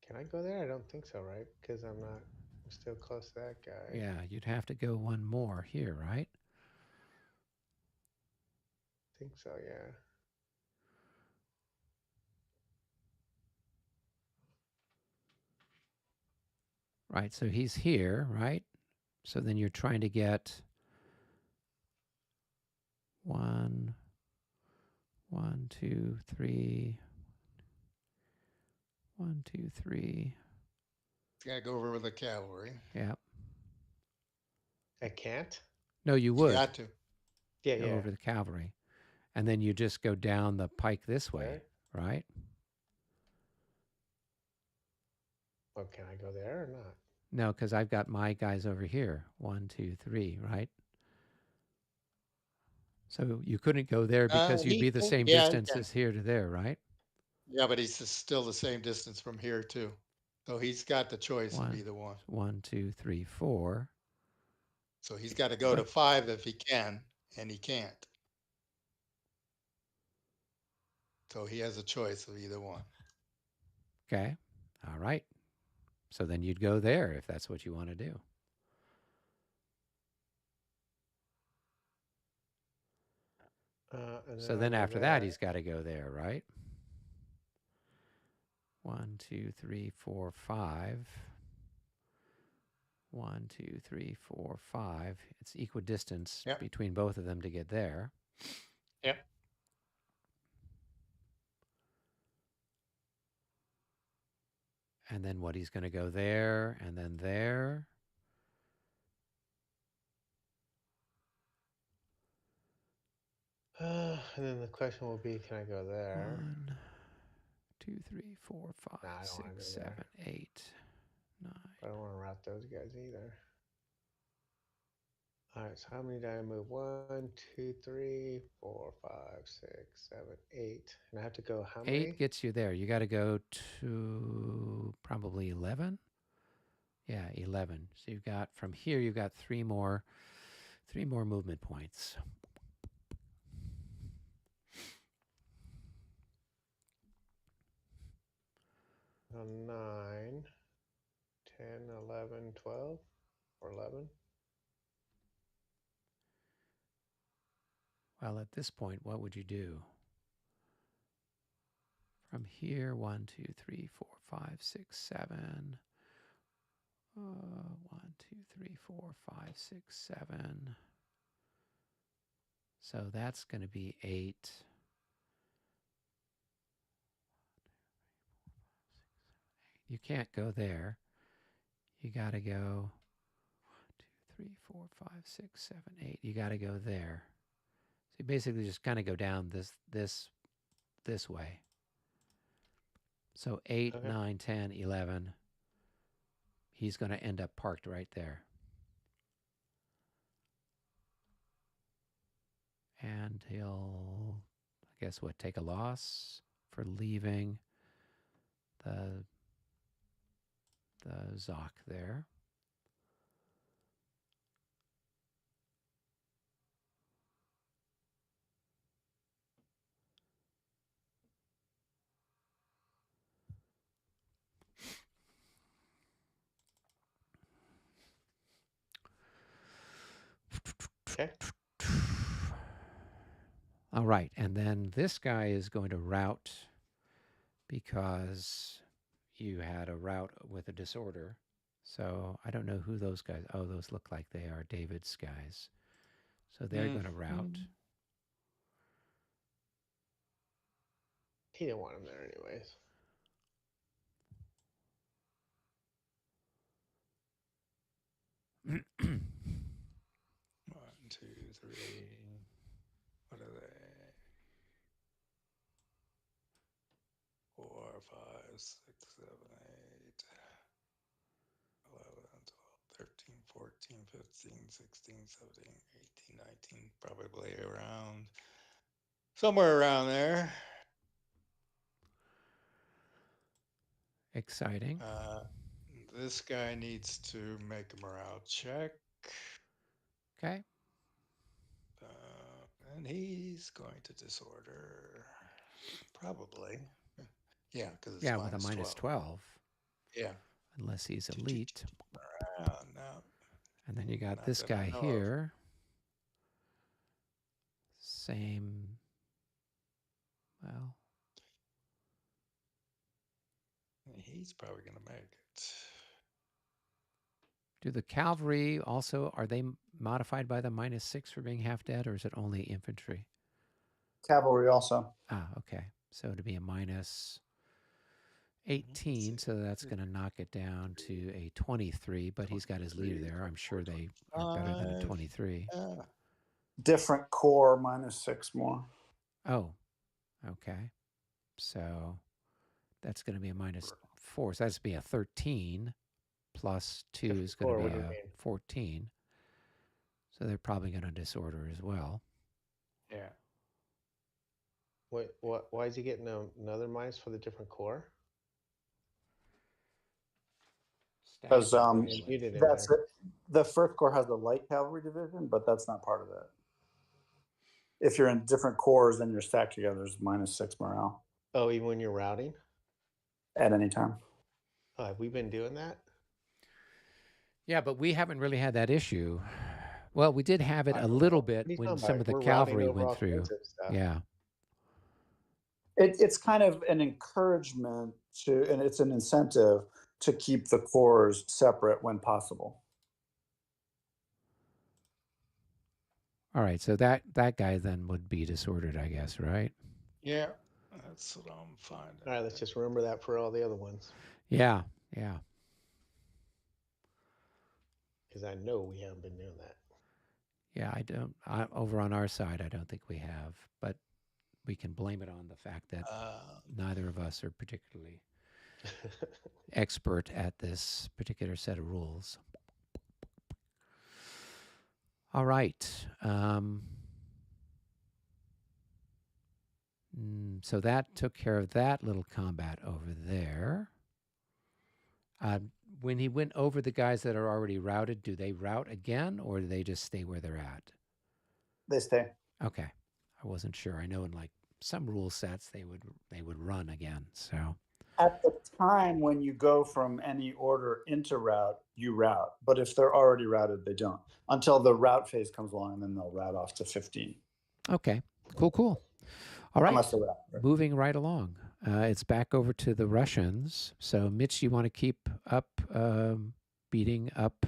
can I go there? I don't think so, right? Because I'm still close to that guy. Yeah, you'd have to go one more here, right? I think so, yeah. Right, so he's here, right? So then you're trying to get 1, 1, 2, 3, 1, 2, 3. You got to go over with the cavalry. Yeah. I can't? No, you You would got to. Yeah, go yeah. over the cavalry. And then you just go down the pike this way, right? Well, can I go there or not? No, because I've got my guys over here. 1, 2, 3, right? So you couldn't go there because you'd be the same distance as here to there, right? Yeah, but he's still the same distance from here too. So he's got the choice of either one. 1, 2, 3, 4. So he's got to go to 5 if he can, and he can't. So he has a choice of either one. Okay. All right. So then you'd go there if that's what you want to do. So then after that, he's got to go there, right? 1, 2, 3, 4, 5. 1, 2, 3, 4, 5. It's equidistance between both of them to get there. Yep. And then what, he's going to go there and then there. And then the question will be, can I go there? 1, 2, 3, 4, 5, 6, 7, 8, 9. I don't want to route those guys either. All right, so how many did I move? 1, 2, 3, 4, 5, 6, 7, 8. And I have to go how many? 8 gets you there. You got to go to probably 11. Yeah, 11. So you've got from here, you've got 3 more movement points. So 9, 10, 11, 12, or 11. Well, at this point, what would you do? From here, 1, 2, 3, 4, 5, 6, 7. 1, 2, 3, 4, 5, 6, 7. So that's going to be 8. You can't go there. You got to go 1, 2, 3, 4, 5, 6, 7, 8. You got to go there. So you basically just kind of go down this way. So 8, Okay. 9, 10, 11. He's going to end up parked right there. And he'll, I guess, take a loss for leaving the Zoc there. Okay. All right, and then this guy is going to route because you had a route with a disorder. So I don't know who those guys. Oh, those look like they are David's guys. So they're going to route. He didn't want him there anyways. One, two, three. What are they? 4, 5, 6, 7, 8, 11, 12, 13, 14, 15, 16, 17, 18, 19. Probably around somewhere around there. Exciting. This guy needs to make a morale check. Okay. And he's going to disorder. Probably. Yeah, because it's with a minus 12. Yeah. Unless he's elite. No. And then you got Not this that I guy know of. here. Same. Well, he's probably going to make it. do the cavalry also, are they modified by the -6 for being half dead, or is it only infantry? Cavalry also. Ah, okay. So to be a minus 18, so that's going to knock it down to a 23, but he's got his leader there. I'm sure they are better than a 23. Different core, -6 more. Oh, okay. So that's going to be a -4. So that's be a 13 plus 2 is going to be a 14. So they're probably going to disorder as well. Yeah. Wait, what? Why is he getting another minus for the different core? Because Muted in that's there. it. The first corps has a light cavalry division, but that's not part of it. If you're in different corps and you're stacked together, there's -6 morale Oh, even when you're routing? at any time. Oh, have we been doing that? Yeah, but we haven't really had that issue. Well, we did have it I a don't little know. bit What are you when talking some about? of the We're routing cavalry over went through. offensive stuff. Yeah. It's kind of an encouragement to, and it's an incentive to keep the corps separate when possible. All right, so that guy then would be disordered, I guess, right? Yeah, that's what I'm finding. All right, let's just remember that for all the other ones. Yeah. Because I know we haven't been doing that. Yeah, over on our side, I don't think we have, but we can blame it on the fact that neither of us are particularly expert at this particular set of rules. All right. So that took care of that little combat over there. When he went over the guys that are already routed, do they route again, or do they just stay where they're at? They stay. Okay, I wasn't sure. I know in like some rule sets they would run again. So At the time when you go from any order into route, you route. But if they're already routed, they don't. Until the route phase comes along, and then they'll route off to 15. Okay, cool. All right, Unless they're routed. Moving right along. It's back over to the Russians. So Mitch, you want to keep up speeding up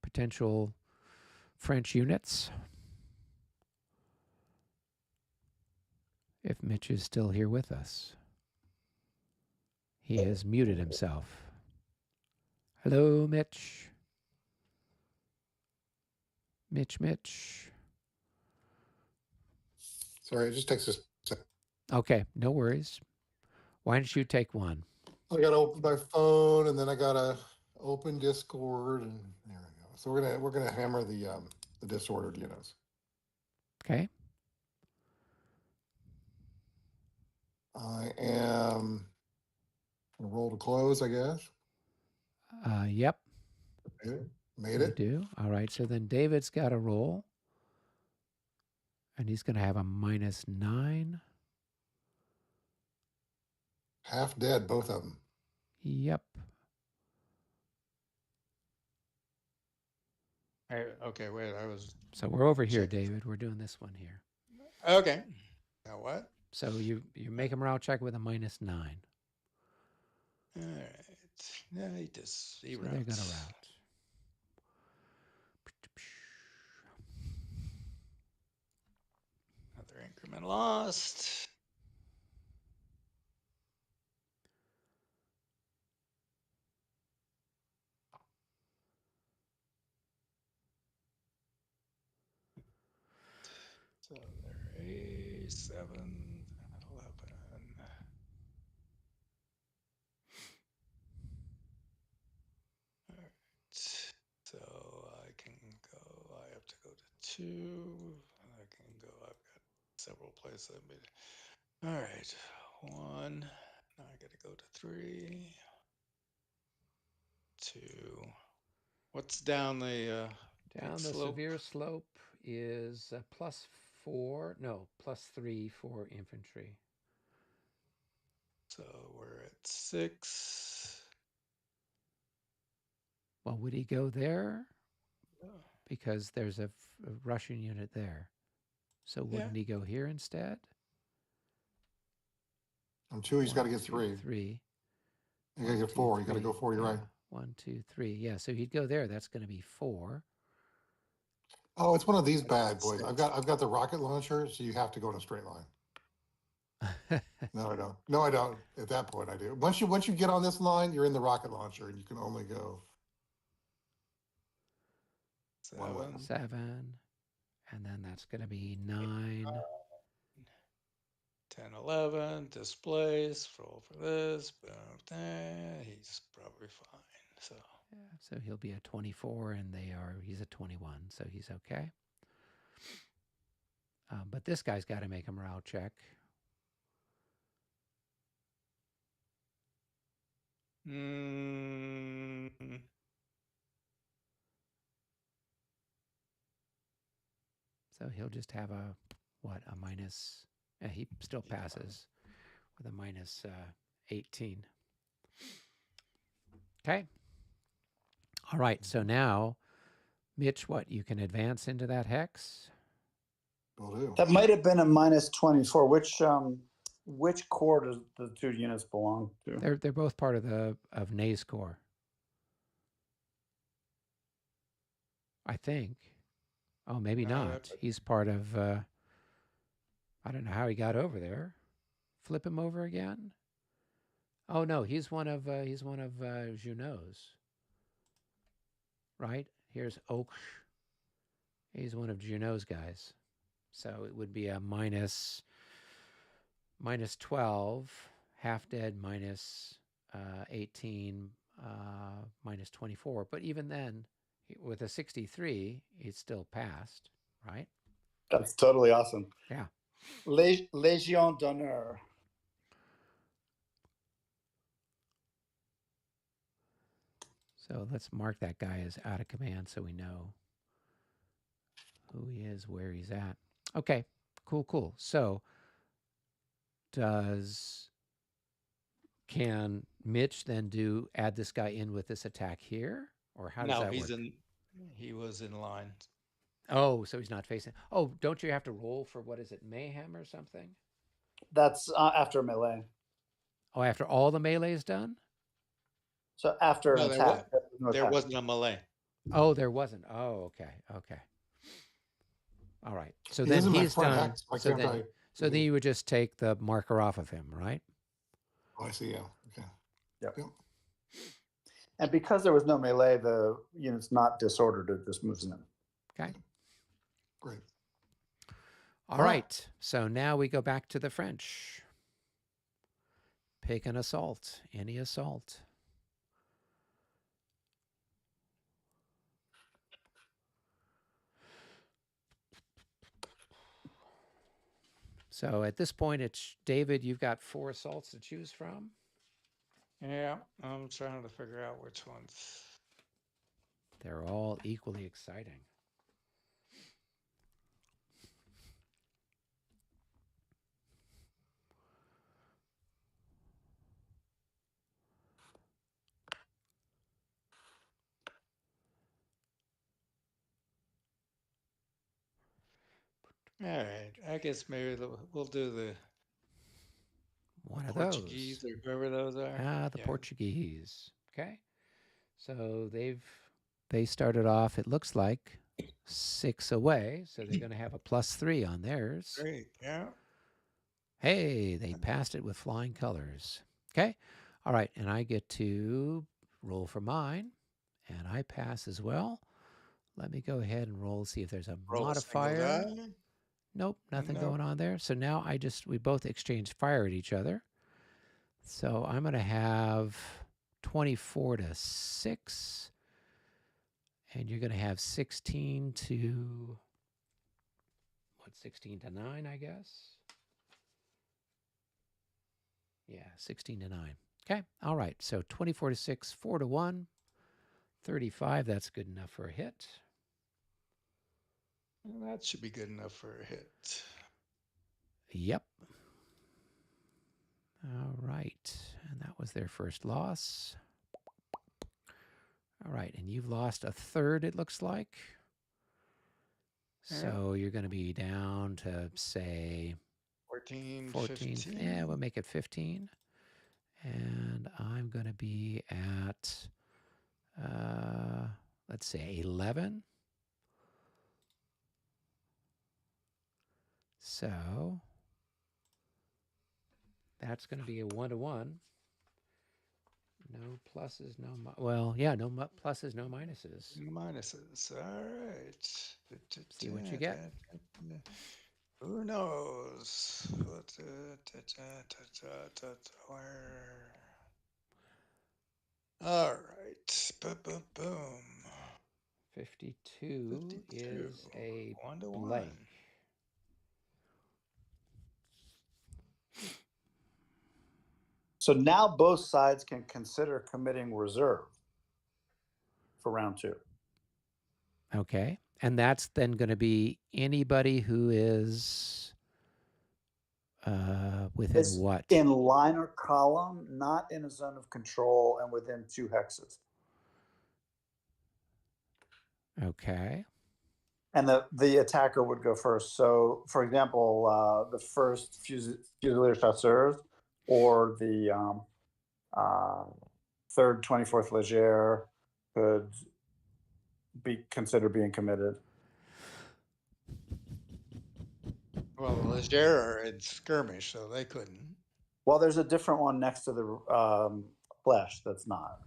potential French units. If Mitch is still here with us. He has muted himself. Hello, Mitch. Mitch. Sorry, it just takes us. Okay, no worries. Why don't you take one? I got to open my phone, and then I got to open Discord, and there we go. So we're gonna hammer the disordered units. Okay. I am gonna roll to close, I guess. Yep. Made You it. do. All right. So then David's got a roll, and he's going to have a -9. Half dead, both of them. Yep. Okay, wait. I was So we're over here, checking. David. We're doing this one here. Okay. Now what? So you make a morale check with a -9. All right. Yeah, he So they're going to rout. Another increment lost. So they're a 7, 11. All right. So I can go. I have to go to 2. I can go. I've got several places. All right. 1. Now I got to go to 3. 2. What's down the down the slope? severe slope is +4. No, +3 for infantry. So we're at 6. Well, would he go there? Yeah. Because there's a Russian unit there. So wouldn't he go here instead? On 2, he's got to get 3. 3. You got to get 4. You got to go 4. You're right. 1, 2, 3. Yeah, so he'd go there. That's going to be 4. Oh, it's one of these bad boys. I've got the rocket launcher, so you have to go in a straight line. No, I don't. No, I don't. At that point, I do. Once you get on this line, you're in the rocket launcher, and you can only go 1 way. 7. And then that's going to be 9. 10, 11, displace, roll for this, he's probably fine. So yeah, so he'll be a 24, and he's a 21, so he's okay. But this guy's got to make a morale check. So he'll just have a minus. He still passes with a -18. Okay. All right. So now, Mitch, you can advance into that hex? Will do. That might have been a -24. Which corps does the 2 units belong to? They're both part of Ney's corps, I think. Oh, maybe not. He's part of. I don't know how he got over there. Flip him over again. Oh no, he's one of Junot's. Right? Here's Oak. He's one of Junot's guys. So it would be a -12, half dead -18, -24. But even then, with a 63, he's still passed, right? That's totally awesome. Yeah. Légion d'honneur. So let's mark that guy as out of command so we know who he is, where he's at. Okay, cool. So can Mitch then add this guy in with this attack here? Or how does that work? He was in line. Oh, so he's not facing. Oh, don't you have to roll for, what is it, mayhem or something? That's after melee. Oh, after all the melee is done? So after an attack, no there attack. wasn't a melee. Oh, there wasn't. Oh, okay. Okay. All right. So He then isn't my he's friend. done. I So can't then, so then you would just take the marker off of him, right? Oh, I see. Yeah. Okay. Yep. Yep. And because there was no melee, the unit's not disordered. It just moves in. Okay. Great. All right. So now we go back to the French. Pick an assault. Any assault. So at this point, it's David. You've got 4 assaults to choose from. Yeah, I'm trying to figure out which ones. They're all equally exciting. All right, I guess maybe we'll do the One of Portuguese those. or whoever those are. Ah, the Portuguese. Okay. So they started off, it looks like, 6 away. So they're going to have a +3 on theirs. Great. Yeah. Hey, they passed it with flying colors. Okay. All right. And I get to roll for mine. And I pass as well. Let me go ahead and roll, see if there's a Roll modifier. a single die. Nope, nothing Nope. going on there. So now we both exchange fire at each other. So I'm going to have 24 to 6. And you're going to have 16 to 16 to 9, I guess. Yeah, 16 to 9. Okay. All right. So 24 to 6, 4 to 1, 35. That's good enough for a hit. Well, that should be good enough for a hit. Yep. All right. And that was their first loss. All right. And you've lost a third, it looks like. So you're going to be down to, say, 14, 15. Yeah, we'll make it 15. And I'm going to be at, let's say, 11. So that's going to be a 1-to-1. No pluses, no well, yeah, no pluses, no minuses. No minuses. All right. See what you get. Who knows? All right. Boom, boom, boom. 52 is a 1-to-1. blank. So now both sides can consider committing reserve for round 2. Okay. And that's then going to be anybody who is within It's what? in line or column, not in a zone of control, and within 2 hexes. Okay. And the attacker would go first. So, for example, the first Fusilier Chasseurs or the third 24th Léger could be considered being committed. Well, the Léger are in skirmish, so they couldn't. Well, there's a different one next to the flesh that's not.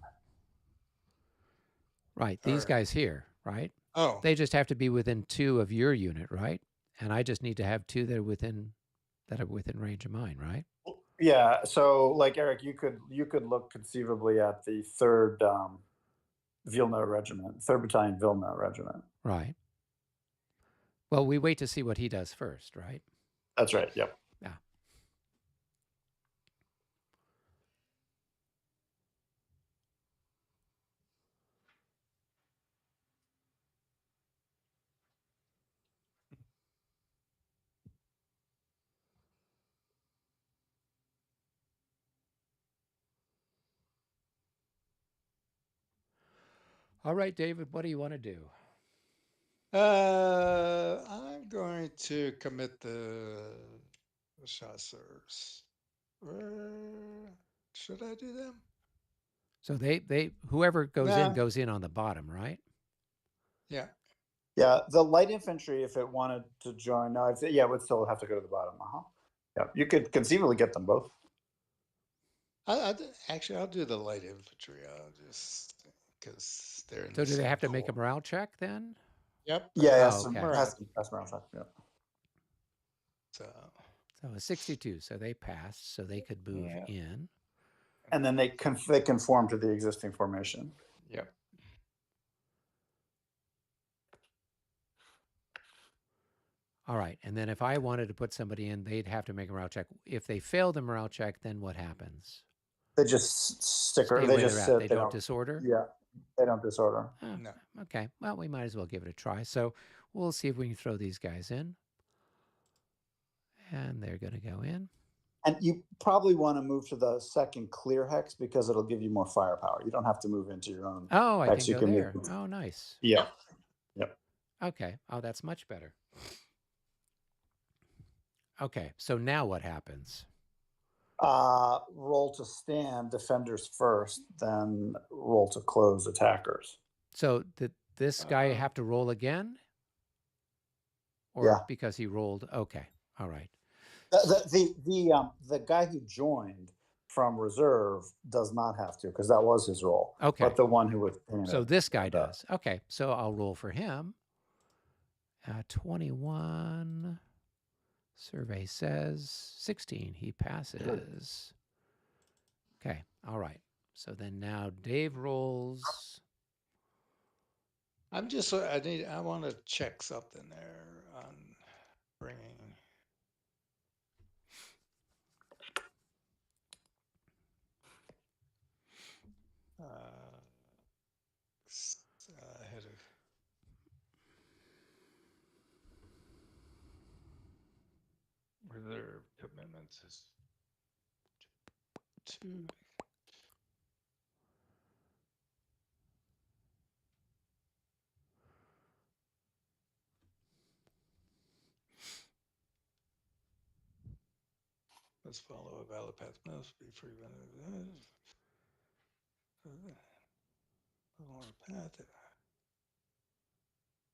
Right. These guys here, right? Oh. They just have to be within 2 of your unit, right? And I just need to have 2 that are within range of mine, right? Yeah. So, like Eric, you could look conceivably at the 3rd Vilna Regiment, 3rd Battalion Vilna Regiment. Right. Well, we wait to see what he does first, right? That's right. Yep. Yeah. All right, David, what do you want to do? I'm going to commit the chasseurs. Should I do them? So whoever goes in Nah. goes in on the bottom, right? Yeah. Yeah, the light infantry, if it wanted to join, no, it would still have to go to the bottom. Yeah, you could conceivably get them both. Actually, I'll do the light infantry. I'll just because they're in. So the do they same have to make a corps. morale check then? Yep. Yeah, Oh, okay. has to pass around check. Yeah. So a 62. So they passed. So they could move in. And then they conform to the existing formation. Yep. All right. And then if I wanted to put somebody in, they'd have to make a morale check. If they fail the morale check, then what happens? They just stick. They just sit. They don't disorder. Yeah, they don't disorder. Oh, No. Okay. Well, we might as well give it a try. So we'll see if we can throw these guys in. And they're going to go in. And you probably want to move to the second clear hex because it'll give you more firepower. You don't have to move into your own. Oh, I hex. can You go can there. move. Oh, nice. Yeah. Yep. Okay. Oh, that's much better. Okay. So now what happens? Roll to stand, defenders first, then roll to close, attackers. So did this guy have to roll again? Or Yeah. because he rolled? Okay. All right. The guy who joined from reserve does not have to because that was his role. Okay. But the one who was painted, So this guy does. Okay. So I'll roll for him. 21. Survey says 16. He passes. Okay. All right. So then now Dave rolls. I want to check something there on bringing. Ahead of. Reserve commitments is 2. Let's follow a valid path. Must be free. Path.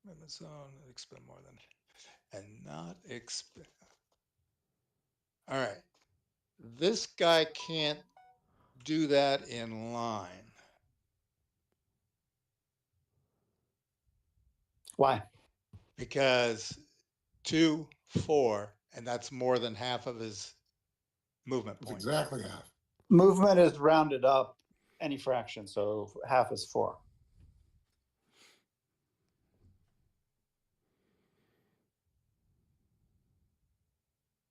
Commitment zone. Expend more than, and not expend. All right. This guy can't do that in line. Why? Because 2, 4, and that's more than half of his movement point. Exactly half. Movement is rounded up any fraction, so half is 4.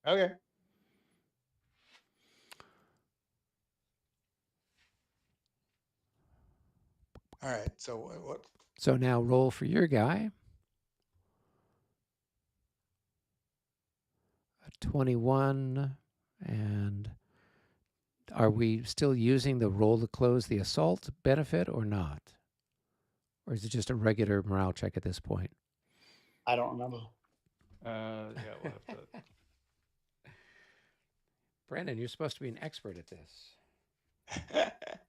Okay. All right. So what? So now roll for your guy. 21. And are we still using the roll to close the assault benefit or not? Or is it just a regular morale check at this point? I don't remember. Yeah, we'll have to. Brandon, you're supposed to be an expert at this.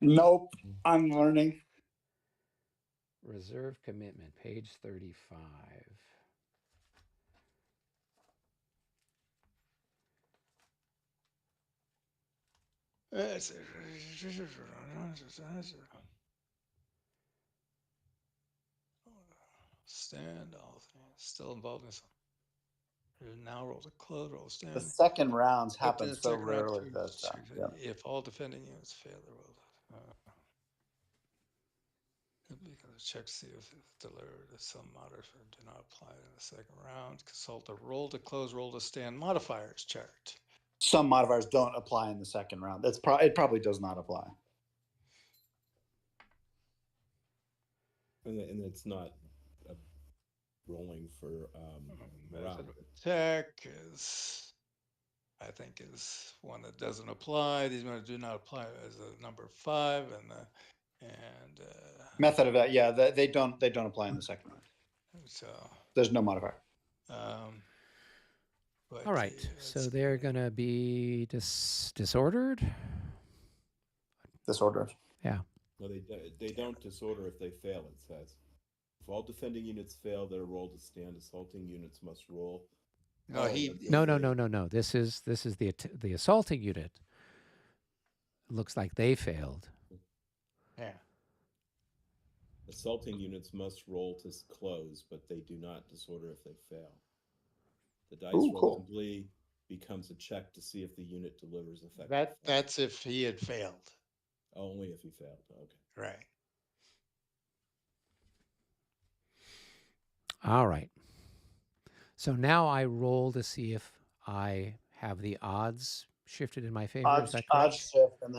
Nope, I'm learning. Reserve commitment, page 35. Stand all still involved in this. Now roll to close, roll to stand. The second rounds happen so rarely that if all defending units fail the roll. Because check to see if it's delivered. Some modifiers do not apply in the second round. Consult the roll to close, roll to stand modifiers chart. Some modifiers don't apply in the second round. It probably does not apply. And it's not rolling for morale. Attack is, I think, is one that doesn't apply. These ones do not apply as a number 5, and method of that. Yeah, they don't apply in the second round. So there's no modifier. All right, so they're gonna be disordered. Disordered. Yeah. No, they don't disorder if they fail, it says. If all defending units fail their roll to stand, assaulting units must roll. No, No. This is the assaulting unit. Looks like they failed. Yeah. Assaulting units must roll to close, but they do not disorder if they fail. The dice roll complete becomes a check to see if the unit delivers effective. That's if he had failed. Only if he failed. Okay. Right. All right. So now I roll to see if I have the odds shifted in my favor. Is that correct? Odds shift and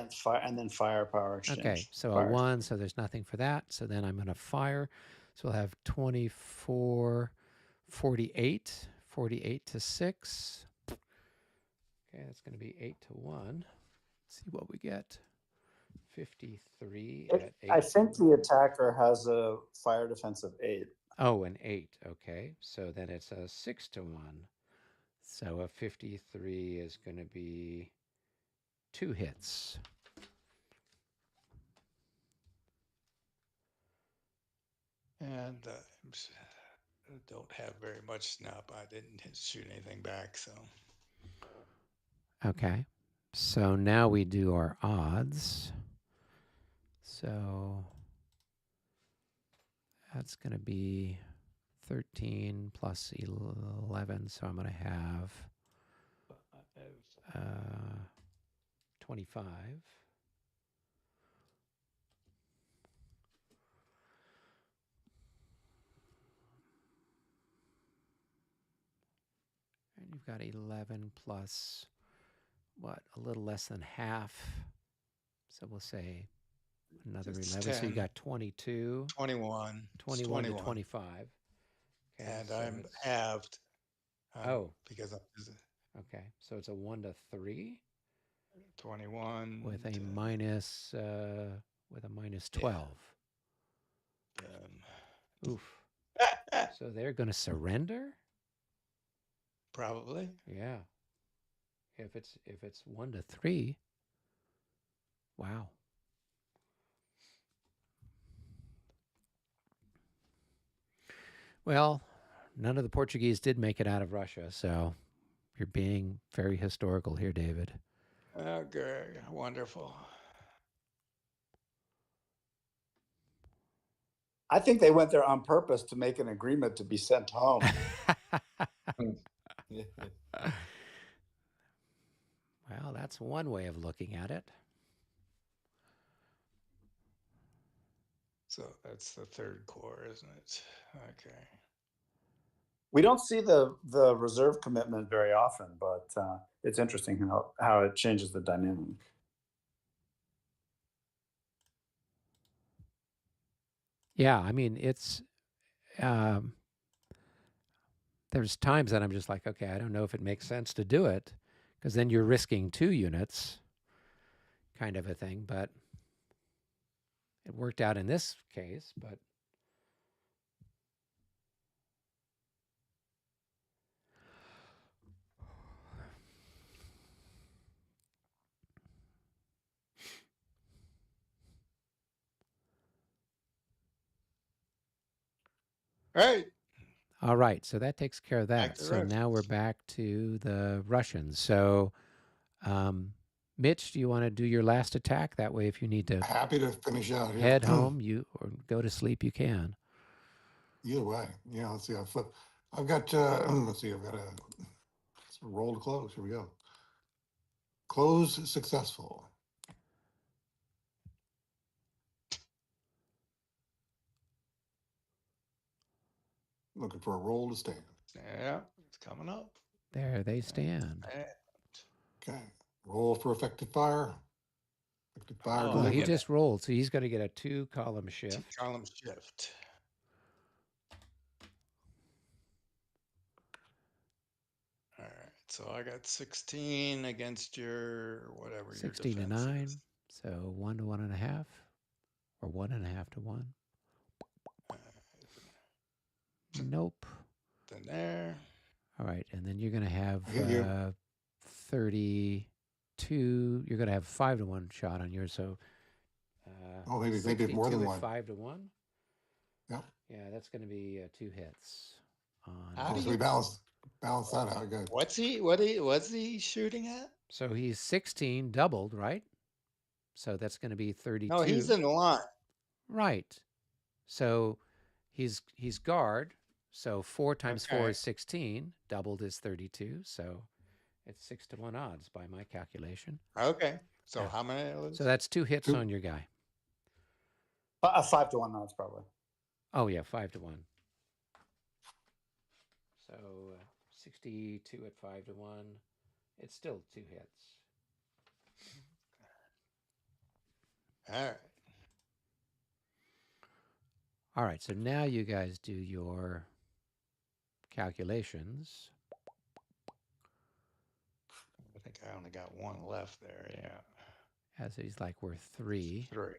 then firepower exchange. Okay, so a 1, so there's nothing for that. So then I'm going to fire. So we'll have 24, 48, 48 to 6. Okay, that's going to be 8 to 1. Let's see what we get. 53 at 8. I think the attacker has a fire defense of 8. Oh, an 8. Okay, so then it's a 6 to 1. So a 53 is going to be 2 hits. And I don't have very much snap. I didn't shoot anything back, so. Okay, so now we do our odds. So that's going to be 13 plus 11. So I'm going to have 25. And you've got 11 plus, what, a little less than half. So we'll say another 11. 10. So you got 22. 21. 21 to 25. Okay, and so I'm halved. Because I'm busy. Okay, so it's a 1 to 3. 21 with a minus 12. Oof. So they're going to surrender? Probably. Yeah. If it's 1 to 3. Wow. Well, none of the Portuguese did make it out of Russia, so you're being very historical here, David. Okay, wonderful. I think they went there on purpose to make an agreement to be sent home. Well, that's one way of looking at it. So that's the third corps, isn't it? Okay. We don't see the reserve commitment very often, but it's interesting how it changes the dynamic. Yeah, I mean, it's there's times that I'm just like, okay, I don't know if it makes sense to do it, because then you're risking 2 units, kind of a thing. But it worked out in this case. But Right. All right, so that takes care of that. So now we're back to the Russians. So, Mitch, do you want to do your last attack? That way, if you need to happy to finish out here. Head home, or go to sleep, you can. Either way, yeah. Let's see. I've got. Let's see. I've got a roll to close. Here we go. Close successful. Looking for a roll to stand. Yeah, it's coming up. There they stand. Okay. Roll for effective fire. Effective fire. Oh, he just rolled, so he's going to get a 2-column shift. 2-column shift. All right. So I got 16 against your whatever. 16 your to 9. is. So 1 to 1.5, or 1.5 to 1. Nope. Then there. All right, and then you're going to have 32. You're going to have 5 to 1 shot on yours. So Oh, maybe more 62 than at one. 5 to 1. Yep. Yeah, that's going to be 2 hits. How do So we balance that out. Good. What's he shooting at? So he's 16 doubled, right? So that's going to be 32. No, he's in the line. Right. So he's guard. So 4 times 4 is 16. Doubled is 32. So it's 6 to 1 odds by my calculation. Okay. So how many? So that's 2 hits on your guy. 5 to 1 odds probably. Oh yeah, 5 to 1. So 62 at 5 to 1. It's still 2 hits. All right. All right. So now you guys do your calculations. I think I only got 1 left there. Yeah. As he's like worth 3. 3.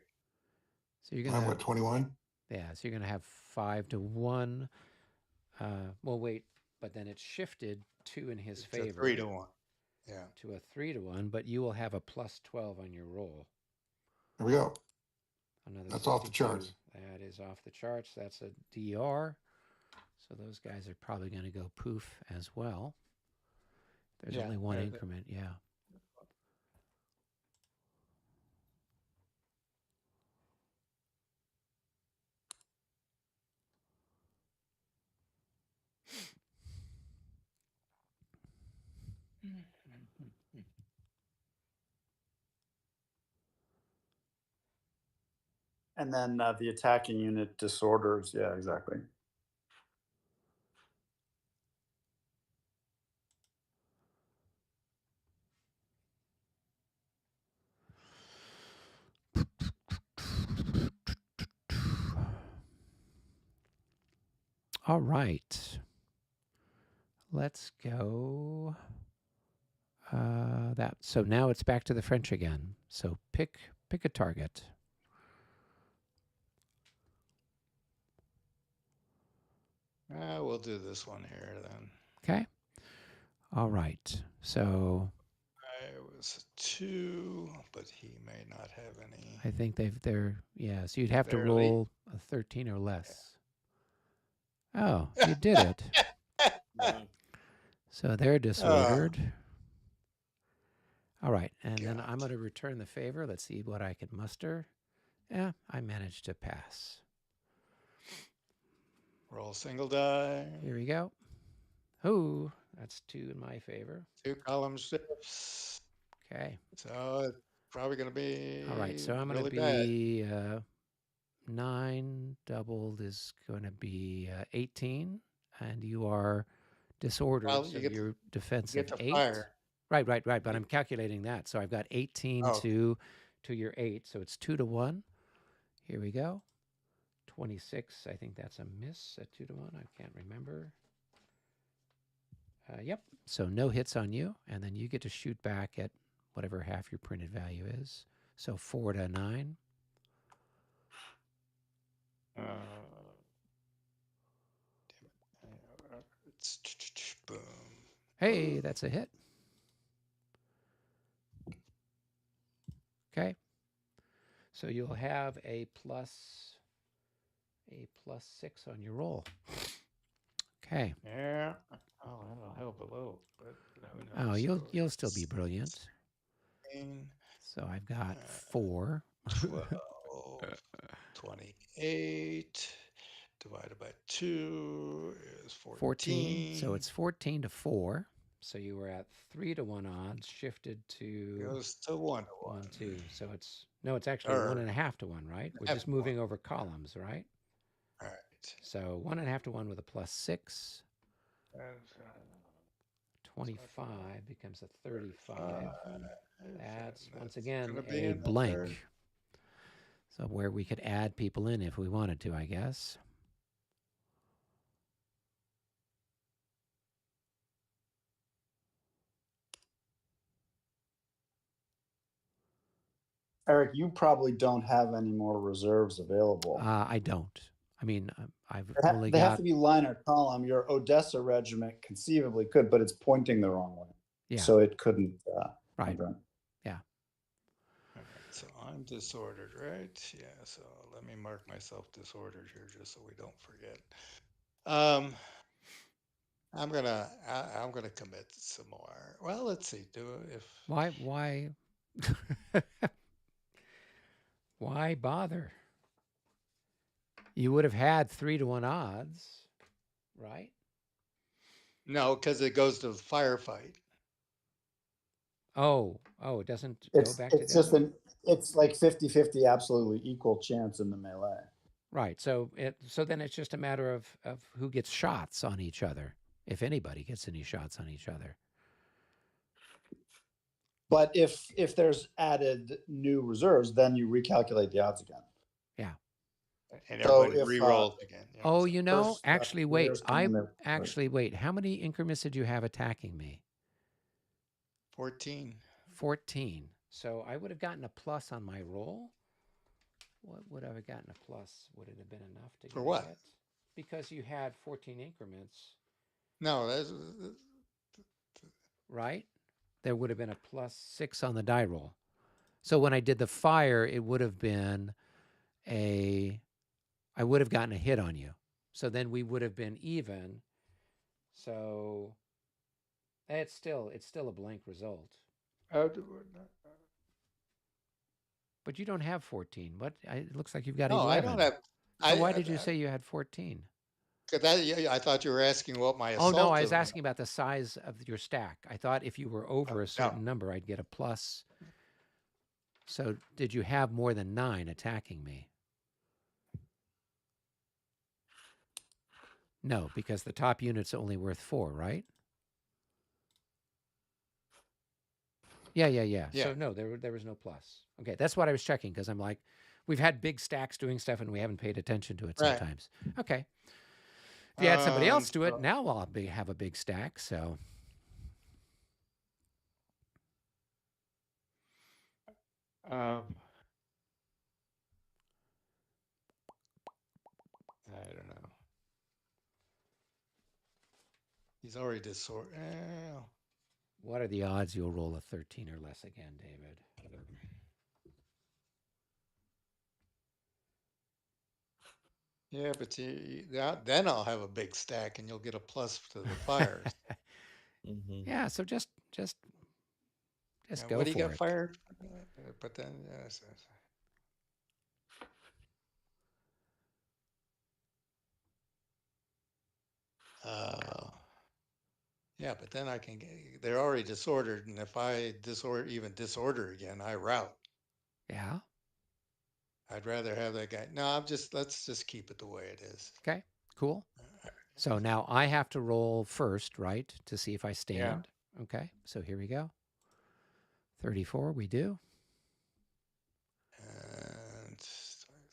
So you're gonna have 21. Yeah. So you're gonna have 5 to 1. Well, wait. But then it's shifted 2 in his favor. 3 to 1. Yeah. To a 3 to 1. But you will have a plus 12 on your roll. There we go. Another That's off the 62. charts. That is off the charts. That's a DR. So those guys are probably going to go poof as well. There's only 1 increment. Yeah. And then the attacking unit disorders. Yeah, exactly. All right. Let's go. So now it's back to the French again. So pick a target. We'll do this one here then. Okay. All right. So I was 2, but he may not have any. I think they're so you'd have to roll a 13 or less. Oh, you did it. So they're disordered. All right, and then I'm going to return the favor. Let's see what I can muster. Yeah, I managed to pass. Roll single die. Here we go. Oh, that's 2 in my favor. 2 column shifts. Okay. So it's probably going to be all right. So I'm going to be 9 doubled is going to be 18, and you are disordered. Well, so your defense of 8. Fire. Right. But I'm calculating that. So I've got 18 to your 8. So it's 2 to 1. Here we go. 26. I think that's a miss at 2 to 1. I can't remember. Yep. So no hits on you. And then you get to shoot back at whatever half your printed value is. So 4 to 9. Boom. Hey, that's a hit. Okay. So you'll have a plus 6 on your roll. Okay. Yeah. Oh, that'll help a little. But oh, you'll still be brilliant. So I've got 4. 12, 28 divided by 2 is 14. So it's 14 to 4. So you were at 3 to 1 odds, shifted to goes to 1 to 1, 2. So it's actually 1.5 to 1, right? We're just moving over columns, right? All right. So 1.5 to 1 with a plus 6. 25 becomes a 35. That's once again a blank. So where we could add people in if we wanted to, I guess. Eric, you probably don't have any more reserves available. I don't. I mean, I've only they got... have to be line or column. Your Odessa regiment conceivably could, but it's pointing the wrong way. Yeah. So it couldn't. Right. Run. Yeah. Okay, so I'm disordered, right? Yeah, so let me mark myself disordered here just so we don't forget. I'm gonna commit some more. Well, let's see. Why why bother? You would have had 3-to-1 odds, right? No, because it goes to the firefight. Oh, it doesn't go back to the It's just other? it's like 50-50 absolutely equal chance in the melee. Right. So then it's just a matter of who gets shots on each other, if anybody gets any shots on each other. But if there's added new reserves, then you recalculate the odds again. Yeah. And So everybody if, re-rolls again. You know, Oh, so- First, actually, wait. players come in there- Wait. How many increments did you have attacking me? 14. 14. So I would have gotten a plus on my roll. What would I have gotten a plus? Would it have been enough to For get what? a hit? Because you had 14 increments, No, that's right? There would have been a +6 on the die roll. So when I did the fire, it would have been I would have gotten a hit on you. So then we would have been even. So it's still a blank result. But you don't have 14. What? It looks like you've got no, 11. I don't have. So why did you say you had 14? I thought you were asking what my assault. Oh no, I was asking about the size of your stack. I thought if you were over a certain number, I'd get a plus. So did you have more than 9 attacking me? No, because the top unit's only worth 4, right? Yeah. So no, there was no plus. Okay, that's what I was checking because I'm like, we've had big stacks doing stuff and we haven't paid attention to it sometimes. Right. Okay. If you add somebody else to it, now I'll have a big stack. So. I don't know. He's already disordered. What are the odds you'll roll a 13 or less again, David? Yeah, but then I'll have a big stack and you'll get a plus to the fires. Mm-hmm. Yeah, so just go what do you for got it. fired? But then, yes. Yeah, but then I can get, they're already disordered, and if I disorder again, I route. Yeah. I'd rather have that guy. No, let's just keep it the way it is. Okay, cool. So now I have to roll first, right, to see if I stand. Yeah. Okay, so here we go. 34, we do. And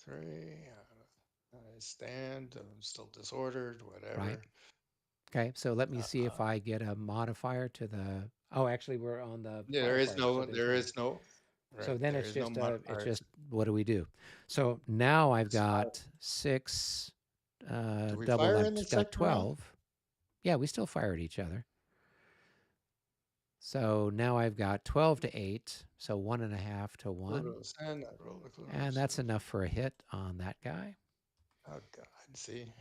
3, I stand. I'm still disordered, whatever. Right. Okay, so let me see if I get a modifier to the. Oh, actually, we're on the. Yeah, there is no. Right, so then it's just what do we do? So now I've got 6. Double that's got 12. Round? Yeah, we still fire at each other. So now I've got 12 to 8, so 1.5 to 1. And that's enough for a hit on that guy. Oh, God, see.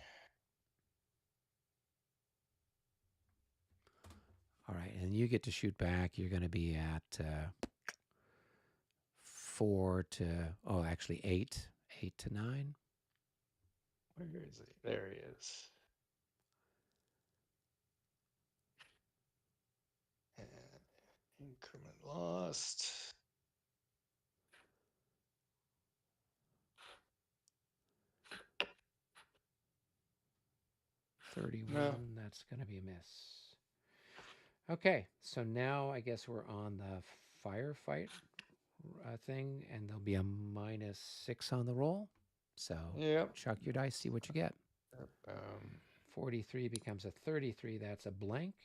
All right, and you get to shoot back. You're going to be at 4 to, actually 8 to 9. Where is he? There he is. And increment lost. No. That's going to be a miss. Okay, so now I guess we're on the firefight thing, and there'll be a -6 on the roll. So chuck your dice, see what you get. 43 becomes a 33. That's a blank.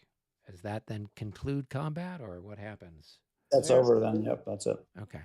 Does that then conclude combat, or what happens? That's over then. Yep, that's it. Okay.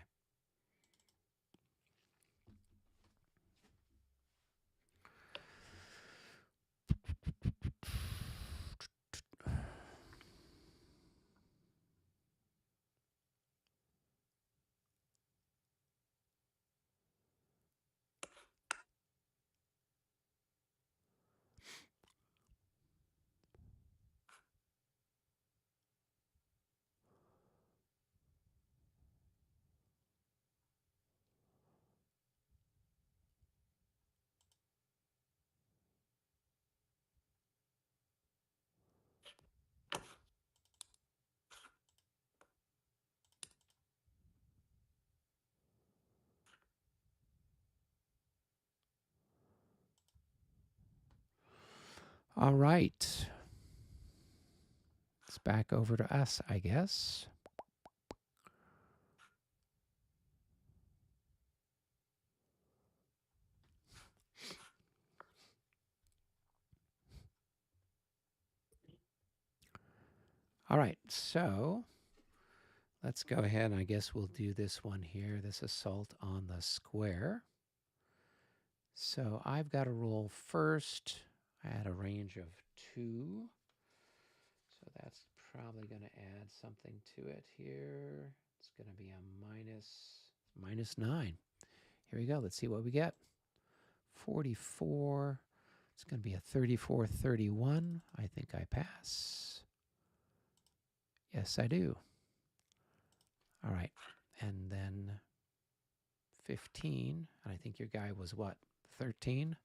All right. It's back over to us, I guess. All right, so let's go ahead and I guess we'll do this one here, this assault on the square. So I've got to roll first. I had a range of 2. So that's probably going to add something to it here. It's going to be a minus 9. Here we go. Let's see what we get. 44. It's going to be a 34, 31. I think I pass. Yes, I do. All right. And then 15. And I think your guy was what? 13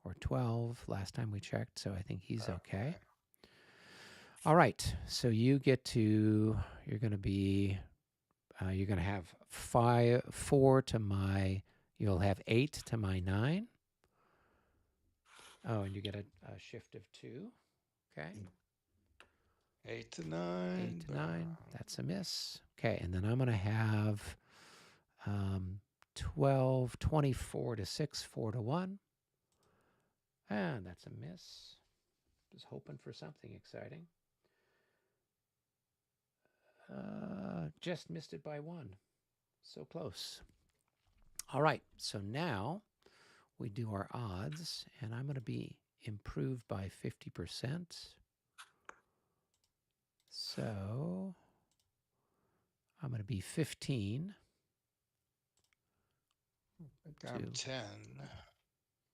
or 12 last time we checked. So I think he's okay. All right. So you get to, you're going to have 4 to my, you'll have 8 to my 9. Oh, and you get a shift of 2. Okay. 8 to 9. 8 to 9. That's a miss. Okay, and then I'm going to have 12, 24 to 6, 4 to 1. And that's a miss. Just hoping for something exciting. Just missed it by 1. So close. All right, so now we do our odds, and I'm going to be improved by 50%. So I'm going to be 15. I'm 10.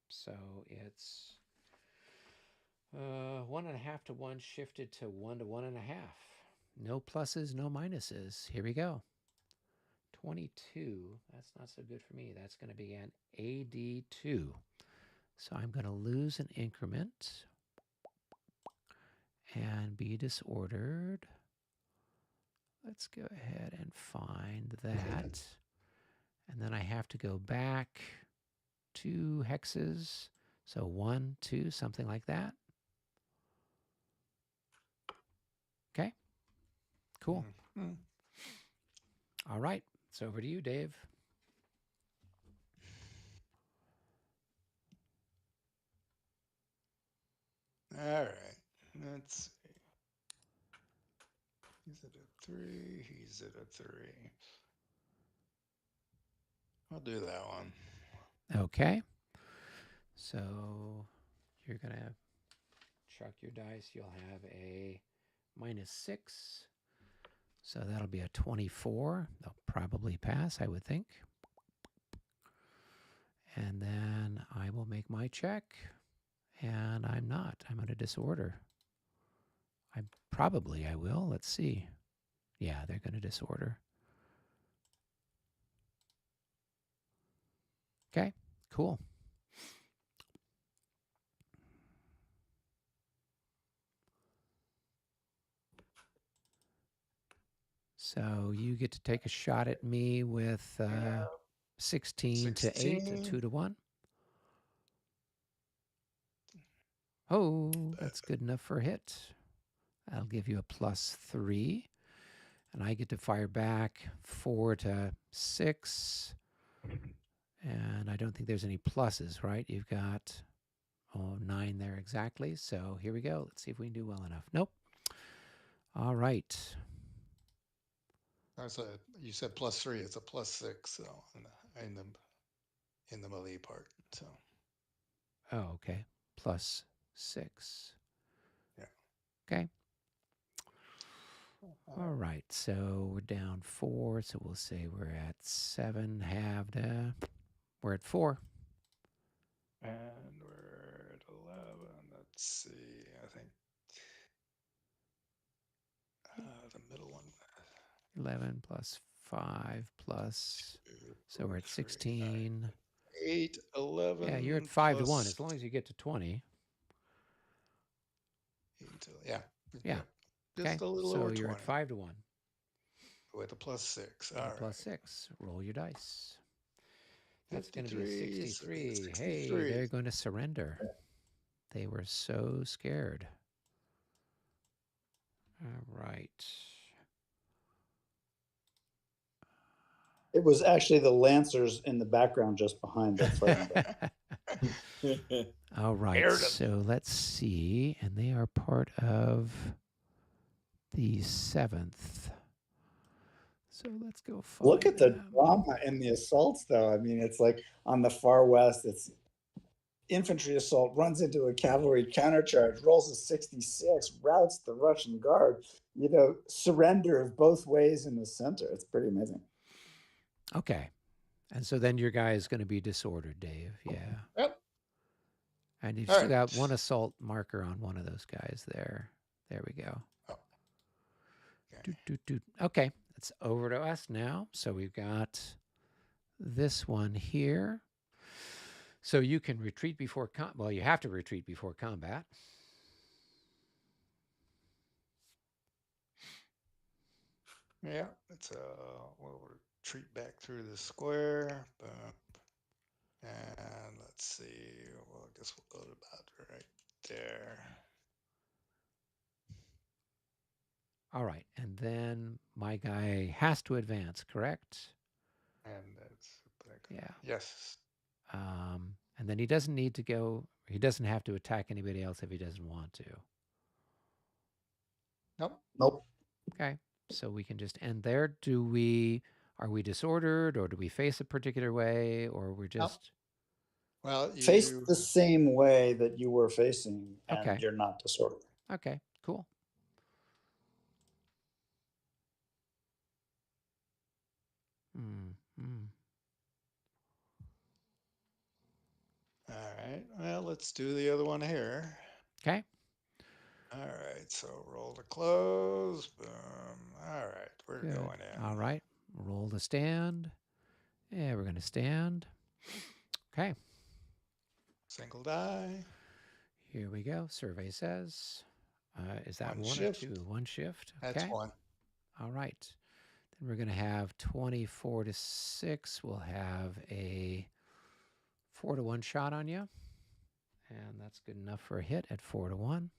So it's 1.5 to 1 shifted to 1 to 1.5. No pluses, no minuses. Here we go. 22. That's not so good for me. That's going to be an AD2. So I'm going to lose an increment and be disordered. Let's go ahead and find that. And then I have to go back 2 hexes. So 1, 2, something like that. Okay. Cool. Mm-hmm. All right. It's over to you, Dave. All right. Let's see. He's at a 3. He's at a 3. I'll do that one. Okay. So you're going to chuck your dice. You'll have a -6. So that'll be a 24. They'll probably pass, I would think. And then I will make my check. And I'm not. I'm at a disorder. I will. Let's see. Yeah, they're going to disorder. Okay, cool. So you get to take a shot at me with 16 to 8, a 2 to 1. Oh, that's good enough for a hit. That'll give you a +3. And I get to fire back 4 to 6. And I don't think there's any pluses, right? You've got 9 there exactly. So here we go. Let's see if we can do well enough. Nope. All right. You said +3. It's a +6. So in the melee part. So. Oh, okay. +6. Yeah. Okay. All right. So we're down 4. So we'll say we're at 7 halved. We're at 4. And we're at 11. Let's see. I think the middle one. 11 plus 5 plus. So we're at 16. 8, 11. Yeah, you're at 5 to 1 as long as you get to 20. 8, yeah. Yeah. Just okay. a little so over you're 20. at 5 to 1. With a +6. All All right. +6. Roll your dice. That's going to be a 63. Hey, they're going to surrender. They were so scared. All right. It was actually the Lancers in the background just behind that fighting back. All right, so let's see. And they are part of the 7th. So let's go find Look at the them. drama in the assaults, though. I mean, it's like on the far west, it's infantry assault, runs into a cavalry countercharge, rolls a 66, routs the Russian guard. You know, surrender of both ways in the center. It's pretty amazing. Okay. And so then your guy is going to be disordered, Dave. Yeah. Yep. And you've still got one assault marker on one of those guys there. There we go. Oh. Okay. Okay, it's over to us now. So we've got this one here. So you can retreat before well, you have to retreat before combat. Yeah, we'll retreat back through the square. And let's see. Well, I guess we'll go to about right there. All right, and then my guy has to advance, correct? And that's yeah. Yes. And then he doesn't need to go. He doesn't have to attack anybody else if he doesn't want to. Nope. Okay, so we can just end there. Are we disordered, or do we face a particular way, or we're just Well, face the same way that you were facing, and Okay. you're not disordered. Okay, cool. All right. Well, let's do the other one here. Okay. All right. So roll to close. Boom. All right. We're Good. going in. All right. Roll to stand. Yeah, we're going to stand. Okay. Single die. Here we go. Survey says, is that One one shift. or two? One shift. Okay. That's one. All right. Then we're going to have 24 to 6. We'll have a 4 to 1 shot on you. And that's good enough for a hit at 4 to 1.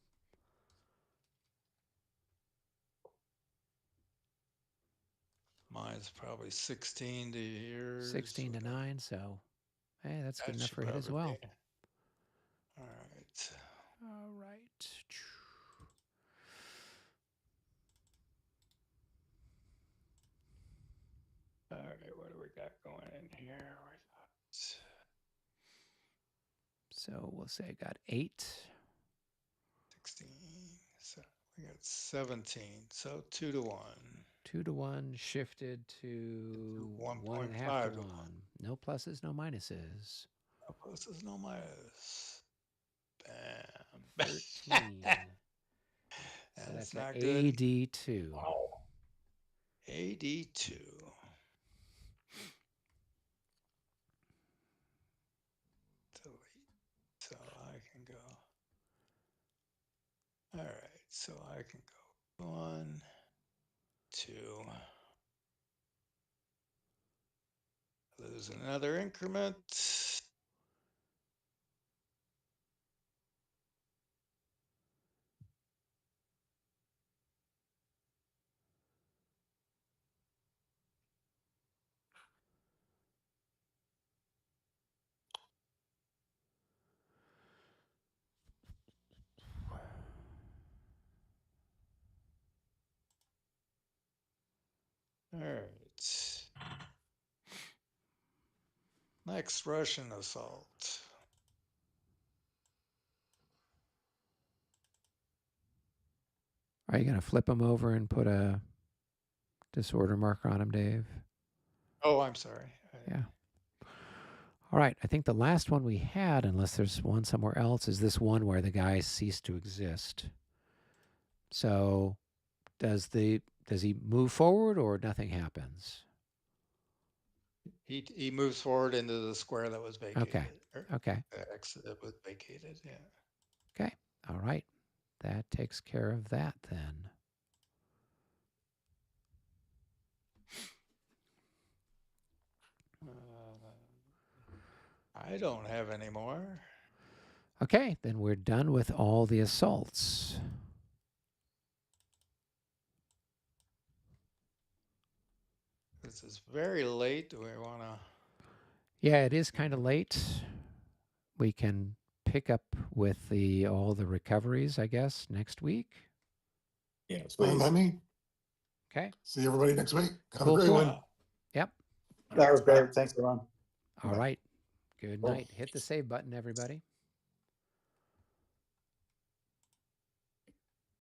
Mine's probably 16 to yours. 16 to 9. So, hey, that's good enough should for a hit as probably well. be. All right. All right. All right. What do we got going in here? So we'll say I got 8. 16. So we got 17. So 2 to 1. 2 to 1 shifted to 1.5 to 1. No pluses, no minuses. No pluses, no minus. Bam. 13. So That's that's not an good. AD2. Wow. AD2. Delete. So I can go. All right. So I can go 1, 2. Lose another increment. All right. Next Russian assault. Are you going to flip him over and put a disorder marker on him, Dave? Oh, I'm sorry. Yeah. All right. I think the last one we had, unless there's one somewhere else, is this one where the guy ceased to exist. So does he move forward or nothing happens? He moves forward into the square that was vacated. Okay. The exit that was vacated, yeah. Okay. All right. That takes care of that then. I don't have any more. Okay, then we're done with all the assaults. This is very late. Do we want to? Yeah, it is kind of late. We can pick up with all the recoveries, I guess, next week. Yes, Fine by please. me. Okay. See everybody next week. Have Cool, a great cool. one. Yep. That was great. Thanks, everyone. All Bye. right. Good Cool. night. Hit the save button, everybody.